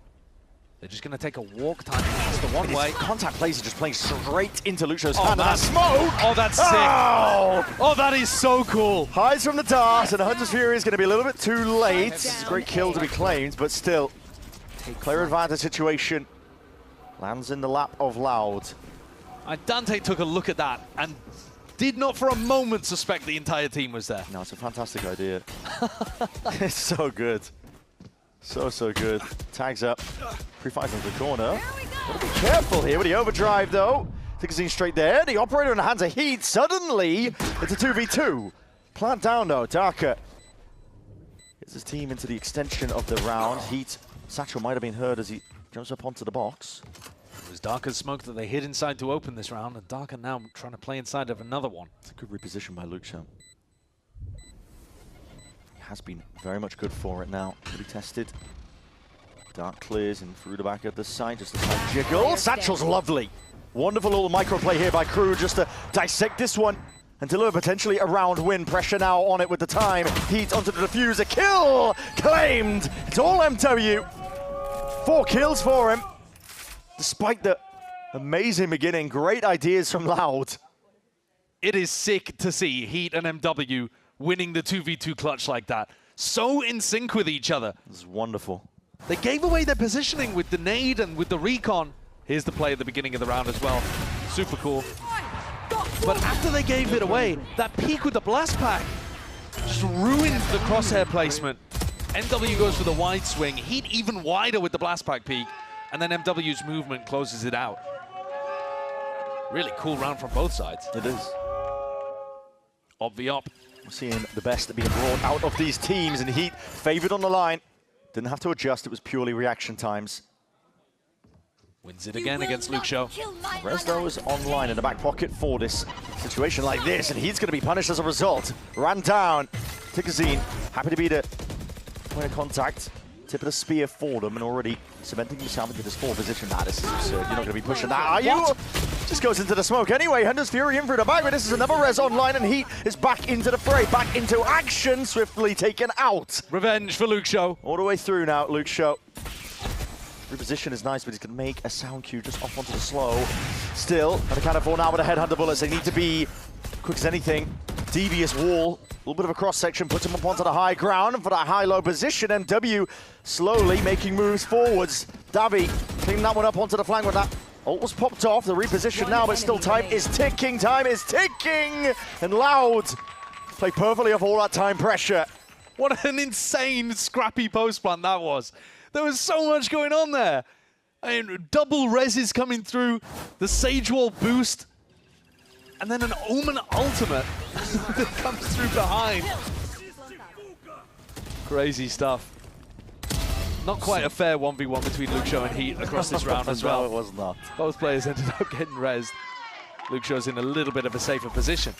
they're just going to take a walk time. That's the one way. Contact plays are just playing straight into Luxio's hand. And that smoke! Oh, that's sick. Oh, that is so cool. Hides from the dart, and Hunter's Fury is going to be a little bit too late. It's a great kill to be claimed, but still, player advantage situation lands in the lap of Loud. Dante took a look at that and did not for a moment suspect the entire team was there. No, it's a fantastic idea. It's so good. So good. Tags up. Pre-fights into the corner. Gotta be careful here with the overdrive, though. Tikazine straight there. The operator in the hands of Heat. Suddenly, it's a 2v2. Plant down, though. Darker gets his team into the extension of the round. Heat. Satchel might have been heard as he jumps up onto the box. It was Darker's smoke that they hid inside to open this round, and Darker now trying to play inside of another one. It's a good reposition by Luxio. Has been very much good for it now. Really tested. Dark clears in through the back of the side, just a slight jiggle. Satchel's lovely. Wonderful little microplay here by KRU just to dissect this one and deliver potentially a round win. Pressure now on it with the time. Heat onto the diffuser. Kill claimed. It's all MW. 4 kills for him. Despite the amazing beginning, great ideas from Loud. It is sick to see Heat and MW winning the 2v2 clutch like that. So in sync with each other. This is wonderful. They gave away their positioning with the nade and with the recon. Here's the play at the beginning of the round as well. Super cool. But after they gave it away, that peek with the blast pack just ruined the crosshair placement. MW goes for the wide swing. Heat even wider with the blast pack peek. And then MW's movement closes it out. Really cool round from both sides. It is. Obvi-op. We're seeing the best being brought out of these teams, and Heat favored on the line. Didn't have to adjust, it was purely reaction times. Wins it again against Luxio. Resno is online in the back pocket for this situation like this, and he's going to be punished as a result. Ran down. Tikazine, happy to be the point of contact. Tip of the spear for them, and already cementing himself into this 4 position. Nah, this is absurd. You're not going to be pushing that, are you? Just goes into the smoke anyway. Hunter's Fury in through the back, but this is another res online, and Heat is back into the fray, back into action, swiftly taken out. Revenge for Luxio. All the way through now, Luxio. Reposition is nice, but he's going to make a sound cue just off onto the slow. Still, on the count of 4 now with the headhunter bullets. They need to be quick as anything. Devious wall, a little bit of a cross-section, puts him up onto the high ground, and for that high-low position, MW slowly making moves forwards. Davi cleaning that one up onto the flank with that. Ult was popped off, the reposition now, but still time is ticking, and Loud play perfectly off all that time pressure. What an insane scrappy post plant that was. There was so much going on there. I mean, double reses coming through, the Sage Wall boost, and then an Omen ultimate that comes through behind. Crazy stuff. Not quite a fair 1v1 between Luxio and Heat across this round as well. No, it was not. Both players ended up getting rezzed. Luxio's in a little bit of a safer position.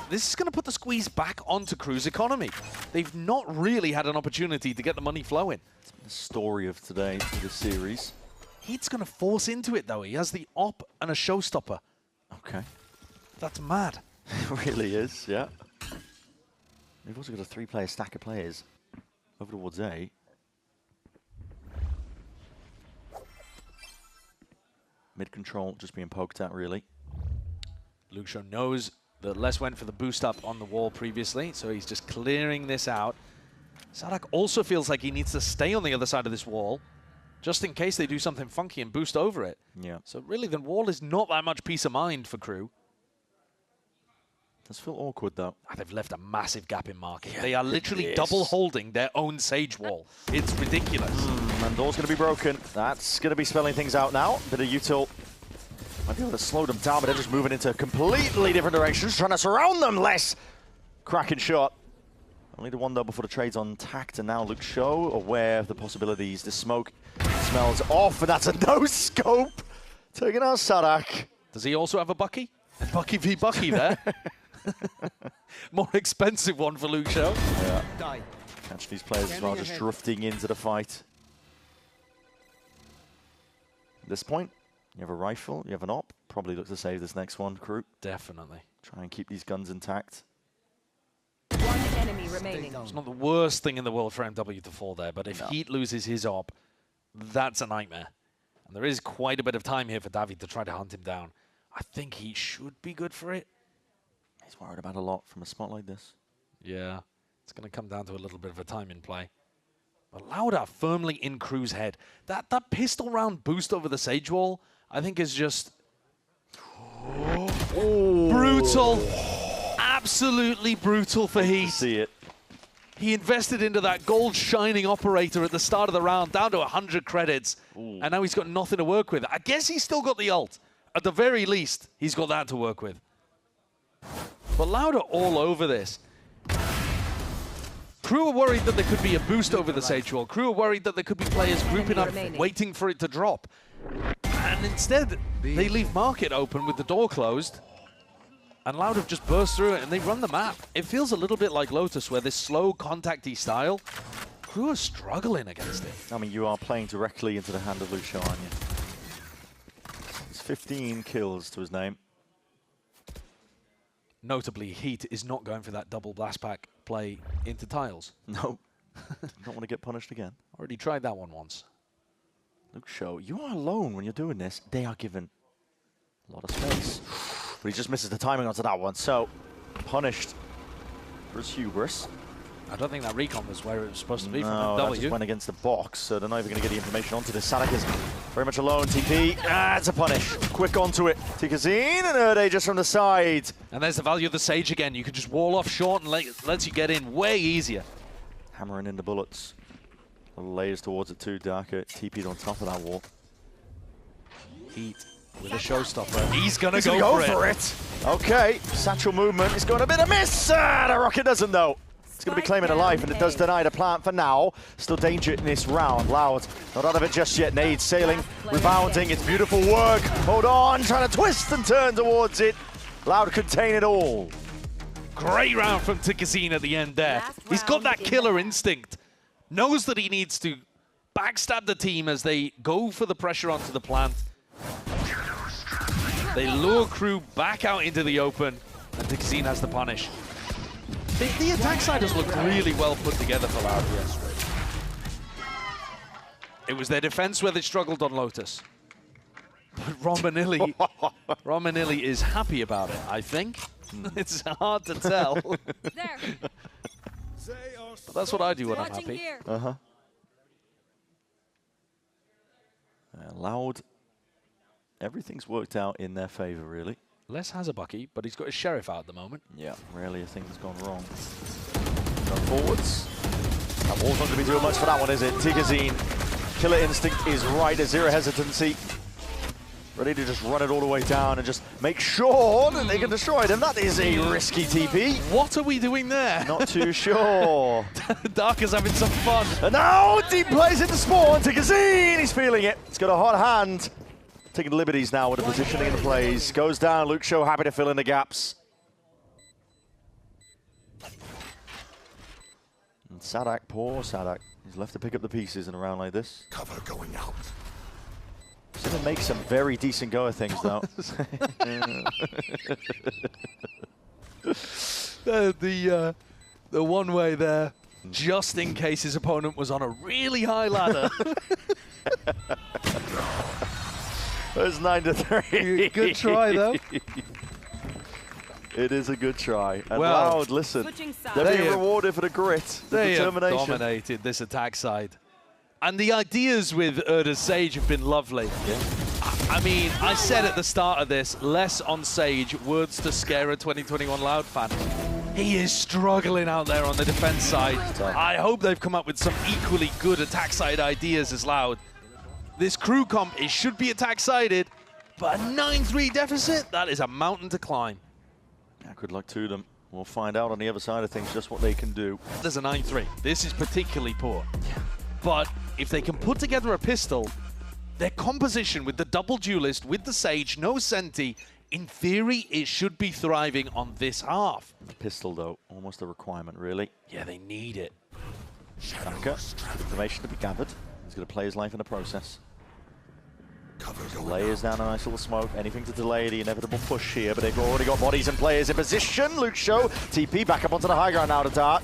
This is going to put the squeeze back onto KRU's economy. They've not really had an opportunity to get the money flowing. It's been the story of today for this series. Heat's going to force into it, though. He has the op and a showstopper. Okay. That's mad. It really is, yeah. We've also got a 3-player stack of players over towards A. Mid control just being poked at, really. Luxio knows that Les went for the boost up on the wall previously, so he's just clearing this out. Sadak also feels like he needs to stay on the other side of this wall, just in case they do something funky and boost over it. Yeah. So really, the wall is not that much peace of mind for KRU. Does feel awkward, though. They've left a massive gap in market. Yeah, they are literally double holding their own Sage Wall. It's ridiculous. And door's going to be broken. That's going to be spelling things out now. Bit of util. Might be able to slow them down, but they're just moving into completely different directions, trying to surround them less. Cracking shot. Only the one, though, before the trade's on tact, and now Luxio aware of the possibilities. The smoke smells off, and that's a no-scope. Taking out Sadak. Does he also have a Bucky? A Bucky v Bucky there. More expensive one for Luke Show. Yeah. Die. Catch these players as well, just drifting into the fight. At this point, you have a rifle, you have an op. Probably look to save this next one, crew. Definitely. Try and keep these guns intact. One enemy remaining. It's not the worst thing in the world for MW to fall there, but if Heat loses his op, that's a nightmare. And there is quite a bit of time here for David to try to hunt him down. I think he should be good for it. He's worried about a lot from a spot like this. Yeah, it's going to come down to a little bit of a time in play. But Lauda firmly in Crew's head. That pistol round boost over the Sage Wall, I think is just brutal. Absolutely brutal for Heat. See it. He invested into that gold shining operator at the start of the round, down to 100 credits. And now he's got nothing to work with. I guess he's still got the ult. At the very least, he's got that to work with. But Lauda all over this. Crew are worried that there could be a boost over the Sage Wall. Crew are worried that there could be players grouping up, waiting for it to drop. And instead, they leave Market open with the door closed. And Loud have just burst through it and they run the map. It feels a little bit like Lotus, where this slow, contacty style, Crew are struggling against it. I mean, you are playing directly into the hand of Lucio, aren't you? It's 15 kills to his name. Notably, Heat is not going for that double blast pack play into tiles. No. Don't want to get punished again. Already tried that one once. Lucio, you are alone when you're doing this. They are given a lot of space. But he just misses the timing onto that one. So, punished for his hubris. I don't think that recon was where it was supposed to be from that W. just went against the box, so they're not even going to get the information onto this. Sadak is very much alone. TP, it's a punish. Quick onto it. Tikazine and Erde just from the side. And there's the value of the Sage again. You can just wall off short and lets you get in way easier. Hammering in the bullets. Layers towards it too. Darker TP'd on top of that wall. Heat with a showstopper. He's going to go for it. Okay, satchel movement is going a bit of miss. The rocket doesn't though. It's going to be claiming a life, and it does deny the plant for now. Still danger in this round. Loud, not out of it just yet. Nade sailing, rebounding. It's beautiful work. Hold on, trying to twist and turn towards it. Loud contain it all. Great round from Tikazine at the end there. He's got that killer instinct. Knows that he needs to backstab the team as they go for the pressure onto the plant. They lure Crew back out into the open, and Tikazine has the punish. The attack side has looked really well put together for Loud here. It was their defense where they struggled on Lotus. But Romanilli is happy about it, I think. It's hard to tell. There. But that's what I do when I'm happy. Loud. Everything's worked out in their favor, really. Les has a Bucky, but he's got his Sheriff out at the moment. Yeah, rarely a thing has gone wrong. Going forwards. That wall's not going to be doing much for that one, is it? Tikazine, killer instinct is right. There's zero hesitancy. Ready to just run it all the way down and just make sure that they can destroy them. That is a risky TP. What are we doing there? Not too sure. Darker's having some fun. And now deep plays into spawn. Tikazine, he's feeling it. He's got a hot hand. Taking liberties now with the positioning and the plays. Goes down, Luke Show happy to fill in the gaps. And Sadak, poor Sadak. He's left to pick up the pieces in a round like this. Cover going out. He's going to make some very decent go of things, though. The one way there, just in case his opponent was on a really high ladder. There's 9-3. Good try, though. It is a good try. And well, Loud, listen, they're being rewarded for the grit, the determination. Have dominated this attack side. And the ideas with Erda's Sage have been lovely. Yeah. I mean, I said at the start of this, less on Sage, words to scare a 2021 Loud fan. He is struggling out there on the defense side. I hope they've come up with some equally good attack side ideas as Loud. This Crew comp, it should be attack-sided, but a 9-3 deficit, that is a mountain to climb. Yeah, good luck to them. We'll find out on the other side of things just what they can do. There's a 9-3. This is particularly poor. But if they can put together a pistol, their composition with the double duelist, with the Sage, no Senti, in theory, it should be thriving on this half. A pistol, though, almost a requirement, really. Yeah, they need it. Shaka, information to be gathered. He's going to play his life in the process. Layers down a nice little smoke. Anything to delay the inevitable push here, but they've already got bodies and players in position. Luke Show, TP back up onto the high ground now to Dart.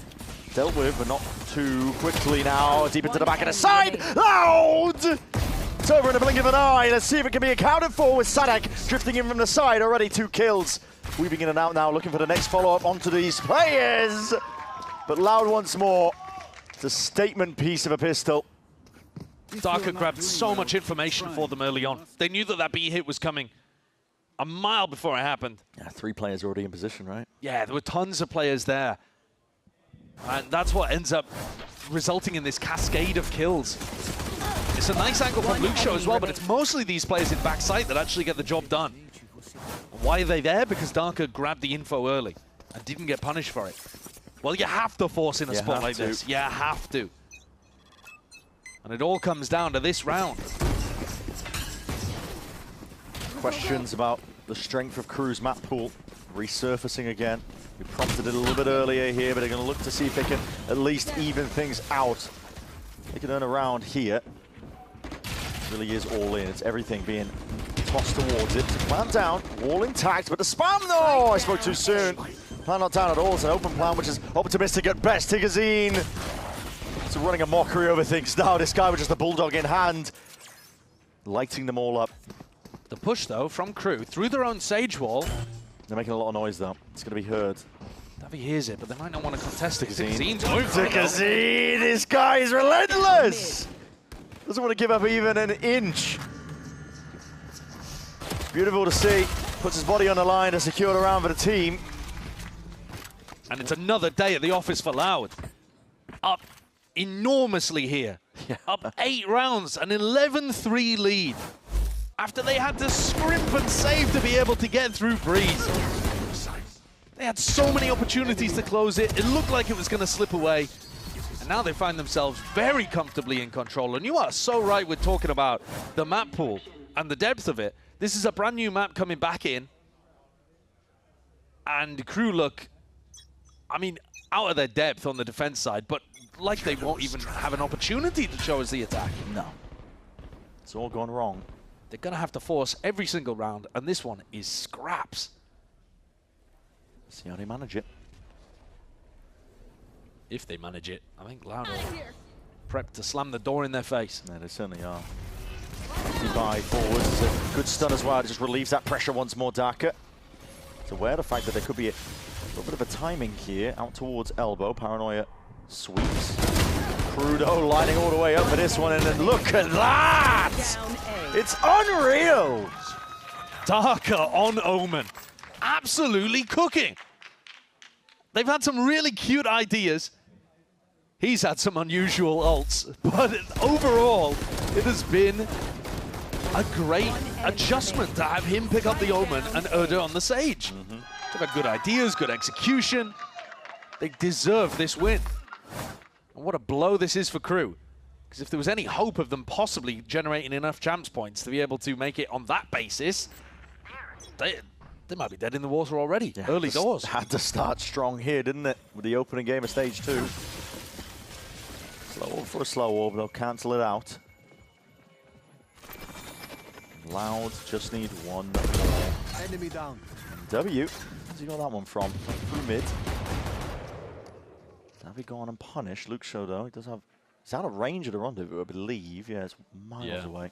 Dealt with, but not too quickly now. Deep into the back of the side. Loud! It's over in a blink of an eye. Let's see if it can be accounted for with Sadek drifting in from the side. Already 2 kills. Weaving in and out now, looking for the next follow-up onto these players. But Loud once more. It's a statement piece of a pistol. Darker grabbed so much information for them early on. They knew that B hit was coming a mile before it happened. Yeah, 3 players already in position, right? Yeah, there were tons of players there. And that's what ends up resulting in this cascade of kills. It's a nice angle from Luke Show as well, but it's mostly these players in backside that actually get the job done. Why are they there? Because Darker grabbed the info early and didn't get punished for it. Well, you have to force in a spot like this. You have to. And it all comes down to this round. Questions about the strength of KRU's map pool resurfacing again. We prompted it a little bit earlier here, but they're going to look to see if they can at least even things out. They can earn a round here. It really is all in. It's everything being tossed towards it. Plan down, wall intact, but the spam, no! I spoke too soon. Plan not down at all. It's an open plan, which is optimistic at best. Tigazine. It's running a mockery over things now. This guy with just the bulldog in hand, lighting them all up. The push, though, from KRU through their own Sage wall. They're making a lot of noise, though. It's going to be heard. Davy hears it, but they might not want to contest it. Tigazine. Over. Tigazine, this guy is relentless! Doesn't want to give up even an inch. Beautiful to see. Puts his body on the line to secure the round for the team. And it's another day at the office for Loud. Up enormously here. Yeah. Up 8 rounds, an 11-3 lead. After they had to scrimp and save to be able to get through Breeze. They had so many opportunities to close it. It looked like it was going to slip away. And now they find themselves very comfortably in control. And you are so right with talking about the map pool and the depth of it. This is a brand new map coming back in. And KRU look, I mean, out of their depth on the defense side, but like they won't even have an opportunity to show us the attack. No. It's all gone wrong. They're going to have to force every single round, and this one is scraps. See how they manage it. If they manage it, I think Loud are prepped to slam the door in their face. Yeah, they certainly are. Buy forwards is a good stun as well. It just relieves that pressure once more. Darker. It's aware of the fact that there could be a little bit of a timing here. Out towards elbow. Paranoia sweeps. Crudo lining all the way up for this one, and then look at that! It's unreal! Darker on Omen. Absolutely cooking. They've had some really cute ideas. He's had some unusual ults, but overall, it has been a great adjustment to have him pick up the Omen and Erdo on the Sage. They've had good ideas, good execution. They deserve this win. And what a blow this is for KRU. Because if there was any hope of them possibly generating enough champs points to be able to make it on that basis, they might be dead in the water already. Yeah, early doors. Had to start strong here, didn't it? With the opening game of stage 2. Slow orb for a slow orb, they'll cancel it out. Loud just need one more. Enemy down. W, where's he got that one from? Through mid. Have he gone and punished? Luke Show though, he does have. He's out of range of the rendezvous, I believe. Yeah, it's miles away.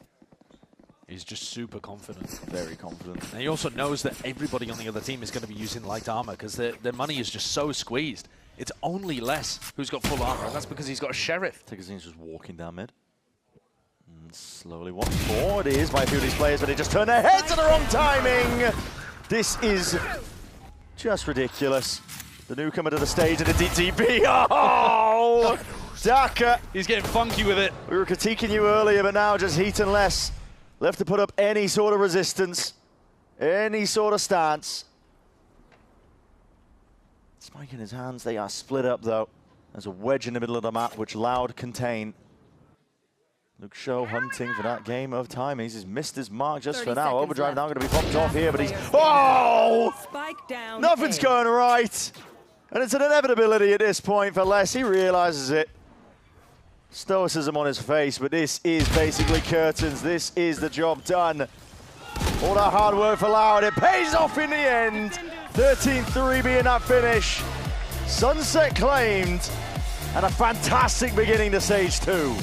He's just super confident. Very confident. And he also knows that everybody on the other team is going to be using light armor because their money is just so squeezed. It's only Les who's got full armor, and that's because he's got a Sheriff. Tigazine's just walking down mid. And slowly once more it is by a few of these players, but they just turn their heads at the wrong timing. This is just ridiculous. The newcomer to the stage and the DTB. Oh! Daka! He's getting funky with it. We were critiquing you earlier, but now just Heat and less. Left to put up any sort of resistance, any sort of stance. Spike in his hands. They are split up, though. There's a wedge in the middle of the map, which Loud contain. Luke Shaw hunting for that game of time. He's missed his mark just 30 for now. seconds Overdrive now left. going to be popped off here, but he's... Oh! Spike down. Nothing's A. going right. And it's an inevitability at this point for Les. He realizes it. Stoicism on his face, but this is basically curtains. This is the job done. All that hard work for Lau, and it pays off in the end. 13-3 being that finish. Sunset claimed, and a fantastic beginning to Stage 2.